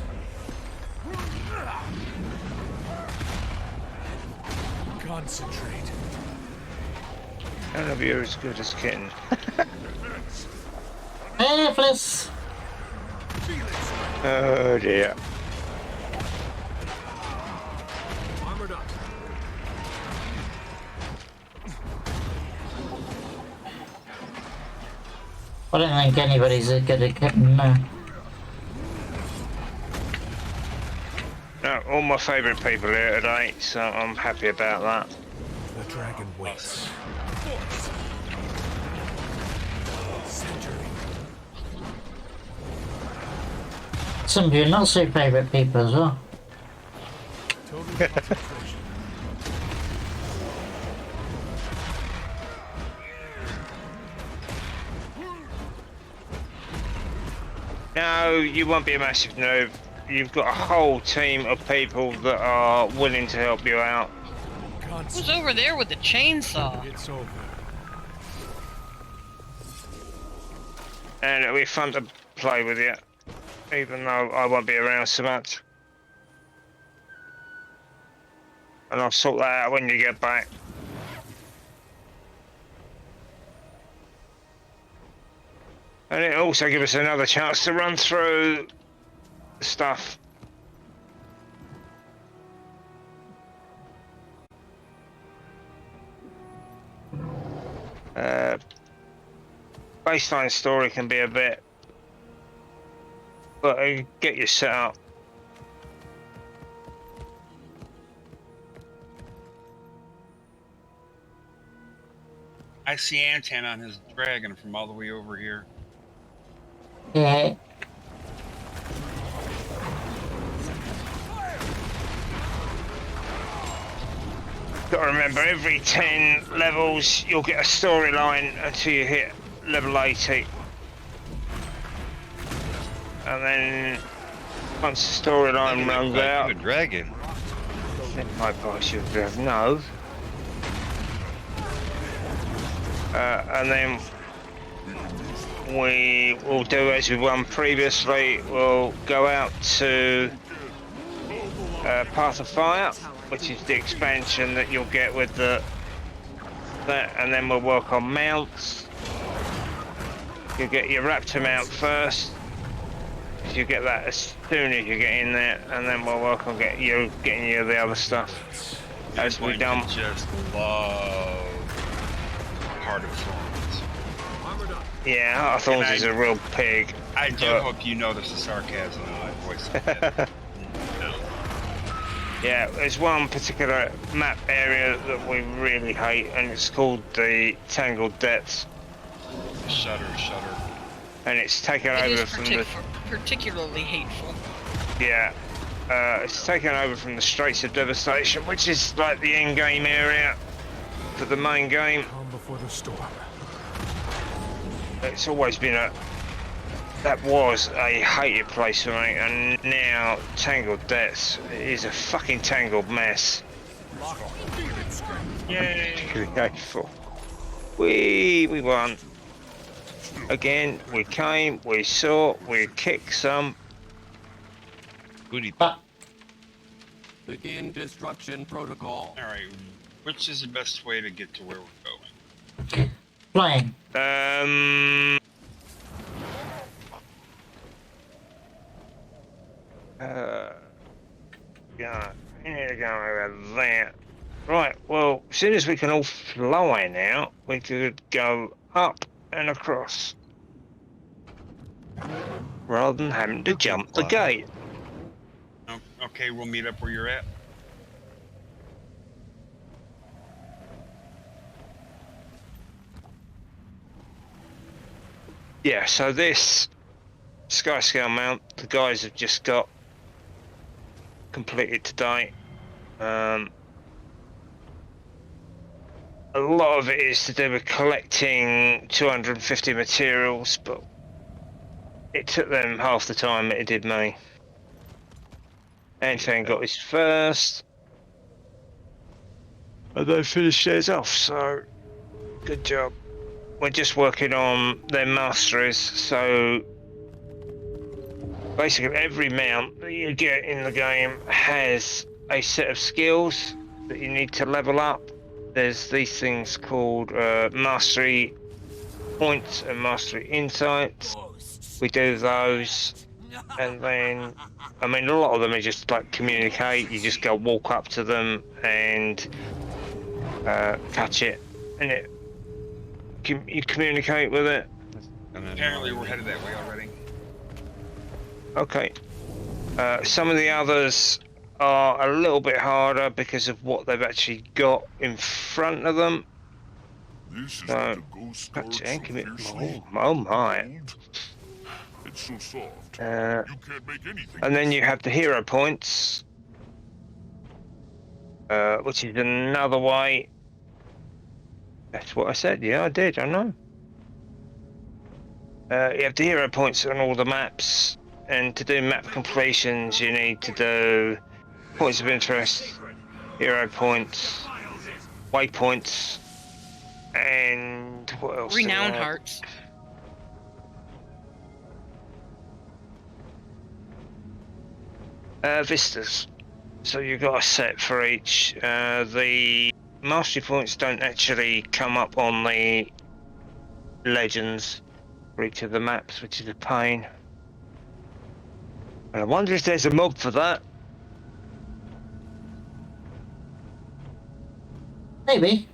Concentrate. None of you are as good as kitten. Helpless. Oh dear. Armored up. I don't think anybody's as good at getting No, all my favourite people here today, so I'm happy about that. The dragon waits. some of your not so favourite people as well. Total concentration. No, you won't be a massive noob. You've got a whole team of people that are willing to help you out. Who's over there with the chainsaw? It's over. And it'll be fun to play with you, even though I won't be around so much. And I'll sort that out when you get back. And it'll also give us another chance to run through stuff. Baseline story can be a bit, but it'll get you set up. I see Antan on his dragon from all the way over here. Yeah. Got to remember, every 10 levels you'll get a storyline until you hit level 80. And then once the storyline runs out, A dragon. my boss should have no. And then we will do as we've done previously. We'll go out to Path of Fire, which is the expansion that you'll get with that, and then we'll work on mounts. You'll get your Raptor mount first. You get that as soon as you get in there, and then we'll work on getting you the other stuff as we done. Just love Heart of Thorns. Yeah, Heart of Thorns is a real pig. I do hope you notice the sarcasm in my voice. Yeah, there's one particular map area that we really hate, and it's called the Tangled Depths. Shudder. And it's taken It over is from the... particularly hateful. Yeah. It's taken over from the Straits of Devastation, which is like the end game area for the main game. Calm before the storm. It's always been that was a hated place for me, and now Tangled Depths is a fucking tangled mess. Yay! Particularly hateful. We won. Again, we came, we saw, we kicked some. Booty. Begin destruction protocol. Alright, which is the best way to get to where we're going? Flying. Yeah, we need to go over there. Right, well, as soon as we can all fly now, we could go up and across. Rather than having to jump the gate. Okay, we'll meet up where you're at. Yeah, so this Skyscale mount, the guys have just got completed today. A lot of it is to do with collecting 250 materials, but it took them half the time it did me. Antan got his first, and they finished theirs off, so good job. We're just working on their masteries, so basically every mount that you get in the game has a set of skills that you need to level up. There's these things called mastery points and mastery insights. We do those, and then, I mean, a lot of them are just like communicate. You just go walk up to them and catch it, and you communicate with it. Apparently we're headed that way already. Okay. Some of the others are a little bit harder because of what they've actually got in front of them. This is So, what the ghost guards so fiercely oh my. hold. It's so soft. Uh, You can't make anything. and then you have the hero points, which is another way. That's what I said. Yeah, I did. I know. You have the hero points on all the maps, and to do map completions, you need to do points of interest, hero points, waypoints, and what else? Renown hearts. Vistas. So you've got a set for each. The mastery points don't actually come up on the legends for each of the maps, which is a pain. And I wonder if there's a mob for that. Maybe.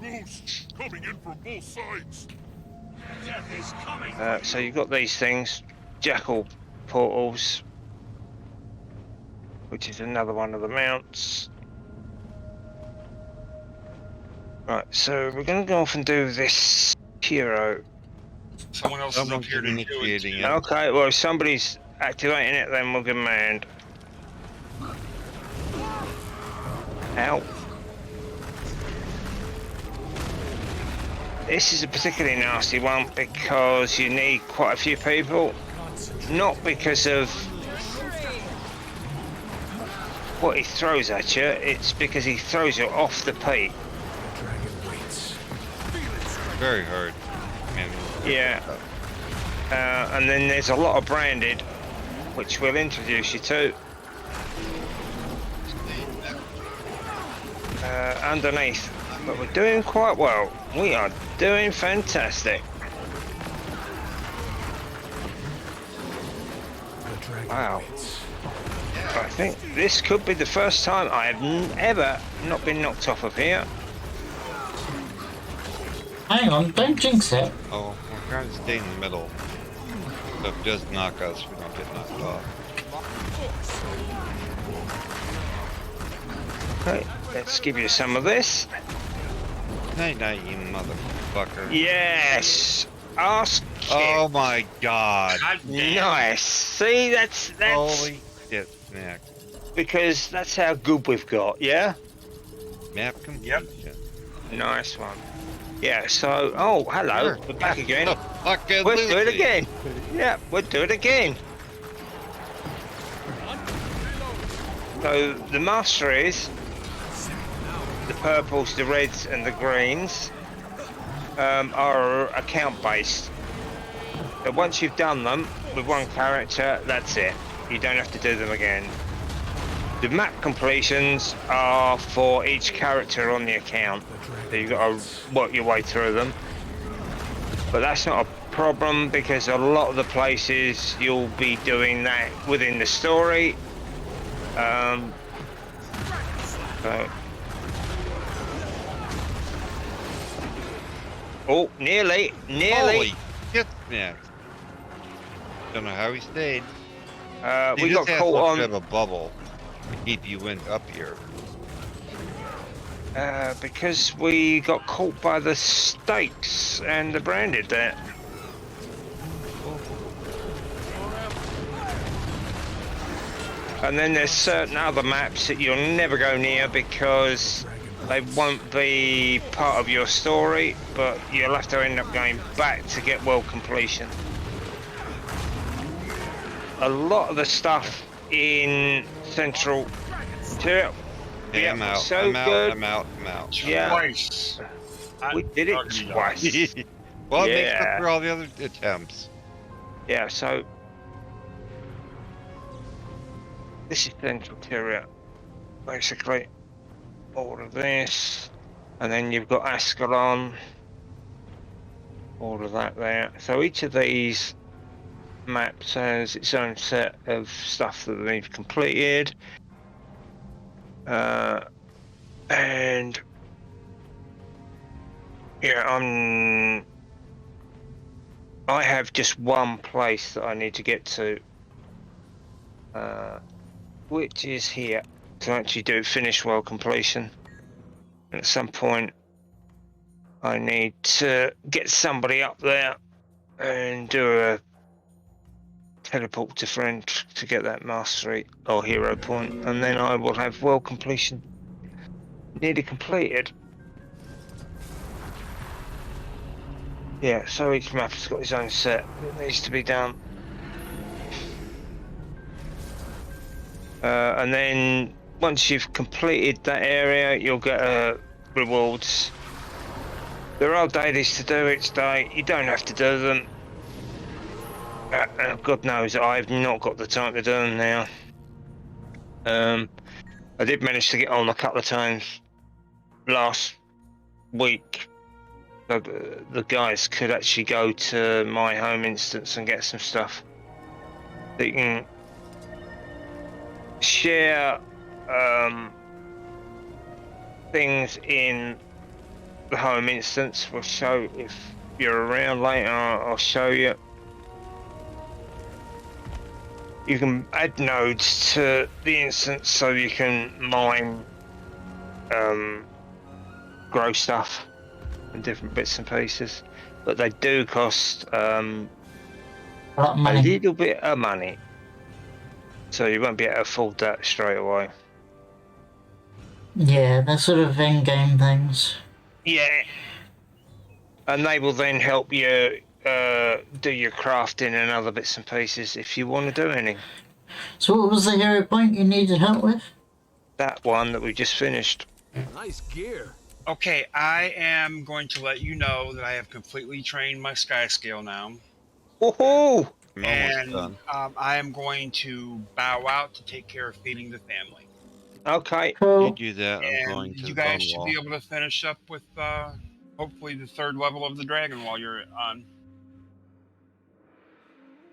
Ghosts coming in from both sides. Death is coming. So you've got these things, jackal portals, which is another one of the mounts. Right, so we're going to go off and do this hero. Someone else is up here to do it. Okay, well, if somebody's activating it, then we'll give them a hand. Ow. This is a particularly nasty one because you need quite a few people. Not because of what he throws at you, it's because he throws you off the peak. Very hard. Yeah. And then there's a lot of branded, which we'll introduce you to. Underneath. But we're doing quite well. We are doing fantastic. Wow. I think this could be the first time I have ever not been knocked off of here. Hang on, don't jinx it. Oh, we're trying to stay in the middle. So if it does knock us, we don't get knocked off. Okay, let's give you some of this. Night night, you motherfucker. Yes! Ask kick. Oh my god. Nice. See, that's Holy shit, snack. because that's how good we've got, yeah? Map completion. Nice one. Yeah, so, oh, hello, Sure. we're back again. Fucking We'll do it Lucy. again. Yeah, we'll do it again. So, the masteries, the purples, the reds, and the greens, are account-based. So once you've done them with one character, that's it. You don't have to do them again. The map completions are for each character on the account. So you've got to work your way through them. But that's not a problem because a lot of the places you'll be doing that within the story. So. Oh, nearly. Holy shit, man. Don't know how he stayed. We got caught on. Have a bubble to keep you up here. Because we got caught by the stakes and the branded there. And then there's certain other maps that you'll never go near because they won't be part of your story, but you'll have to end up going back to get world completion. A lot of the stuff in Central Tier. Yeah, I'm out. So I'm out. good. I'm out. Yeah. Twice. We did it twice. Well, it makes up for all the other attempts. Yeah, so this is Central Tier, basically. All of this, and then you've got Ascalon. All of that there. So each of these maps has its own set of stuff that they've completed. And yeah, I have just one place that I need to get to, which is here to actually do finish world completion. And at some point, I need to get somebody up there and do a teleport to friend to get that mastery or hero point, and then I will have world completion nearly completed. Yeah, so each map has got its own set that needs to be done. And then once you've completed that area, you'll get rewards. There are dailies to do each day. You don't have to do them. God knows I've not got the time to do them now. I did manage to get on a couple of times last week. So the guys could actually go to my home instance and get some stuff. So you can share things in the home instance. We'll show if you're around later. I'll show you. You can add nodes to the instance so you can mine, grow stuff and different bits and pieces, but they do cost a little bit of money, so you won't be able to afford that straight away. Yeah, they're sort of in-game things. Yeah, and they will then help you do your crafting and other bits and pieces if you want to do any. So what was the hero point you needed help with? That one that we just finished. Nice gear. Okay, I am going to let you know that I have completely trained my sky scale now. Woohoo! I'm And almost done. I am going to bow out to take care of feeding the family. Okay. You do that. I'm And going to you the guys bone should wall. be able to finish up with hopefully the 3rd level of the dragon while you're on.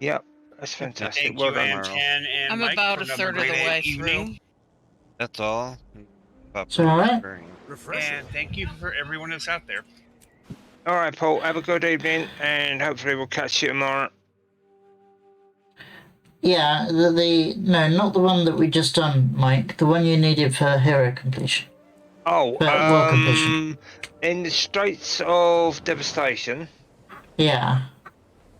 Yep, that's fantastic. Thank Well you, done. Antan and I'm Mike, about for a another third of the great way evening. That's all. So, all right. And thank you for everyone that's out there. All right, Paul. Have a good evening, and hopefully we'll catch you tomorrow. Yeah, no, not the one that we just done, Mike. The one you needed for hero completion. Oh, world completion. In the Straits of Devastation. Yeah.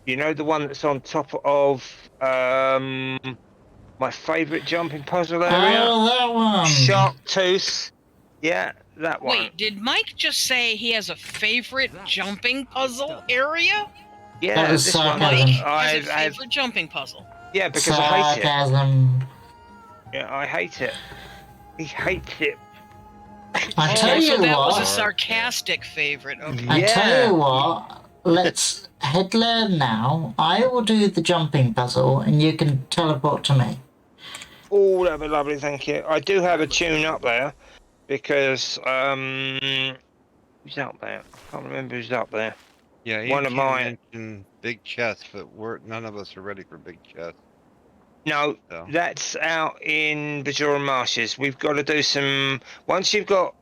You know the one that's on top of my favourite jumping puzzle area? Oh, that one. Shark Tooth. Yeah, that one. Wait, did Mike just say he has a favorite jumping puzzle area? Yeah, that was this sarcasm. one. Mike has a favorite jumping puzzle. Yeah, because sarcasm. I hate it. Yeah, I hate it. He hates it. I tell so you that what. was a sarcastic favorite. Okay. I tell you what. Let's head there now. I will do the jumping puzzle, and you can teleport to me. Oh, that'd be lovely, thank you. I do have a tune up there because who's up there? I can't remember who's up there. Yeah, one of my mentioned big chests, but none of us are ready for big chests. no, So. that's out in Bajora Marshes. We've got to do some. Once you've got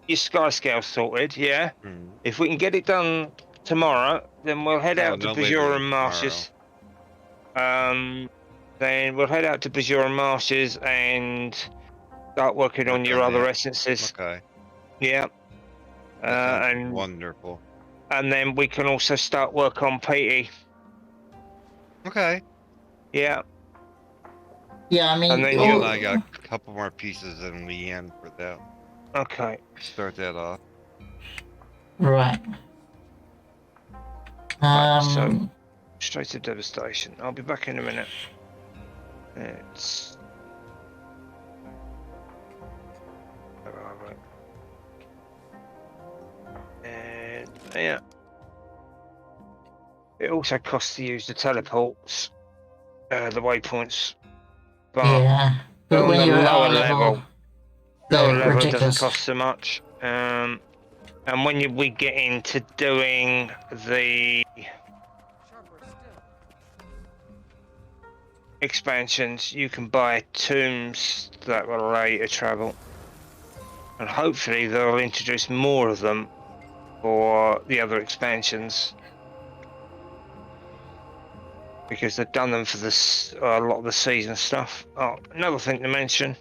your sky scale sorted, yeah. Mm. If we can get it done tomorrow, then we'll head out to No later Bajora than Marshes. Then we'll head out to Bajora Marshes and start working on your other essences. Okay. Yeah. And wonderful. And then we can also start work on PT. Okay. Yeah. Yeah, I mean, And then And I got a couple more pieces in Leanne for that. Okay. Start that off. Right. So straight to devastation. I'll be back in a minute. It's and yeah. It also costs to use the teleports, the waypoints. But yeah, but on when the you're at lower our level, lower they're level it doesn't ridiculous. cost so much. And when we get into doing the expansions, you can buy tombs that will allow you to travel, and hopefully they'll introduce more of them for the other expansions, because they've done them for this a lot of the season stuff. Oh, another thing to mention,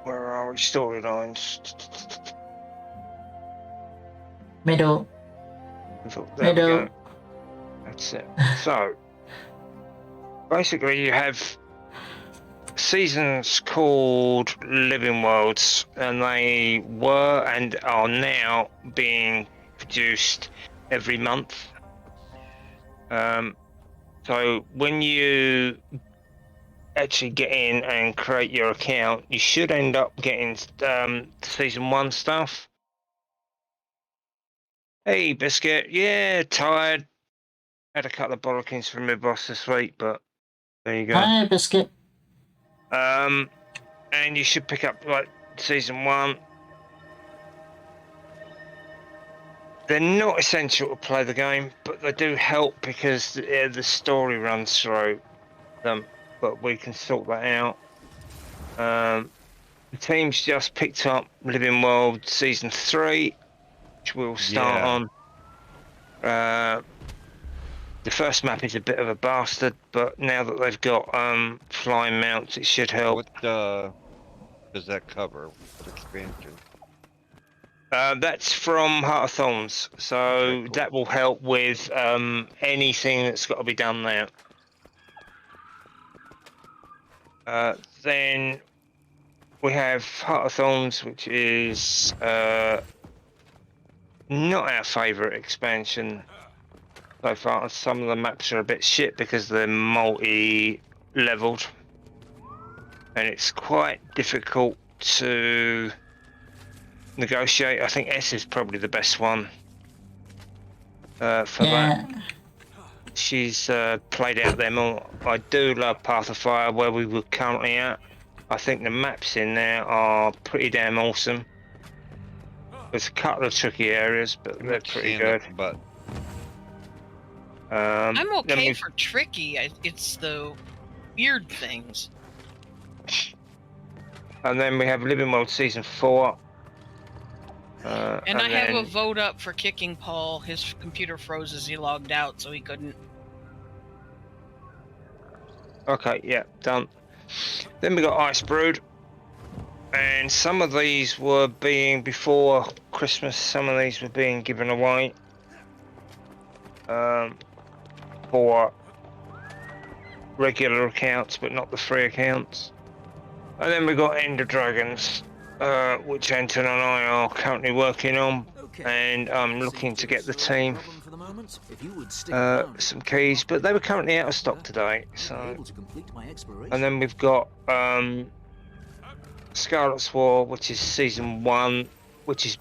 where are we? Storylines. Middle. There we go. That's it. So basically you have seasons called Living Worlds, and they were and are now being produced every month. So when you actually get in and create your account, you should end up getting season 1 stuff. Hey Biscuit, yeah, tired. Had a couple of bollockings from my boss this week, but there you go. Hi, Biscuit. And you should pick up like season 1. They're not essential to play the game, but they do help because the story runs through them. But we can sort that out. The team's just picked up Living World Season 3, which we'll start on. The first map is a bit of a bastard, but now that they've got flying mounts, it should help. What does that cover? What expansion? That's from Heart of Thorns, so okay, cool. That will help with anything that's got to be done there. Then we have Heart of Thorns, which is not our favourite expansion so far. Some of the maps are a bit shit because they're multi-leveled, and it's quite difficult to negotiate. I think S is probably the best one for that. She's played out there more. I do love Path of Fire, where we were currently at. I think the maps in there are pretty damn awesome. There's a couple of tricky areas, but they're pretty good. But I'm okay for tricky. It's the weird things. And then we have Living World Season 4. And I have a vote up for kicking Paul. His computer froze as he logged out, so he couldn't. Okay, yeah, done. Then we got Ice Brood. And some of these were being, before Christmas, some of these were being given away. For regular accounts, but not the free accounts. And then we got Ender Dragons, which Anton and I are currently working on, and I'm looking to get the team some keys, but they were currently out of stock today. So, and then we've got Scarlet's War, which is season 1, which is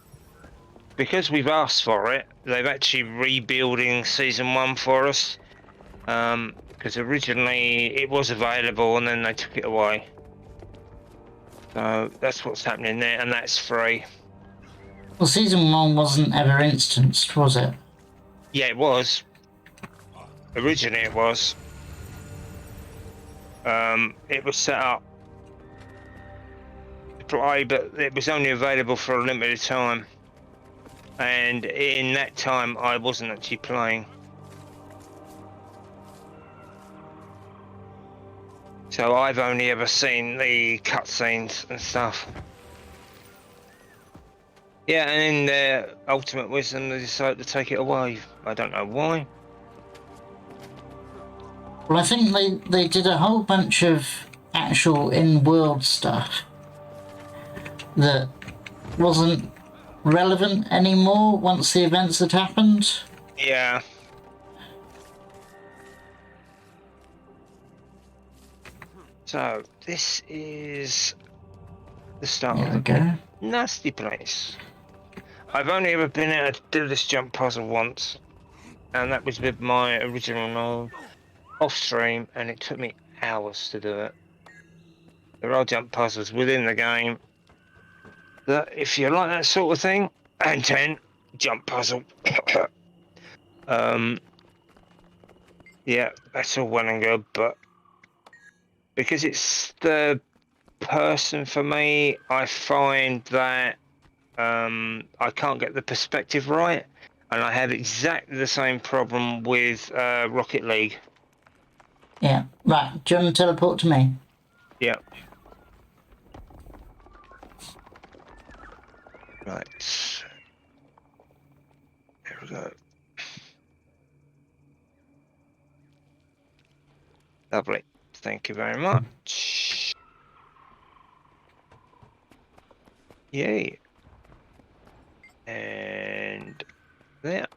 because we've asked for it. They've actually rebuilding season 1 for us, because originally it was available and then they took it away. So that's what's happening there, and that's free. Well, season 1 wasn't ever instanced, was it? Yeah, it was. Originally, it was. It was set up to play, but it was only available for a limited time. And in that time, I wasn't actually playing. So I've only ever seen the cutscenes and stuff. Yeah, and in their ultimate wisdom, they decided to take it away. I don't know why. Well, I think they did a whole bunch of actual in-world stuff that wasn't relevant anymore once the events had happened. Yeah. So this is the start There of we the go. nasty place. I've only ever been able to do this jump puzzle once, and that was with my original novel off stream, and it took me hours to do it. There are jump puzzles within the game that, if you like that sort of thing, and 10 jump puzzle. Yeah, that's all well and good, but because it's the person for me, I find that I can't get the perspective right, and I have exactly the same problem with Rocket League. Yeah, right. Do you want to teleport to me? Yeah. Right. There we go. Lovely. Thank you very much. Yay. And there.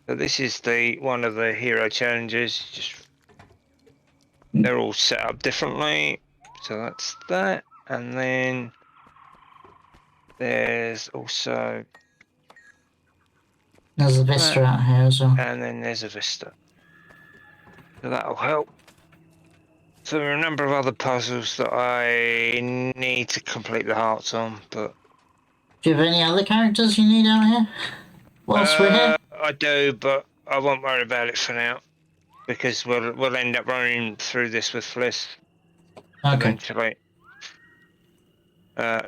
So this is the one of the hero challenges. Just they're all set up differently. So that's that. And then there's also There's a Vista out here as well. And then there's a Vista. So that'll help. So there are a number of other puzzles that I need to complete the hearts on, but Do you have any other characters you need out here? Whilst we're here? I do, but I won't worry about it for now, because we'll end up running through this with Fliss eventually.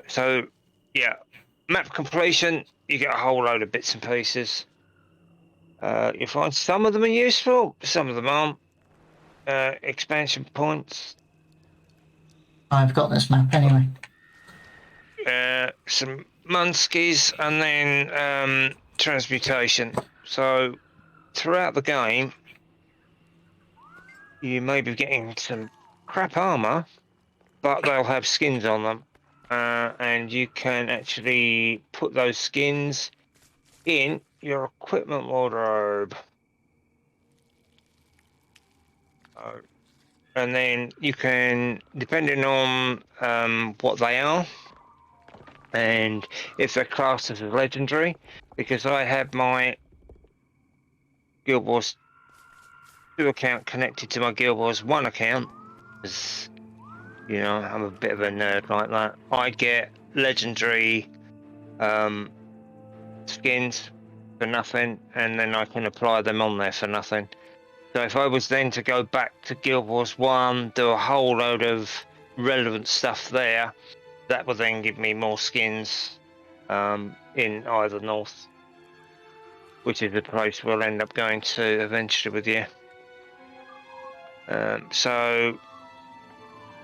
So yeah, map completion, you get a whole load of bits and pieces. You find some of them are useful, some of them aren't. Expansion points. I've got this map anyway. Some Munskies, and then transmutation. So throughout the game, you may be getting some crap armor, but they'll have skins on them, and you can actually put those skins in your equipment wardrobe. And then you can, depending on what they are, and if they're classed as a legendary, because I have my Guild Wars 2 account connected to my Guild Wars 1 account, because, you know, I'm a bit of a nerd like that. I get legendary skins for nothing, and then I can apply them on there for nothing. So if I was then to go back to Guild Wars 1, do a whole load of relevant stuff there, that will then give me more skins in either North, which is the place we'll end up going to eventually with you. So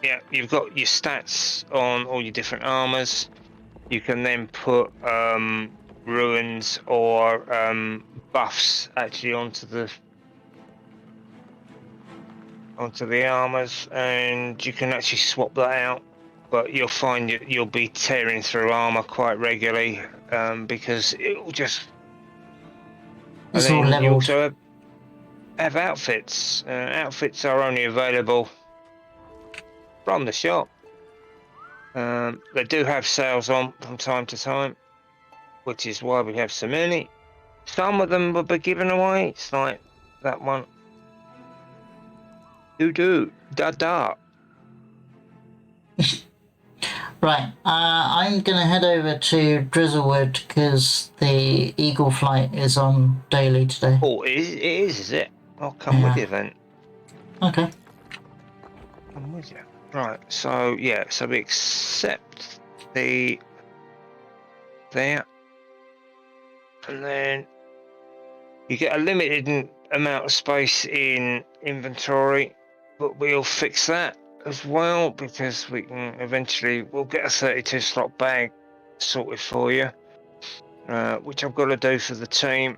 yeah, you've got your stats on all your different armors. You can then put ruins or buffs actually onto the armors, and you can actually swap that out. But you'll find you'll be tearing through armor quite regularly because it'll just. It's and all then leveled. You also have outfits. Outfits are only available from the shop. They do have sales on from time to time, which is why we have so many. Some of them will be given away. It's like that one. Da da. Right, I'm gonna head over to Drizzlewood because the Eagle flight is on daily today. Oh, it is it? I'll come with you then. Okay. I'm with you. Right, so yeah, so we accept the there, and then you get a limited amount of space in inventory, but we'll fix that as well because we can eventually we'll get a 32 slot bag sorted for you, which I've got to do for the team,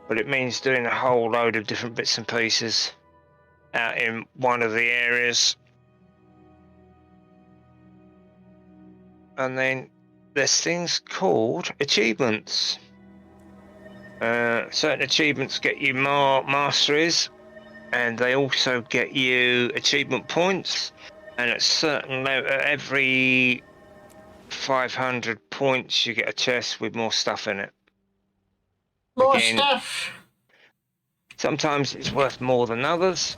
but it means doing a whole load of different bits and pieces out in one of the areas. And then there's things called achievements. Certain achievements get you more masteries, and they also get you achievement points. And at certain level, every 500 points, you get a chest with more stuff in it. More Again, stuff. Sometimes it's worth more than others.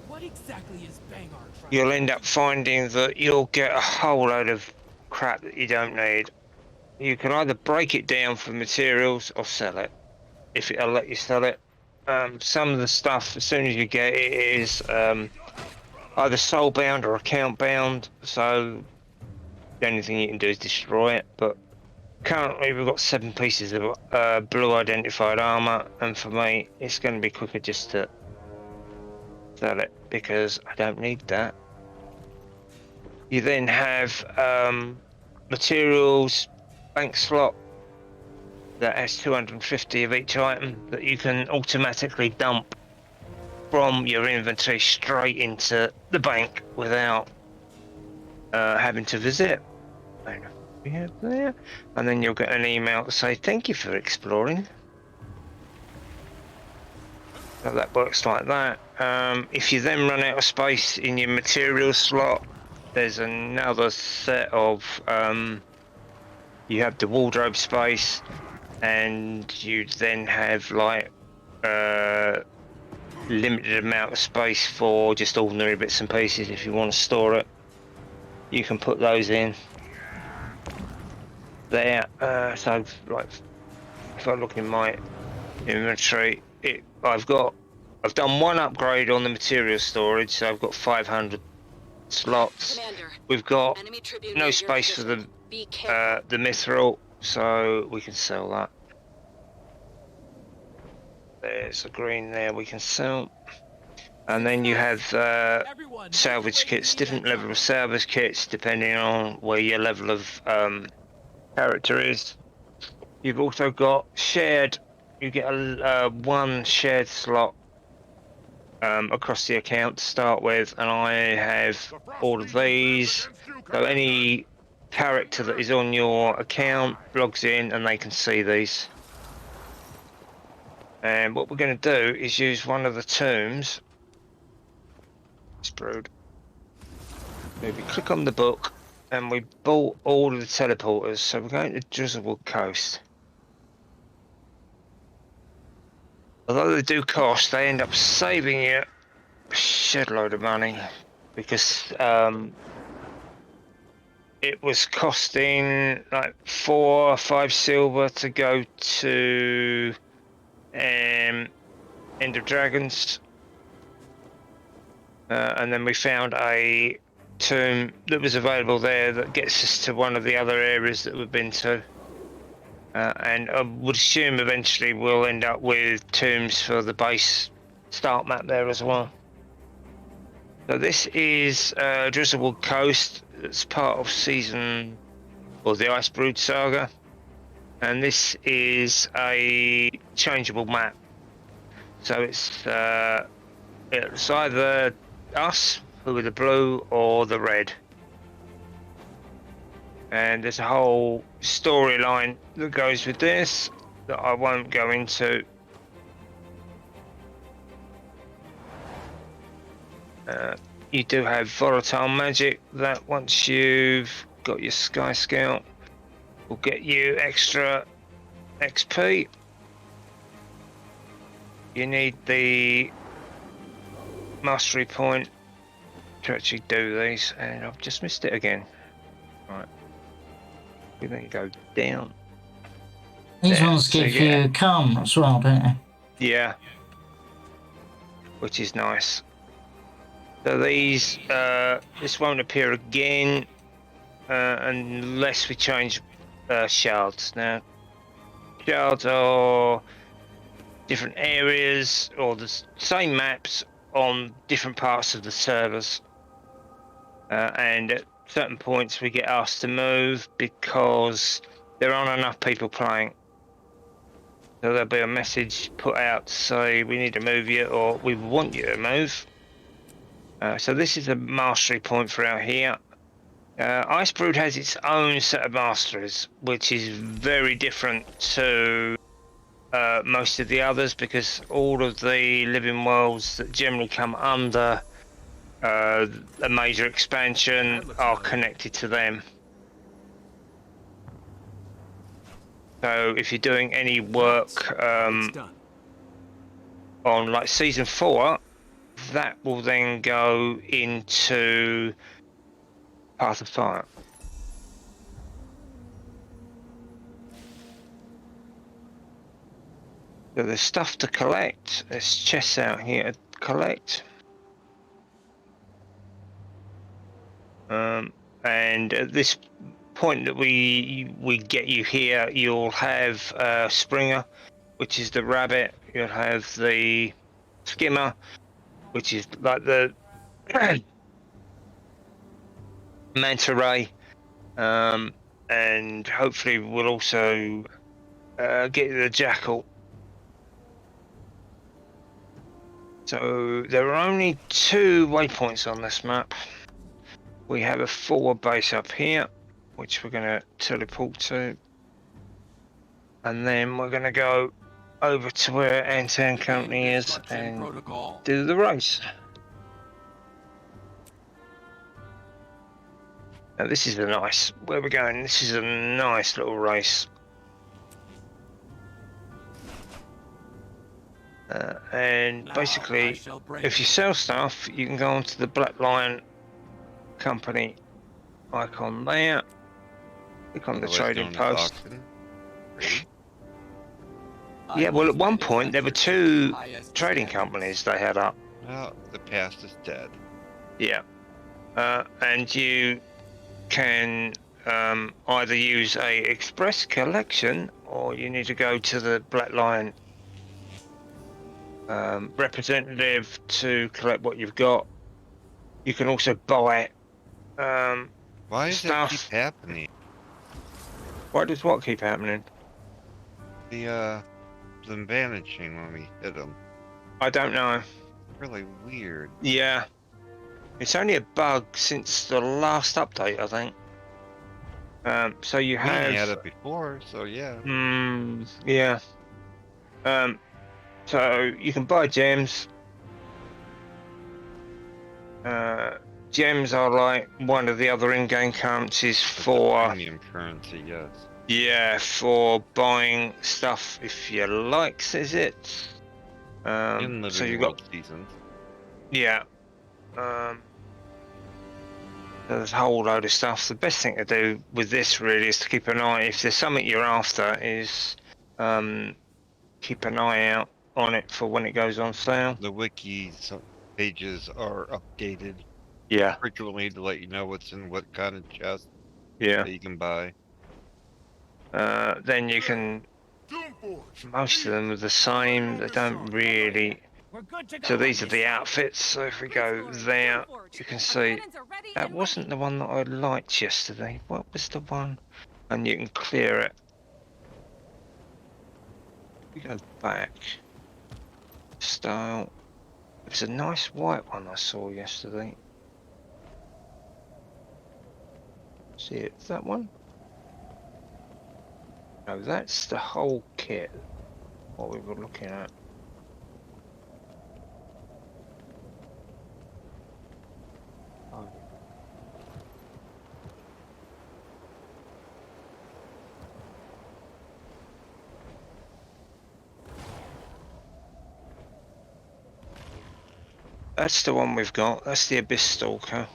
What exactly is Bangar trying You'll to end up finding that you'll get a whole load of crap that you don't need. You can either break it down for materials or sell it, if it'll let you sell it. Some of the stuff, as soon as you get it, is either soul bound or account bound, so the only thing you can do is destroy it. But currently we've got 7 pieces of blue identified armor, and for me it's going to be quicker just to sell it because I don't need that. You then have materials bank slot that has 250 of each item that you can automatically dump from your inventory straight into the bank without having to visit. We have there, and then you'll get an email to say thank you for exploring. So that works like that. If you then run out of space in your material slot, there's another set of you have the wardrobe space, and you then have like limited amount of space for just ordinary bits and pieces. If you want to store it, you can put those in there. So like if I look in my inventory, I've done one upgrade on the material storage, so I've got 500 slots. Commander, we've got no near space for your the mithril, so we can sell that. There's a green there we can sell. And then you have salvage kits, different level of salvage kits depending on where your level of character is. You've also got shared, you get a one shared slot across the account to start with, and I have all of these. So any character that is on your account logs in and they can see these. And what we're going to do is use one of the tombs. Brewed. Maybe click on the book, and we bought all of the teleporters, so we're going to Drizzlewood Coast. Although they do cost, they end up saving you a shed load of money because it was costing like 4 or 5 silver to go to End of Dragons, and then we found a tomb that was available there that gets us to one of the other areas that we've been to, and I would assume eventually we'll end up with tombs for the base start map there as well. So this is Drizzlewood Coast. It's part of season, or the Icebrood saga, and this is a changeable map. So it's either us, who are the blue, or the red. And there's a whole storyline that goes with this that I won't go into. You do have volatile magic that once you've got your Sky Scout will get you extra XP. You need the mastery point to actually do these, and I've just missed it again. Right. We then go down. These there. ones So give you calm as well, don't they? Yeah. Which is nice. So these, this won't appear again unless we change shards. Now, shards are different areas or the same maps on different parts of the servers. And at certain points we get asked to move because there aren't enough people playing. So there'll be a message put out to say we need to move you or we want you to move. So this is a mastery point for out here. Icebrood has its own set of masteries, which is very different to most of the others because all of the living worlds that generally come under a major expansion are connected to them. So if you're doing any work on like season 4, that will then go into Path of Fire. So there's stuff to collect. There's chests out here to collect. And at this point that we get you here, you'll have Springer, which is the rabbit. You'll have the Skimmer, which is like the manta ray, and hopefully we'll also get the jackal. So there are only 2 waypoints on this map. We have a forward base up here, which we're going to teleport to. And then we're going to go over to where Antan Company is and do the race. Now this is a nice, where we're going, this is a nice little race. And basically, if you sell stuff, you can go onto the Black Lion Company icon there. Click on the trading post. Yeah, well, at one point there were 2 trading companies they had up. Well, the past is dead. Yeah, and you can either use a express collection or you need to go to the Black Lion representative to collect what you've got. You can also buy Why does that keep happening? Why does what keep happening? Them vanishing when we hit them. I don't know. Really weird. Yeah. It's only a bug since the last update, I think. So you have... We had it before, so yeah. Yeah. So you can buy gems. Gems are like one of the other in-game currencies for... premium currency, yes. Yeah, for buying stuff if you like, says it. In the so you world got seasons. Yeah. There's a whole load of stuff. The best thing to do with this really is to keep an eye. If there's something you're after, is keep an eye out on it for when it goes on sale. The wiki pages are updated. Yeah. Frequently to let you know what's in what kind of chest. Yeah. That you can buy. Then you can. Most of them are the same. They don't really. So these are the outfits. So if we go there, you can see that wasn't the one that I liked yesterday. What was the one? And you can clear it. We go back. Style. It was a nice white one I saw yesterday. See it? That one? No, that's the whole kit. What we were looking at. Oh. That's the one we've got. That's the Abyss Stalker.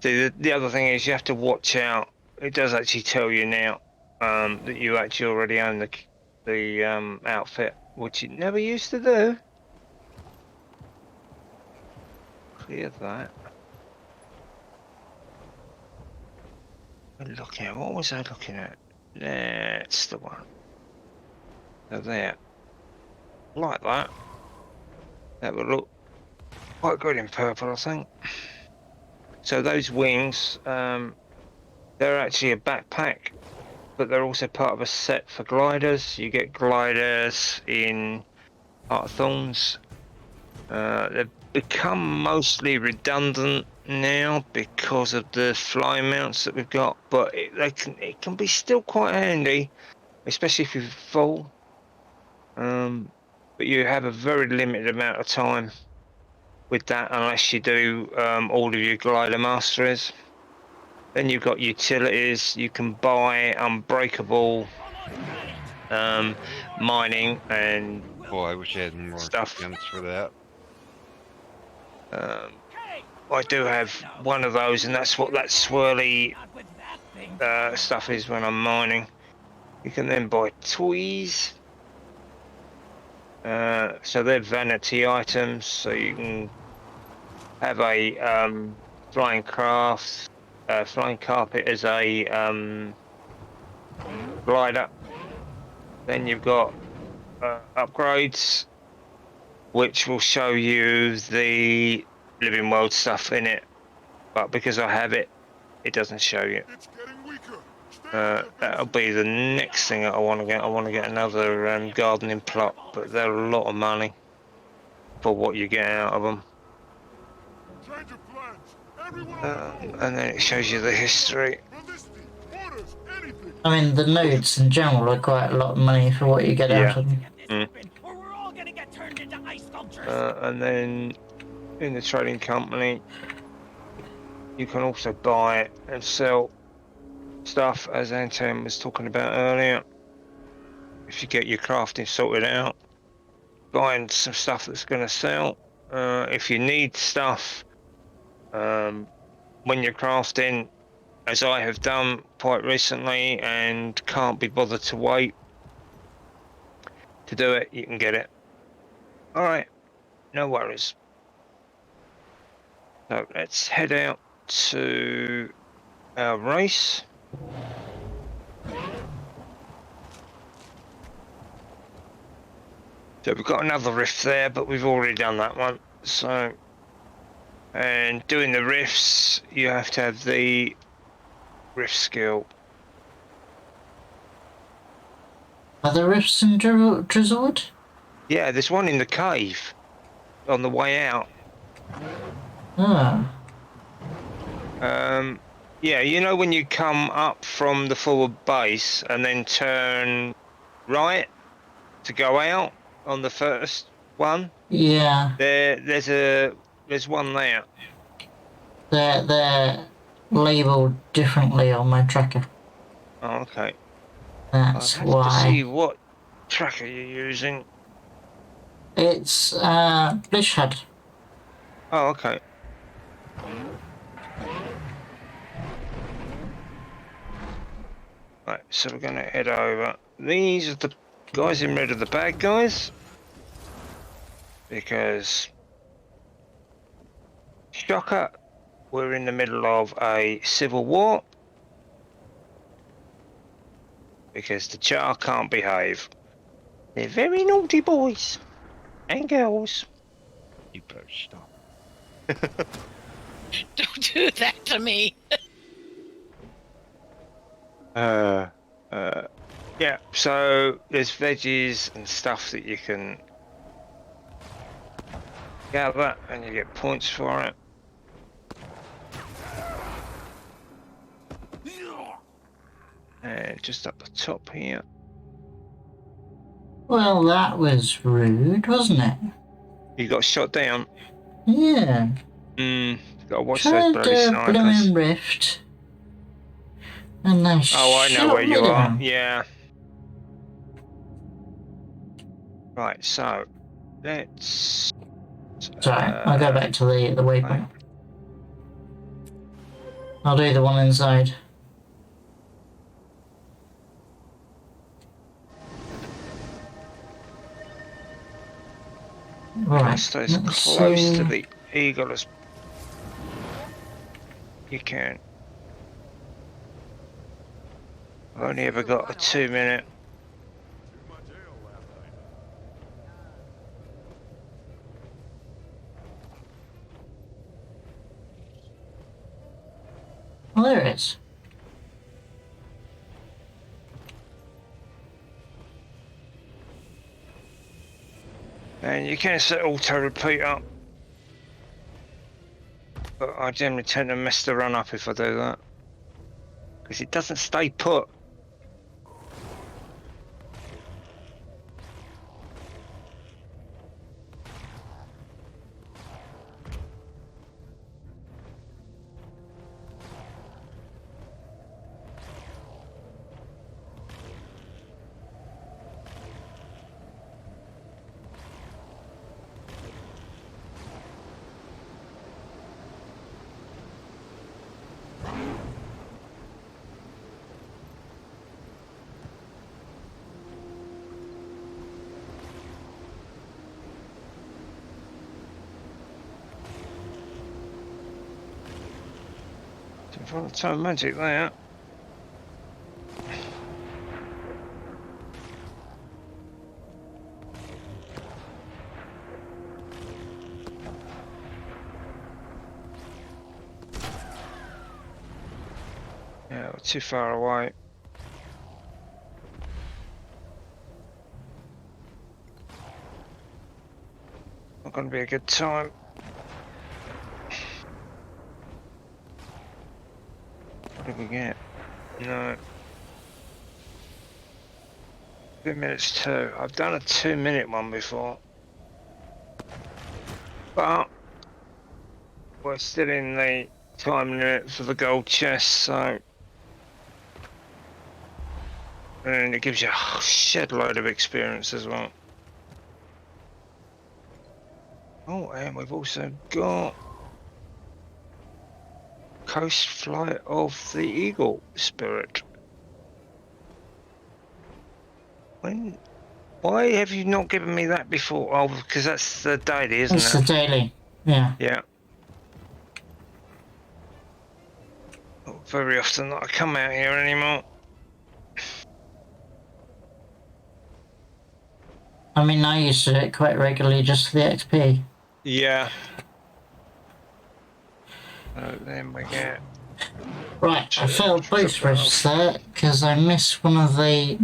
See, the other thing is you have to watch out. It does actually tell you now that you actually already own the outfit, which it never used to do. Clear that. Look at what was I looking at? That's the one. So there, like that. That would look quite good in purple, I think. So those wings, they're actually a backpack, but they're also part of a set for gliders. You get gliders in Heart of Thorns. They've become mostly redundant now because of the fly mounts that we've got, but it can be still quite handy, especially if you're full. But you have a very limited amount of time with that unless you do all of your glider masteries. Then you've got utilities. You can buy unbreakable mining and I wish I had more stuff. guns for that. I do have one of those, and that's what that swirly stuff is when I'm mining. You can then buy toys. So they're vanity items, so you can have a flying carpet as a glider. Then you've got upgrades, which will show you the living world stuff in it, but because I have it, it doesn't show you. That'll be the next thing that I want to get. I want to get another gardening plot, but they're a lot of money for what you get out of them. And then it shows you the history. I mean, the nodes in general are quite a lot of money for what you get out of them. And then in the trading company, you can also buy and sell stuff, as Antan was talking about earlier. If you get your crafting sorted out, buying some stuff that's going to sell. If you need stuff when you're crafting, as I have done quite recently and can't be bothered to wait to do it, you can get it. All right, no worries. So let's head out to our race. So we've got another rift there, but we've already done that one. So, and doing the rifts, you have to have the rift skill. Are there rifts in Drizzlewood? Yeah, there's one in the cave on the way out. Ah. Yeah, you know when you come up from the forward base and then turn right to go out on the first one? Yeah. There's one there. They're labelled differently on my tracker. Oh, okay. That's I'll have why. to see what tracker you're using. It's Blishhead. Oh, okay. Right, so we're gonna head over. These are the guys in red are the bad guys. Because shocker, we're in the middle of a civil war. Because the Char can't behave. They're very naughty boys and girls. You better stop. Don't do that to me. Yeah, so there's veggies and stuff that you can gather and you get points for it. And just up the top here. Well, that was rude, wasn't it? You got shot down. Yeah. Gotta watch Tried those bloody snipers. blooming rift. And they I know where you are. down. Yeah. Right, so let's Sorry, I'll go back to the waypoint. I'll do the one inside. Right. Stay as close to the eagle as you can. I've only ever got a 2-minute. Well, there it is. And you can set auto repeat up. But I generally tend to mess the run up if I do that. Because it doesn't stay put. Time magic there. Yeah, we're too far away. Not going to be a good time. What did we get? No. 2 minutes 2. I've done a 2-minute one before. But we're still in the time limit for the gold chest, so. And it gives you a shed load of experience as well. Oh, and we've also got Coast Flight of the Eagle Spirit. Why have you not given me that before? Oh, because that's the daily, isn't it? It's the daily, yeah. Yeah. Not very often that I come out here anymore. I mean, I used to do it quite regularly just for the XP. Yeah. So then we get... Right, I failed both rifts there because I missed one of the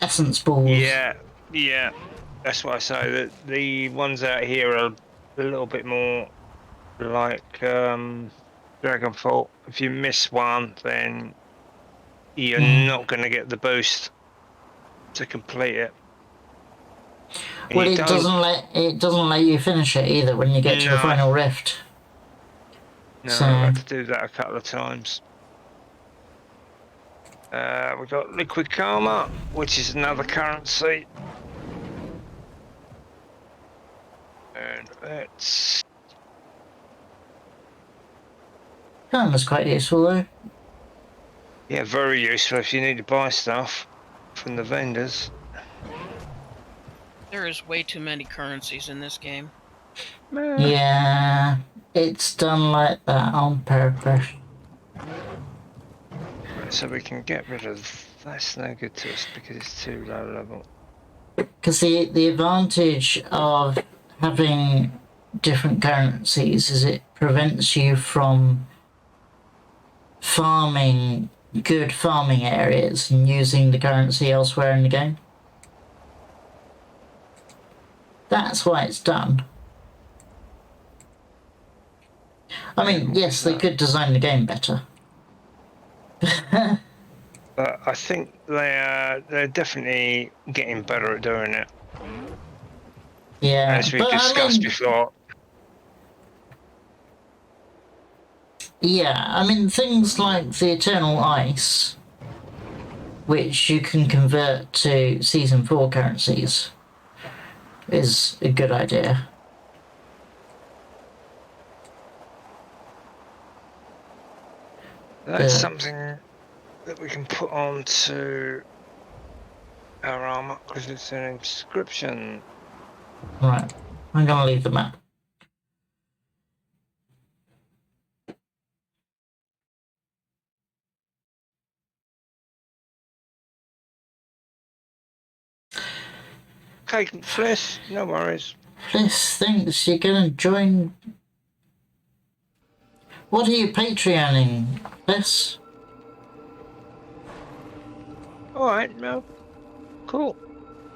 essence balls. Yeah, yeah. That's what I say. That the ones out here are a little bit more like Dragonfall. If you miss one, then you're not going to get the boost to complete it. And well, it doesn't let you finish it either when you get to the final rift. No, so... I've had to do that a couple of times. We've got Liquid Karma, which is another currency. And that's... Karma's quite useful though. Yeah, very useful if you need to buy stuff from the vendors. There is way too many currencies in this game. Yeah, it's done like that on purpose. Right, so we can get rid of... That's no good to us because it's too low level. Because the advantage of having different currencies is it prevents you from farming good farming areas and using the currency elsewhere in the game. That's why it's done. I mean, yes, they could design the game better. But I think they're definitely getting better at doing it. Yeah, as we've discussed before. Yeah, I mean, things like the Eternal Ice, which you can convert to Season 4 currencies, is a good idea. That's something that we can put onto our armor because it's an inscription. Right, I'm gonna leave the map. Okay, Fliss, no worries. Fliss thinks you're gonna join. What are you Patreoning, Fliss? Alright, no. Cool.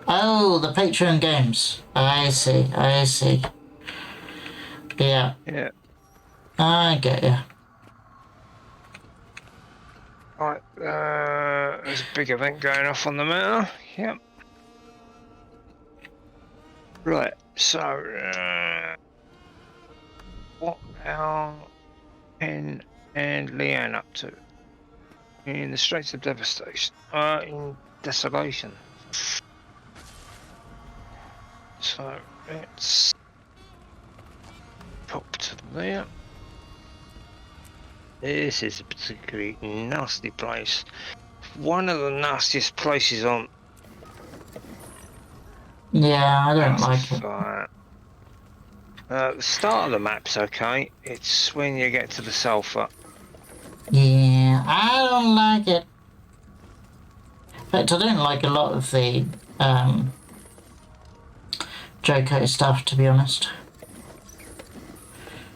Oh, the Patreon games. I see, I see. Yeah. Yeah. I get you. Alright, there's a big event going off on the matter. Yep. Right, so, what are Pen and Leanne up to? In the Straits of Devastation. In Desolation. So, let's pop to there. This is a particularly nasty place. One of the nastiest places on. Yeah, I don't like it. The start of the map's okay. It's when you get to the sulfur. Yeah, I don't like it. In fact, I don't like a lot of the Joko stuff, to be honest.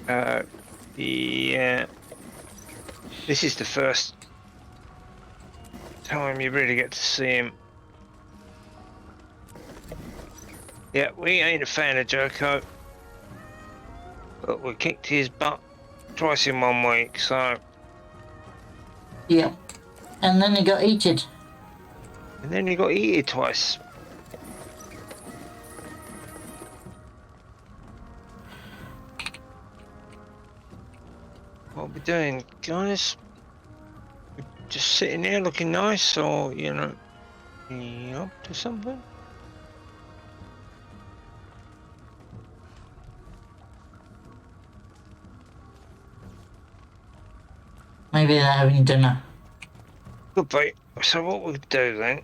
Yeah. This is the first time you really get to see him. Yeah, we ain't a fan of Joko. But we kicked his butt twice in 1 week, so... Yep. And then he got eated. And then he got eaten twice. What are we doing, guys? We're just sitting there looking nice, or, you know, you up to something? Maybe they're having dinner. Good bait. So what we'll do then,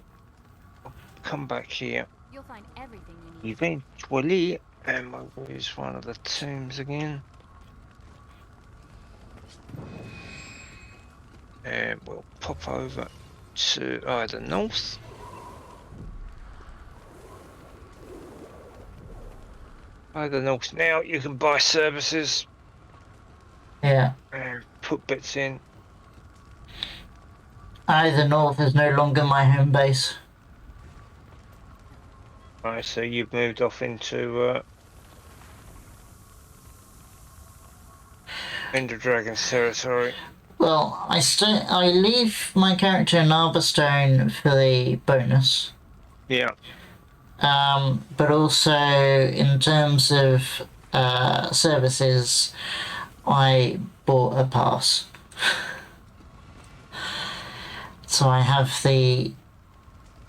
I'll come back here. You'll find everything you need. Eventually, and we'll use one of the tombs again. And we'll pop over to either north. Either north. Now you can buy services. Yeah. And put bits in. Either North is no longer my home base. Right, so you've moved off into Ender Dragon's territory. Well, I leave my character in Arborstone for the bonus. Yeah. But also in terms of services, I bought a pass. So I have the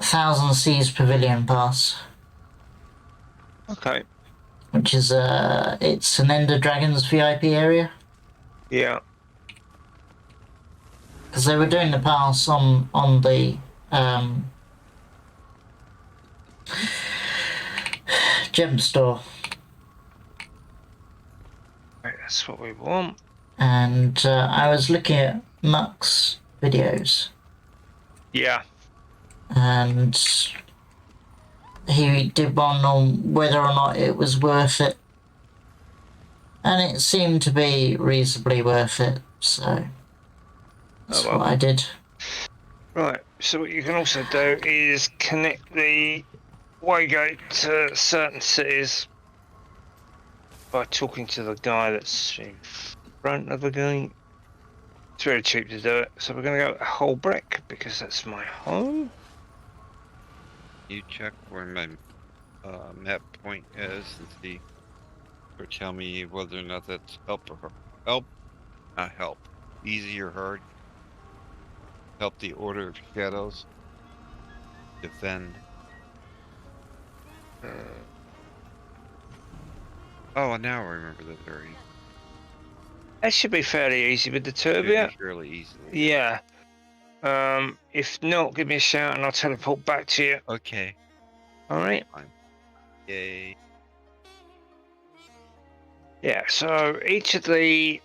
Thousand Seas Pavilion pass. Okay. Which is it's an Ender Dragons VIP area. Yeah. Because they were doing the pass on the gem store. Right, that's what we want. And I was looking at Muck's videos. Yeah. And he did one on whether or not it was worth it. And it seemed to be reasonably worth it, so that's what I did. Right, so what you can also do is connect the waygate to certain cities by talking to the guy that's in front of the gate. It's very cheap to do it, so we're going to go to Holbreck because that's my home. You check where my map point is and see, or tell me whether or not that's help or help, not help, easy or hard. Help the Order of Shadows defend. Oh, now I remember the area. That should be fairly easy with the Should be turbine. fairly easily. Yeah. If not, give me a shout and I'll teleport back to you. Okay. All right. Fine. Yay. Yeah. So each of the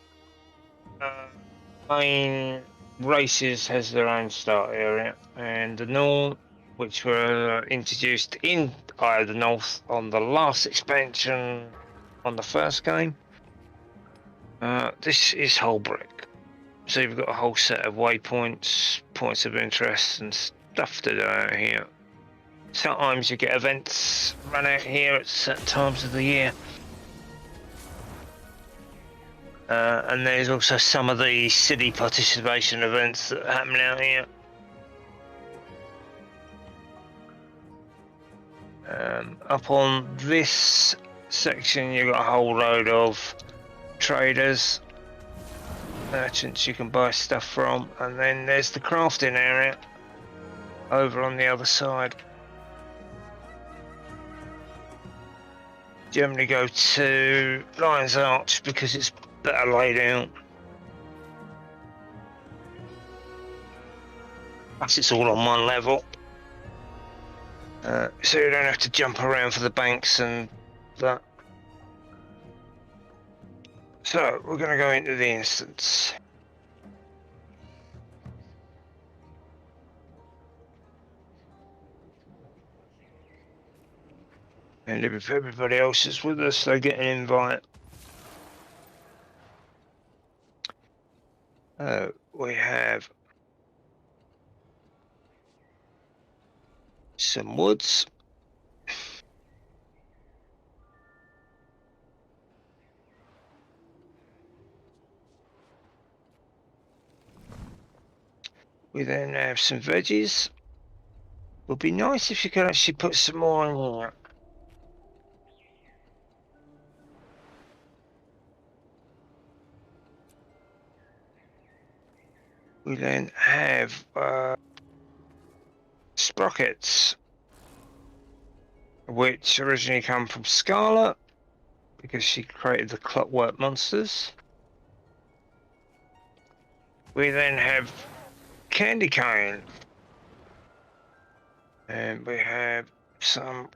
main races has their own start area, and the North, which were introduced in Eye of the North on the last expansion on the first game. This is Holbrick. So you've got a whole set of waypoints, points of interest, and stuff to do out here. Sometimes you get events run out here at certain times of the year. And there's also some of the city participation events that happen out here. Up on this section, you've got a whole load of traders, merchants you can buy stuff from, and then there's the crafting area over on the other side. Generally go to Lion's Arch because it's better laid out. Plus it's all on one level. So you don't have to jump around for the banks and that. So we're going to go into the instance. And if everybody else is with us, they get an invite. We have some woods. We then have some veggies. Would be nice if you could actually put some more in here. We then have sprockets, which originally come from Scarlet because she created the Clockwork Monsters. We then have candy cane, and we have some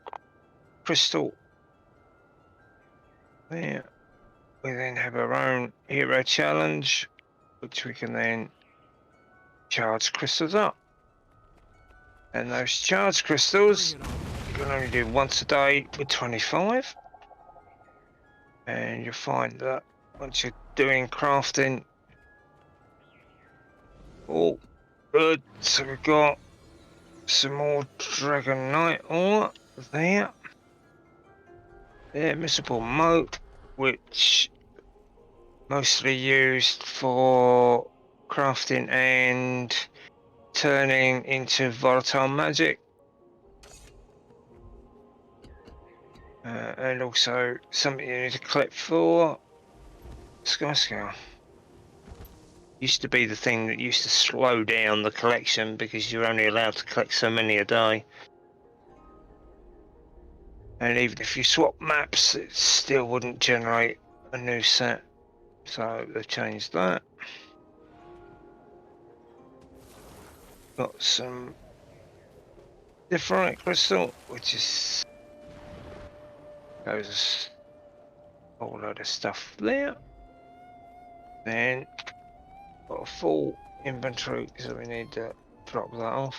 crystal there. We then have our own hero challenge, which we can then charge crystals up. And those charged crystals you can only do once a day with 25. And you'll find that once you're doing crafting. Oh, good. So we've got some more Dragonite ore there. Miscible moat, which mostly used for crafting and turning into volatile magic. And also something you need to collect for Sky Scale. Used to be the thing that used to slow down the collection because you're only allowed to collect so many a day. And even if you swap maps, it still wouldn't generate a new set. So they've changed that. Got some different crystal, which is goes a whole load of stuff there. Then got a full inventory, so we need to drop that off.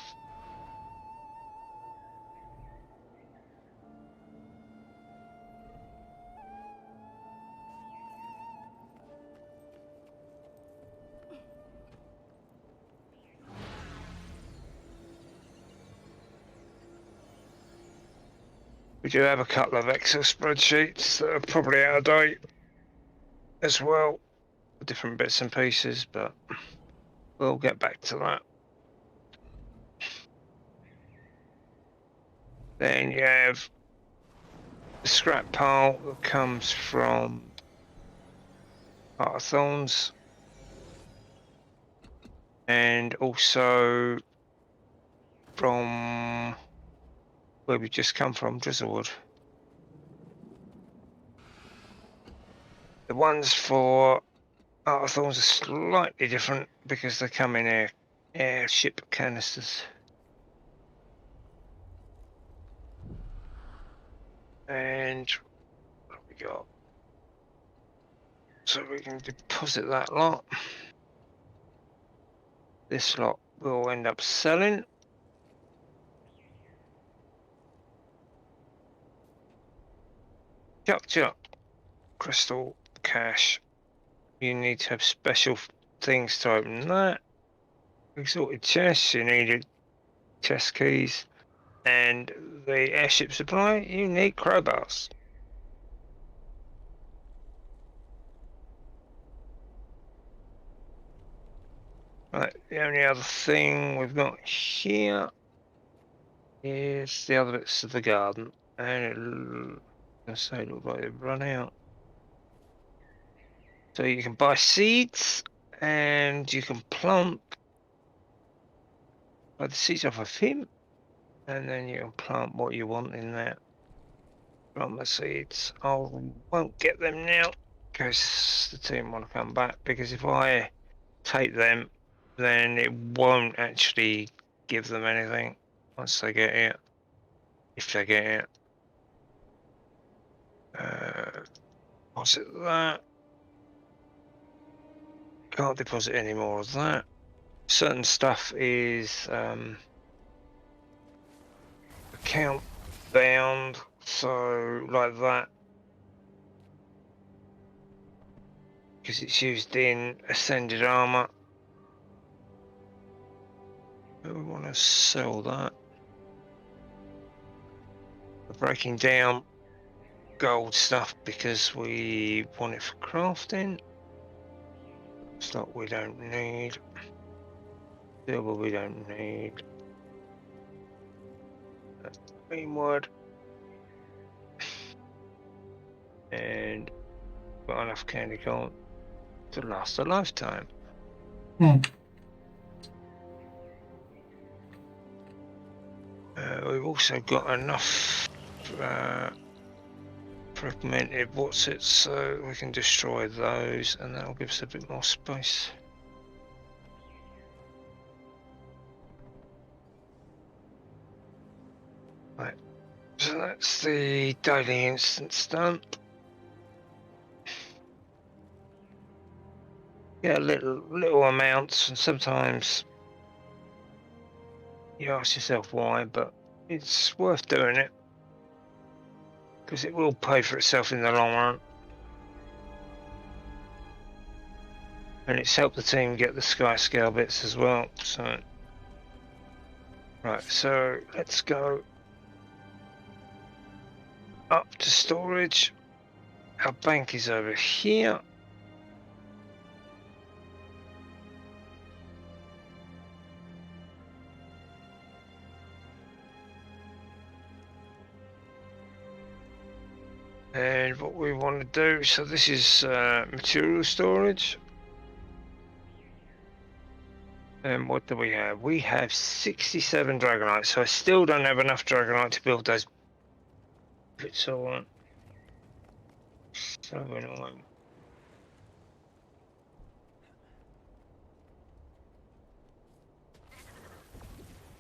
We do have a couple of Excel spreadsheets that are probably out of date as well, for different bits and pieces, but we'll get back to that. Then you have the scrap pile that comes from Heart of Thorns, and also from where we just come from, Drizzlewood. The ones for Arthor's are slightly different because they come in airship canisters. And what have we got? So we can deposit that lot. This lot will end up selling. Chuck, crystal, cash. You need to have special things to open that. Exalted chests, you need chest keys. And the airship supply, you need crowbars. Right, the only other thing we've got here is the other bits of the garden. And it looks like they've run out. So you can buy seeds and you can plant the seeds off of him, and then you can plant what you want in there. Plant the seeds. I won't get them now because the team want to come back, because if I take them, then it won't actually give them anything once they get it. If they get it. Deposit that. Can't deposit any more of that. Certain stuff is account bound, so like that, because it's used in ascended armor. We want to sell that. We're breaking down gold stuff because we want it for crafting. Stock we don't need. Silver we don't need. Greenwood. And got enough candy corn to last a lifetime. We've also got enough fragmented so we can destroy those, and that'll give us a bit more space. Right, so that's the daily instance done. Yeah, little amounts, and sometimes you ask yourself why, but it's worth doing it because it will pay for itself in the long run. And it's helped the team get the sky scale bits as well. So, right, so let's go up to storage. Our bank is over here. And what we want to do, so this is material storage. And what do we have? We have 67 Dragonite, so I still don't have enough Dragonite to build those bits I want. So annoying.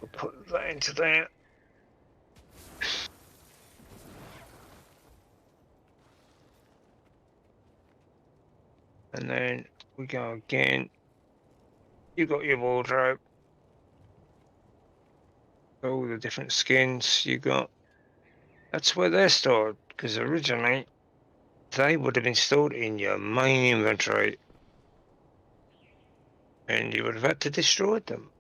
We'll put that into there. And then we go again. You got your wardrobe. All the different skins you got. That's where they're stored, because originally they would have been stored in your main inventory. And you would have had to destroy them.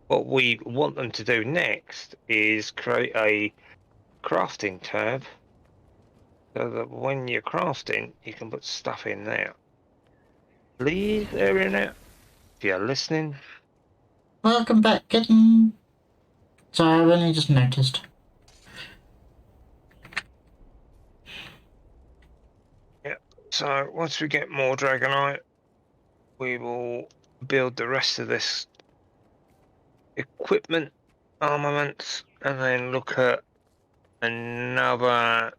What we want them to do next is create a crafting tab so that when you're crafting, you can put stuff in there. Please, Internet, if you're listening. Welcome back, kitten. Sorry, I've only just noticed. Yeah, so once we get more Dragonite, we will build the rest of this equipment, armaments, and then look at another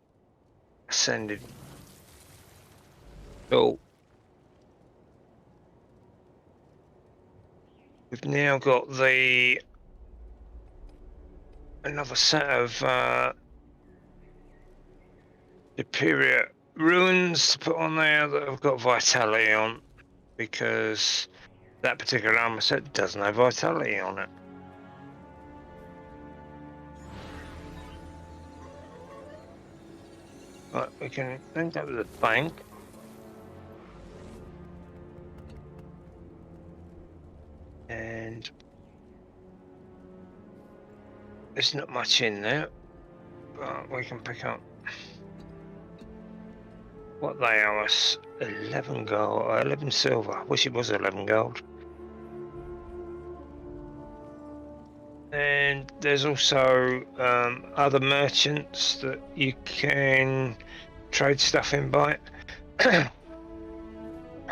ascended. So we've now got another set of superior ruins to put on there that have got vitality on, because that particular armor set doesn't have vitality on it. But we can end up with a bank. And there's not much in there, but we can pick up what they owe us. 11 gold, 11 silver. I wish it was 11 gold. And there's also other merchants that you can trade stuff in by. A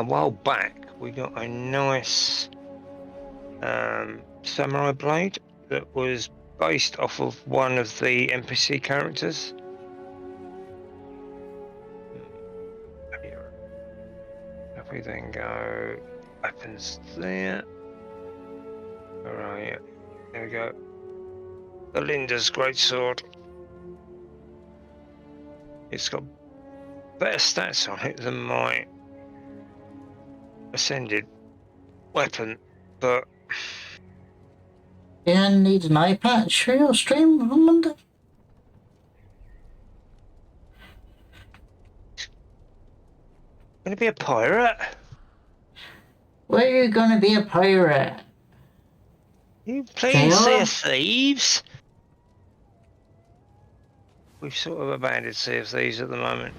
while back, we got a nice samurai blade that was based off of one of the NPC characters. If we then go weapons there. Where are you? There we go. Belinda's greatsword. It's got better stats on it than my ascended weapon, but Yeah, need an eye patch for your stream on Monday? gonna be a pirate? Where are you gonna be a pirate? You playing Sea of Thieves? We've sort of abandoned Sea of Thieves at the moment.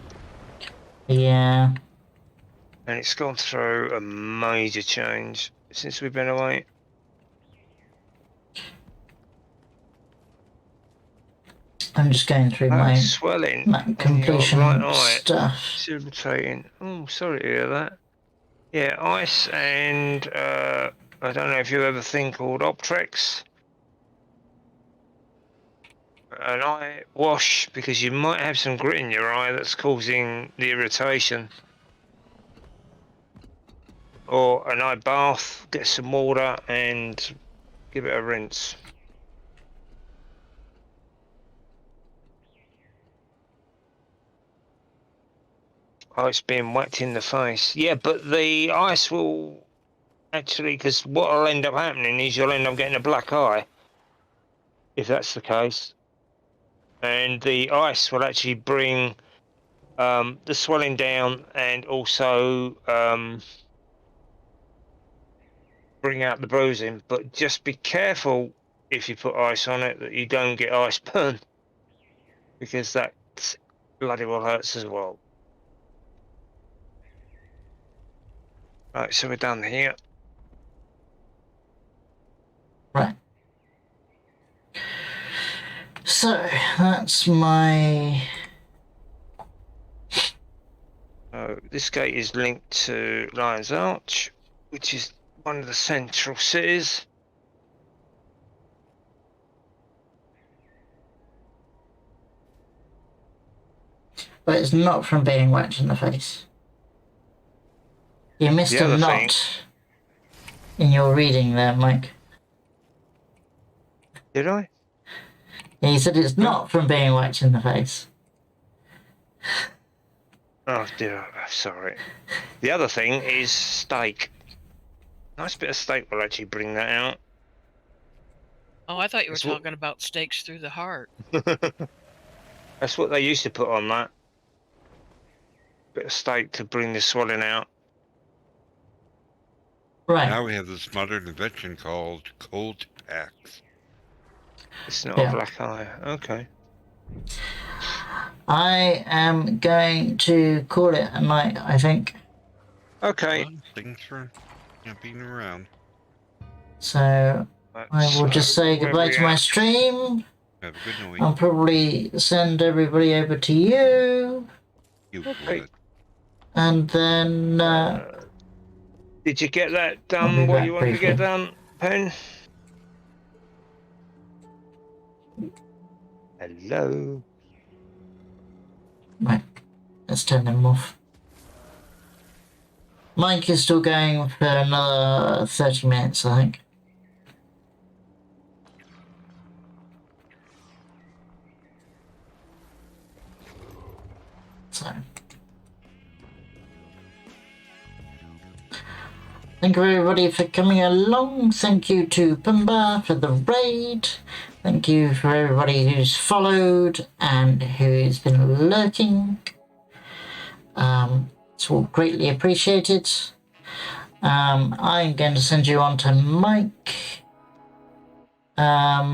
Yeah. And it's gone through a major change since we've been away. I'm just going through my swelling completion right stuff. Sublimating. Oh, sorry to hear that. Yeah, ice and I don't know if you have a thing called Optrex. An eye wash, because you might have some grit in your eye that's causing the irritation. Or an eye bath, get some water and give it a rinse. Ice being whacked in the face. Yeah, but the ice will actually, because what will end up happening is you'll end up getting a black eye, if that's the case. And the ice will actually bring the swelling down and also bring out the bruising. But just be careful if you put ice on it that you don't get ice burn, because that bloody well hurts as well. Right, so we're done here. Right. So that's my. This gate is linked to Lion's Arch, which is one of the central cities. But it's not from being whacked in the face. You missed a not in your reading there, Mike. Did I? Yeah, you said it's not from being whacked in the face. Oh dear, sorry. The other thing is steak. Nice bit of steak will actually bring that out. Oh, I thought you were talking about stakes through the heart. That's what they used to put on that. Bit of steak to bring the swelling out. Right. Now we have this modern invention called cold packs. It's not a black eye. Okay. I am going to call it a night, I think. Okay. Well, thanks for being around. So I will just say goodbye to my stream. Have a good night. I'll probably send everybody over to you. You would. And then did you get that done? What you wanted to get done, Pen? Hello. Right. let's turn them off. Mike is still going for another 30 minutes, I think. So, thank you everybody for coming along. Thank you to Pumba for the raid. Thank you for everybody who's followed and who's been lurking. It's all greatly appreciated. I'm going to send you on to Mike. Yeah.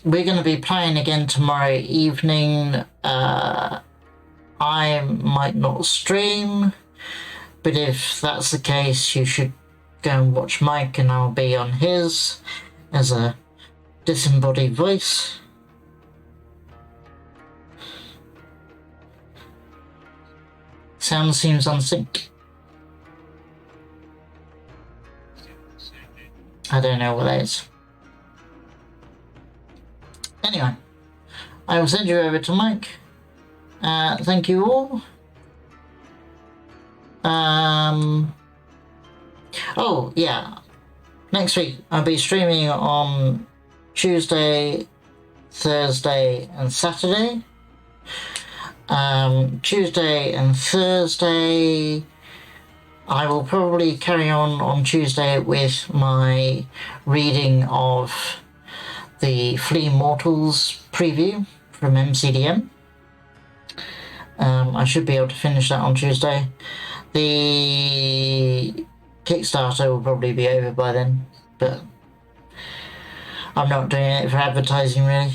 We're going to be playing again tomorrow evening. I might not stream, but if that's the case, you should go and watch Mike and I'll be on his as a disembodied voice. Sound seems unsynced. I don't know what that is. Anyway, I will send you over to Mike. Thank you all. Oh, yeah. Next week, I'll be streaming on Tuesday, Thursday, and Saturday. Tuesday and Thursday, I will probably carry on Tuesday with my reading of the Flea Mortals preview from MCDM. I should be able to finish that on Tuesday. The Kickstarter will probably be over by then, but I'm not doing it for advertising really.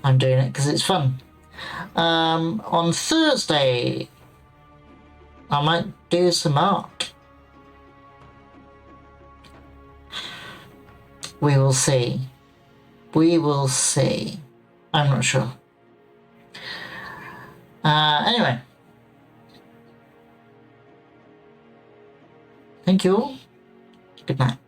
I'm doing it because it's fun. On Thursday, I might do some art. We will see. We will see. I'm not sure. Anyway. Thank you all. Good night.